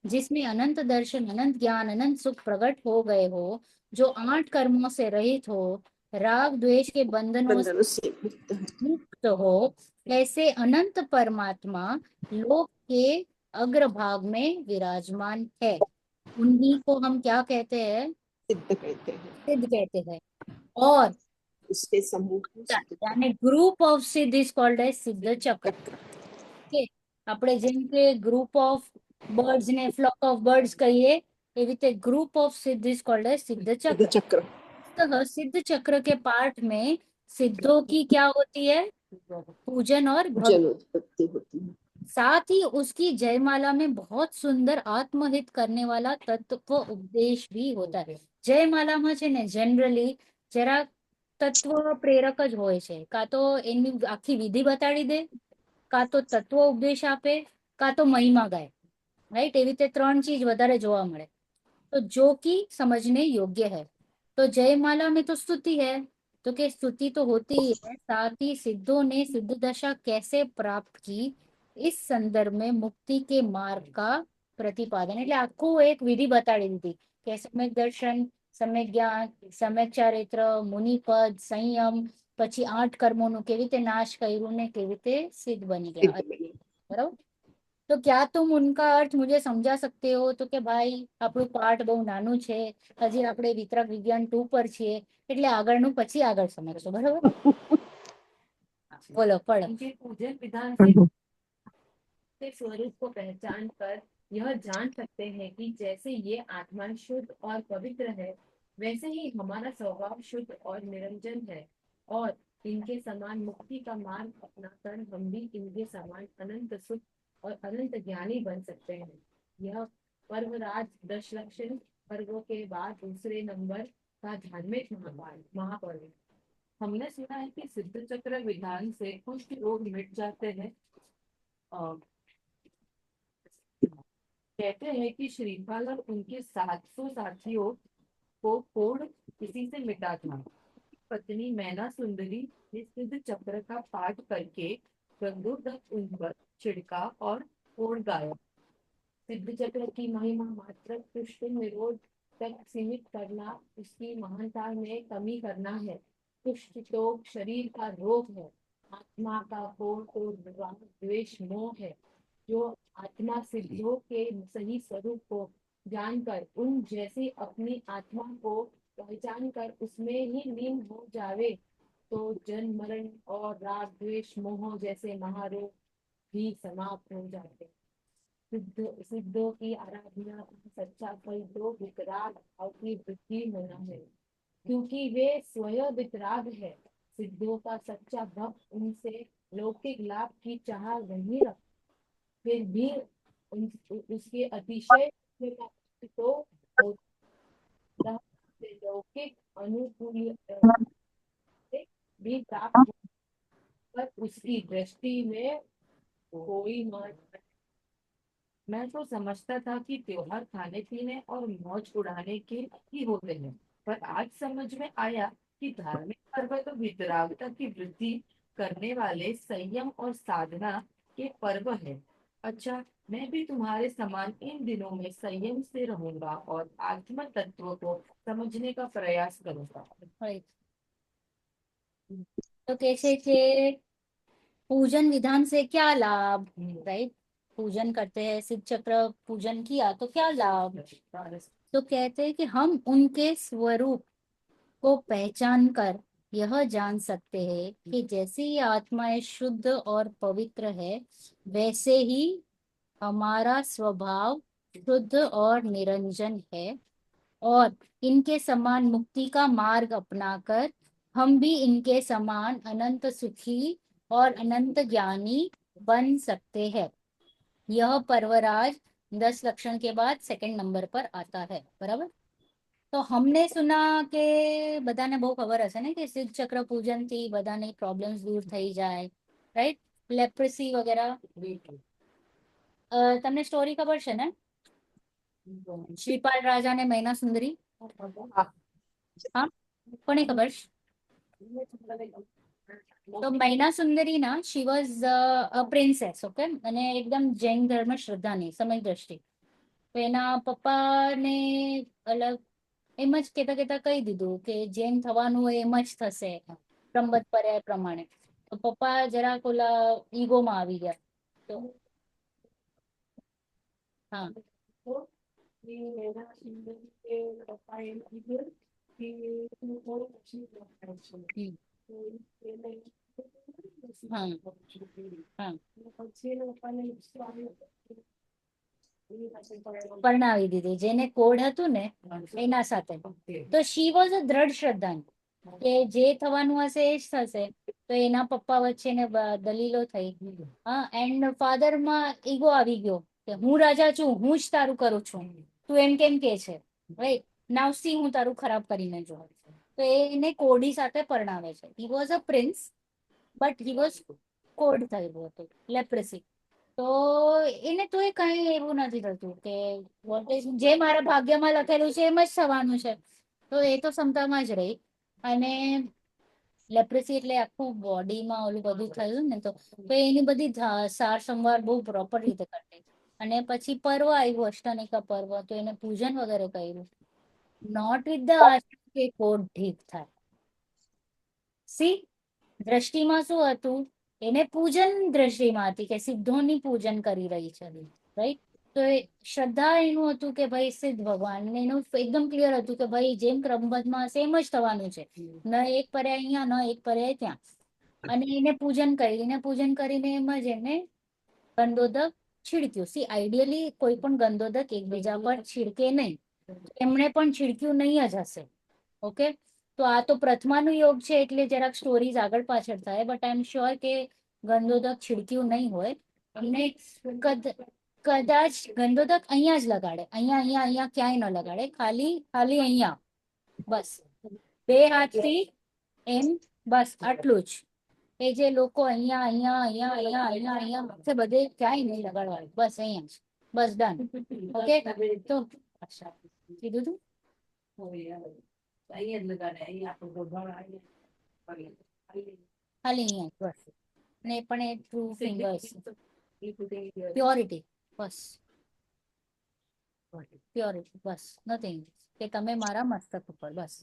जिसमें अनंत दर्शन, अनंत ज्ञान, अनंत सुख प्रकट हो गए हो, जो 8 कर्मों से रहित हो, राग द्वेष के बंधनों से
बंधनों से मुक्त है।
मुक्त हो, ऐसे अनंत परमात्मा लोक के अग्रभाग में विराजमान है। उन्हीं को हम क्या कहते हैं?
सिद्ध कहते हैं।
सिद्ध कहते हैं। और
उसके समूह को सिद्ध कहते
यानी ग्रुप ऑफ सिद्ध इज कॉल्ड एज सिद्ध चक्र। કે આપણે જેમ કે ગ્રુપ ઓફ બર્ડ્સ ને ફ્લોક ઓફ બર્ડ્સ કહીએ, એવી રીતે ग्रुप ऑफ सिद्ध इज कॉल्ड एज सिद्ध
हैं।
चक्र।
सिद्ध चक्र
तो सिद्ध चक्र के पाठ में सिद्धों की क्या होती है? पूजन और भक्ति।
जनोत्पत्ति होती है।
साथ ही उसकी जयमाला में बहुत सुंदर आत्महित करने वाला तत्व उपदेश भी होता है। જયમાલામાં છે ને જનરલી જરા તત્વ પ્રેરક જ હોય છે, કાં તો એની આખી વિધિ બતાડી દે, કાં તો તત્વ ઉપદેશ આપે, કાં તો મહિમા ગાય, રાઈટ? એવી રીતે 3 ચીજ વધારે જોવા મળે, तो जो कि समझने योग्य है। तो जयमाला में तो स्तुति है, तो क्या स्तुति तो होती ही है, साथ ही सिद्धों ने सिद्ध दशा कैसे प्राप्त की, इस संदर्भ में मुक्ति के मार्ग का प्रतिपादन, એટલે આખું એક વિધિ બતાડી દીધી કે સમ્યક દર્શન, સમ્યક જ્ઞાન, સમ્યક ચારિત્ર, મુનિપદ, સંયમ, પછી 8 કર્મોનું કેવી રીતે નાશ કર્યું ને કેવી રીતે સિદ્ધ બની ગયા,
सिद्ध बने।
બરાબર? તો क्या तुम उनका अर्थ मुझे समझा सकते हो? તો કે ભાઈ આપણું પાઠ બહુ નાનું છે, હજી આપણે વિતરક વિજ્ઞાન 2 પર છીએ, એટલે આગળનું પછી આગળ સમજશો, બરાબર? બોલો પढ़ो।
उनके पूजन विधान से स्वरूप को पहचान कर यह जान सकते हैं कि जैसे ये आत्मा शुद्ध और पवित्र है, वैसे ही हमारा स्वभाव शुद्ध और निरंजन है, और इनके समान मुक्ति का मार्ग अपनाकर हम भी इनके समान अनंत सुख और अनंत ज्ञानी बन सकते हैं। यह पर्वराज दशलक्षण पर्वों के बाद दूसरे नंबर का धार्मिक महापर्व है। हमने सुना है कि सिद्ध चक्र विधान से कुष्ठ रोग मिट जाते हैं। कहते हैं कि श्रीपाल और उनके 700 साथियों को कोढ़ किसी से मिटा था। पत्नी मैना सुंदरी ने सिद्ध चक्र का पाठ करके गंगोदक उन पर छिड़का और कोढ़ गाया। सिद्ध चक्र की महिमा मात्र कुष्ठ निरोध तक सीमित करना, उसकी महानता में कमी करना है। कुष्ठ तो शरीर का रोग है, आत्मा का कोढ़ तो द्वेष मोह है। जो आत्मा सिद्धों के सही स्वरूप को जानकर उन जैसे अपनी आत्मा को पहचान कर उसमें ही लीन हो जावे, तो जन्म मरण और राग द्वेष मोह जैसे महारोग भी समाप्त हो जाते। सिद्धों की आराधना का सच्चा फल तो वितराग भाव की वृद्धि होना है, क्योंकि वे स्वयं वितराग है। सिद्धों का सच्चा भक्त उनसे लौकिक लाभ की चाह नहीं रखता, फिर भी उसके अतिशय तो होता है, लौकिक अनुकूल भी प्राप्त पर उसकी दृष्टि में कोई महत्व। मैं तो समझता था कि त्योहार खाने पीने और मौज उड़ाने के ही होते हैं, पर आज समझ में आया कि धार्मिक पर्व तो वितरागता की वृद्धि करने वाले संयम और साधना के पर्व है। अच्छा, मैं भी तुम्हारे समान इन दिनों में संयम से रहूंगा और आत्म तत्व को समझने का प्रयास करूंगा।
Right. तो कैसे કે पूजन विधान से क्या लाभ, राइट? पूजन करते हैं, सिद्ध चक्र पूजन किया तो क्या लाभ? तो कहते हैं कि हम उनके स्वरूप को पहचान कर यह जान सकते हैं कि जैसे ही आत्माएं शुद्ध और पवित्र है, वैसे ही हमारा स्वभाव शुद्ध और निरंजन है, और इनके समान मुक्ति का मार्ग अपनाकर हम भी इनके समान अनंत सुखी और अनंत ज्ञानी बन सकते हैं। यह पर्वराज 10 लक्षण के बाद सेकंड नंबर पर आता है, बराबर। तो हमने सुना કે બધાને બહુ ખબર હશે ને કે સિદ્ધ ચક્ર પૂજન થી બધાની પ્રોબ્લેમ્સ દૂર થઈ જાય, રાઈટ? લેપ્રસી વગેરે તમને સ્ટોરી ખબર છે ને? શ્રીપાલ રાજા ને મૈના સુંદરી, હા, કોને ખબર? તો મૈના સુંદરી ના she was a princess, okay, અને એકદમ જૈન ધર્મ શ્રદ્ધાની સમય દ્રષ્ટિ. તો એના પપ્પાને અલગ એમ જ કહેતા કહેતા કહી દીધું કે જેમ થવાનું હોય એમ જ થશે, સંબત પર્યાય પ્રમાણે. તો પપ્પા જરાક ઓલા ઈગોમાં આવી ગયા. તો હા, હમ, હા, હા, પરણાવી દીધી જેને કોડ હતું ને એના સાથે. તો શી વોઝ અ દ્રઢ શ્રદ્ધાની કે જે થવાનું હશે એ જ થશે. તો એના પપ્પા વચ્ચે ને દલીલો થઈ. હા, એન્ડ ફાધર માં ઈગો આવી ગયો કે હું રાજા છું, હું જ તારું કરું છું, તું એમ કેમ કે છે, રાઈટ? નાવસી હું તારું ખરાબ કરીને જોઉં. તો એને કોડી સાથે પરણાવે છે. He was a prince but he was code થયેલું હતું, લેપ્રસી. તો એને તો એ કઈ એવું નથી થતું કે what is- જે મારા ભાગ્યમાં લખેલું છે એમ જ થવાનું છે. તો એ તો ક્ષમતામાં જ રહી. અને લેપ્રસી એટલે આખું બોડીમાં ઓલું બધું થયું ને, તો એની બધી સાર સંભાળ બહુ પ્રોપર રીતે કરતી. અને પછી પર્વ આવ્યું, અષ્ટાનિકા પર્વ, તો એને પૂજન વગેરે કર્યું. નોટ વિથ ધ આશા કે કોડ ઠીક થાય. સી, દ્રષ્ટિમાં શું હતું? એને પૂજન દ્રષ્ટિમાં હતી કે સિદ્ધોની પૂજન કરી રહી છે, રાઈટ? તો એ શ્રદ્ધા એનું હતું કે ભાઈ સિદ્ધ ભગવાન, એનું એકદમ ક્લિયર હતું કે ભાઈ જેમ ક્રમબદ્ધમાં હશે એમ જ થવાનું છે, ન એક પર્યાય અહીંયા ન એક પર્યાય ત્યાં. અને એને પૂજન કરી, એને પૂજન કરીને એમ જ એને ગંદોદક છીડક્યું. સી, આઈડિયલી કોઈ પણ ગંદોદક એકબીજા પર છીડકે નહીં, એમણે પણ છીડક્યું નહીં જ હશે, ઓકે. તો આ તો પ્રથમાનું યોગ છે એટલે જરાક સ્ટોરીઝ આગળ પાછળ થાય, બટ આઈ એમ શ્યોર કે ગંદોદક છીડક્યું નહીં હોય. એમને કદાચ ગંદોદક અહીંયા જ લગાડે, અહીંયા અહીંયા અહીંયા ક્યાંય ન લગાડે, ખાલી ખાલી અહીંયા, બસ 2 હાથથી એમ, બસ આટલું જ. એ જે લોકો અહીંયા અહીંયા અહીંયા અહીંયા અહીંયા અહીંયા છે બધે ક્યાંય નહીં લગાડવાનું, બસ અહીંયા જ, બસ ડન, ઓકે. તો કીધું તું ખાલી અહીંયા બસ. ને પણ એ ટ્રુ ફિંગર્સ, પ્યોરિટી, બસ પ્યોરિટી, બસ નથિંગ. કે તમે મારા મસ્તક ઉપર બસ,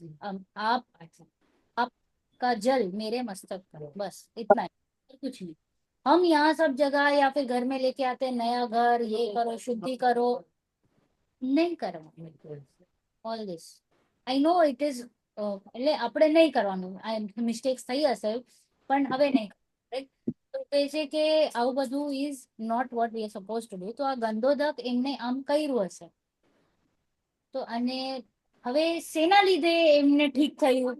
आपका जल मेरे मस्तक पर, बस इतना ही, कुछ नहीं. हम यहाँ सब जगह या फिर घर में लेके आते हैं नया घर, ये करो, शुद्धि करो, नहीं करो all this. I know it is, એટલે આપણે નહીં કરવાનું, મિસ્ટેક્સ થઈ હશે પણ હવે નહીં, રાઈટ? તો કહે છે કે આવું બધું is not what we are suppose to do. તો આ ગંદોદક એમને આમ કર્યું હશે. તો અને હવે શેના લીધે એમને ઠીક થયું?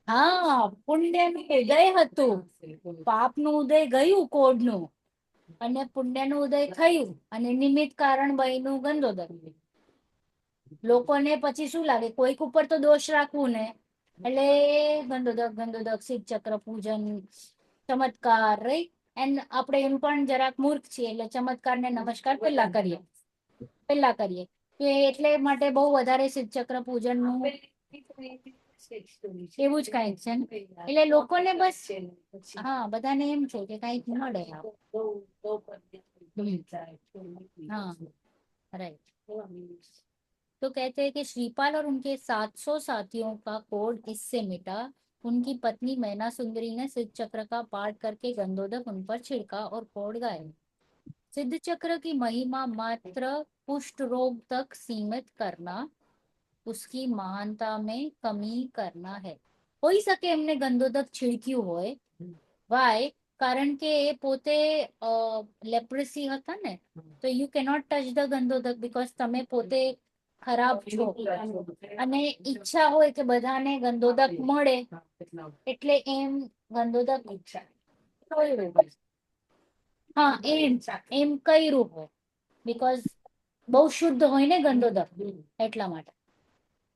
હા, પુણ્યનું ઉદય હતું, પાપનું ઉદય ગયું કોડનું, અને પુણ્યનું ઉદય થયું, અને નિમિત્ત કારણ બન્યું ગંદોદક. લોકોને પછી શું લાગે, કોઈક ઉપર તો દોષ રાખવું ને, એટલે ગંદોદક ગંદોદક, સિદ્ધ ચક્ર પૂજન, ચમત્કાર, રાઈટ? એન્ડ આપણે એમ પણ જરાક મૂર્ખ છીએ એટલે ચમત્કારને નમસ્કાર પહેલા કરીએ. તો એટલે માટે બહુ વધારે સિદ્ધ ચક્ર પૂજનનું એવું જ કાંઈક છે ને. એટલે લોકોને બસ હા બધાને એમ છે કે કાંઈક મળે આમ. हाँ राइट। तो कहते हैं कि श्रीपाल और उनके 700 साथियों का कोड इससे मिटा। उनकी पत्नी मैना सुंदरी ने सिद्ध चक्र का पाठ करके गंधोदक उन पर छिड़का और कोड गाए। सिद्ध चक्र की महिमा मात्र कुष्ठ रोग तक सीमित करना, उसकी महानता में कमी करना है। હોઈ શકે એમને ગંધોદક છીડક્યું હોય. વાય? કારણ કે એ પોતે લેપ્રેસી હતા ને, તો યુ કેનોટ ટચ ધ ગંધોદક બીકોઝ તમે પોતે ખરાબ છો અને ઈચ્છા હોય કે બધાને ગંધોદક મળે એટલે એમ ગંધોદક કર્યું. હા એમ કર્યું હોય બીકોઝ બહુ શુદ્ધ હોય ને ગંધોદક એટલા માટે.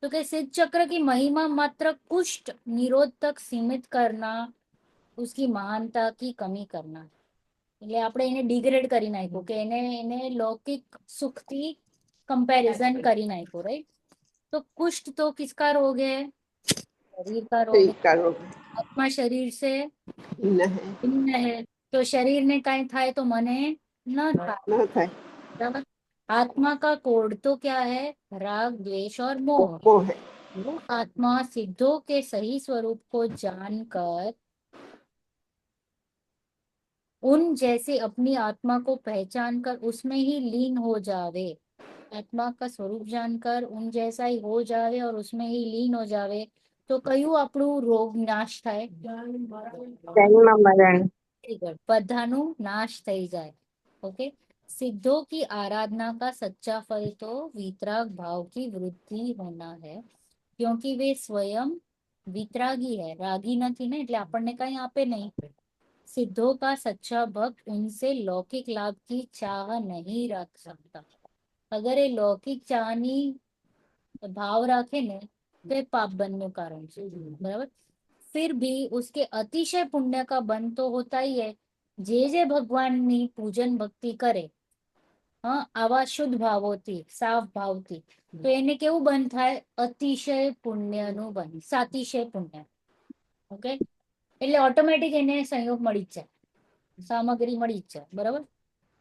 तो कि सिद्ध चक्र की महिमा मात्र कुष्ठ निरोध तक सीमित करना, उसकी महानता की कमी करना. એટલે આપણે એને ડિગ્રેડ કરી નાખ્યું કે એને લૌકિક સુખથી कंपैरिजन કરી નાખ્યું राइट. तो कुष्ठ तो किसका रोग है? शरीर का रोग है.
શરીર કા રોગ
आत्मा शरीर से
ન હે
भिन्न है तो शरीर ने कहीं થાય તો મને ન થાય.
ન થાય
बराबर. आत्मा का कोड तो क्या है? राग द्वेष और मोह.
મોહ હે
वो आत्मा सिद्धों के सही स्वरूप को जानकर उन जैसे अपनी आत्मा को पहचान कर उसमें ही लीन हो जावे. आत्मा का स्वरूप जानकर उन जैसा ही हो जावे और उसमें ही लीन हो जावे तो કયું આપણું રોગ નાશ થાય?
જન્મ મરણ.
Very good. બધાનું નાશ થઈ જાય. ओके. सिद्धों की आराधना का सच्चा फल तो वितराग भाव की वृद्धि होना है, क्योंकि वे स्वयं वितरागी है. रागी નથી ને એટલે આપણને કઈ આપે નહીં. सिद्धों का सच्चा भक्त उनसे लौकिक लाभ की चाह नहीं रख सकता. अगर ये लौकिक चाहनी भाव रखे ने तो ये पाप बनने कारण છે. बराबर. फिर भी उसके अतिशय पुण्य का बंध तो होता ही है. जे ભગવાનની પૂજન ભક્તિ કરે આવા શુદ્ધ ભાવોથી સાફ ભાવથી તો એને કેવું બંધ થાય? અતિશય પુણ્યનું બંધ, સાતિશય પુણ્ય. ઓકે. એટલે ઓટોમેટિક એને સંયોગ મળી જ જાય, સામગ્રી મળી જ જાય. બરાબર.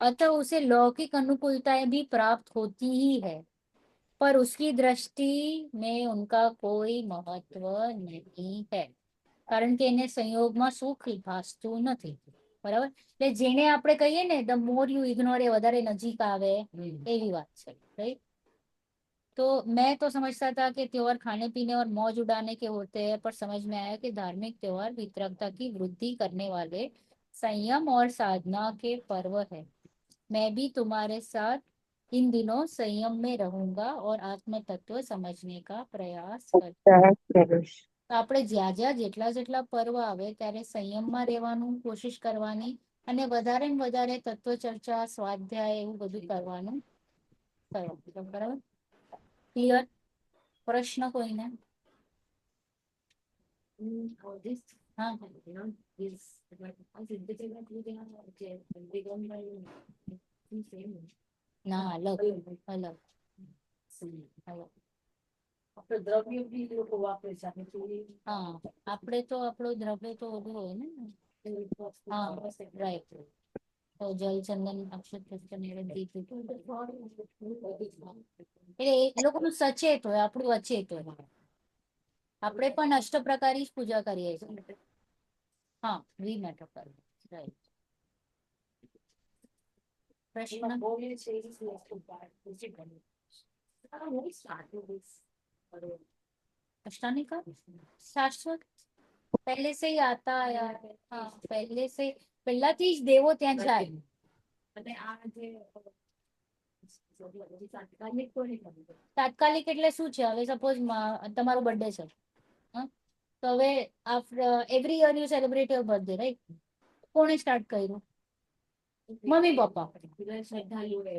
अतः उसे लौकिक अनुकूलताएं भी प्राप्त होती ही है, पर उसकी दृष्टि में उनका कोई महत्व नहीं है, કારણ કે એને સંયોગમાં સુખ ભાસતું નથી. બરાબર. એટલે જેને આપણે કહીએ ને ધ મોર યુ ઇગ્નોર એ વધારે નજીક આવે એવી વાત છે. રાઈટ. तो मैं तो समझता था कि त्योहार खाने पीने और मौज उड़ाने के होते हैं, पर समझ में आया कि धार्मिक त्योहार वितरकता की वृद्धि करने वाले संयम और साधना के पर्व है. मैं भी तुम्हारे साथ इन दिनों संयम में रहूंगा और आत्म तत्व समझने का प्रयास कर. તો આપણે જ્યાં જેટલા પર્વ આવે ત્યારે સંયમમાં રહેવાનું કોશિશ કરવાની અને વધારે ને વધારે તત્વ ચર્ચા સ્વાધ્યાય એવું બધું કરવાનું. બરાબર. ક્લિયર? પ્રશ્ન કોઈને? હા ના અલગ અલગ અલગ. હા આપણે તો આપણો દ્રવ્ય તો ઓલું હોય ને. હા રાઈટ. તો જલ ચંદન અક્ષત પુષ્પ નિવેદિત એટલે એ લોકોનું સચેત હોય, આપણું અચેત હોય. આપણે પણ અષ્ટપ્રકારી જ પૂજા કરીએ છીએ. હા વી મેટર કરીએ. રાઈટ. પ્રશ્ન अष्टानिका शाश्वत पहले से ही आता आया है. हाँ पहले से પહેલાથી જ દેવો ત્યાં જાય. તાત્કાલિક એટલે શું છે? હવે સપોઝ તમારું બર્થડે છે તો હવે every year you celebrate your birthday right. કોણે સ્ટાર્ટ કર્યું? Mummy papa.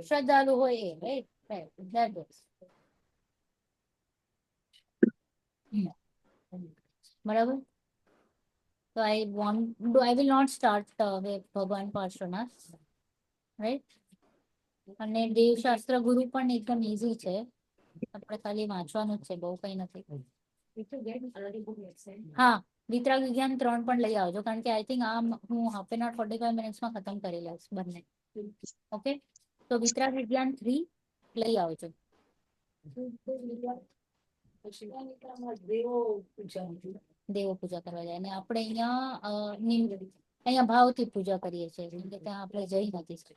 શ્રદ્ધાળુ હોય એ રાઈટ. બરાબર. So I will not start with ભગવાન પાર્શ્વનાથ. રાઈટ. અને દેવશાસ્ત્ર ગુરુ પણ એકદમ ઈઝી છે, આપણે ખાલી વાંચવાનું જ છે, બહુ કઈ નથી.
If you get another book next time.
હા, વિતરાગ વિજ્ઞાન 3 પણ લઈ આવજો, કારણ કે આઈ થિંક આ હું હાફ એન આવર 45 મિનિટ્સમાં ખતમ કરી લઈશ બંને. ઓકે, તો વિતરાગ વિજ્ઞાન 3 લઈ આવજો. દેવો પૂજા કરવા જાય અને આપણે અહીંયા ભાવથી પૂજા કરીએ છીએ, કેમ કે ત્યાં આપણે જઈ નથી શકતા.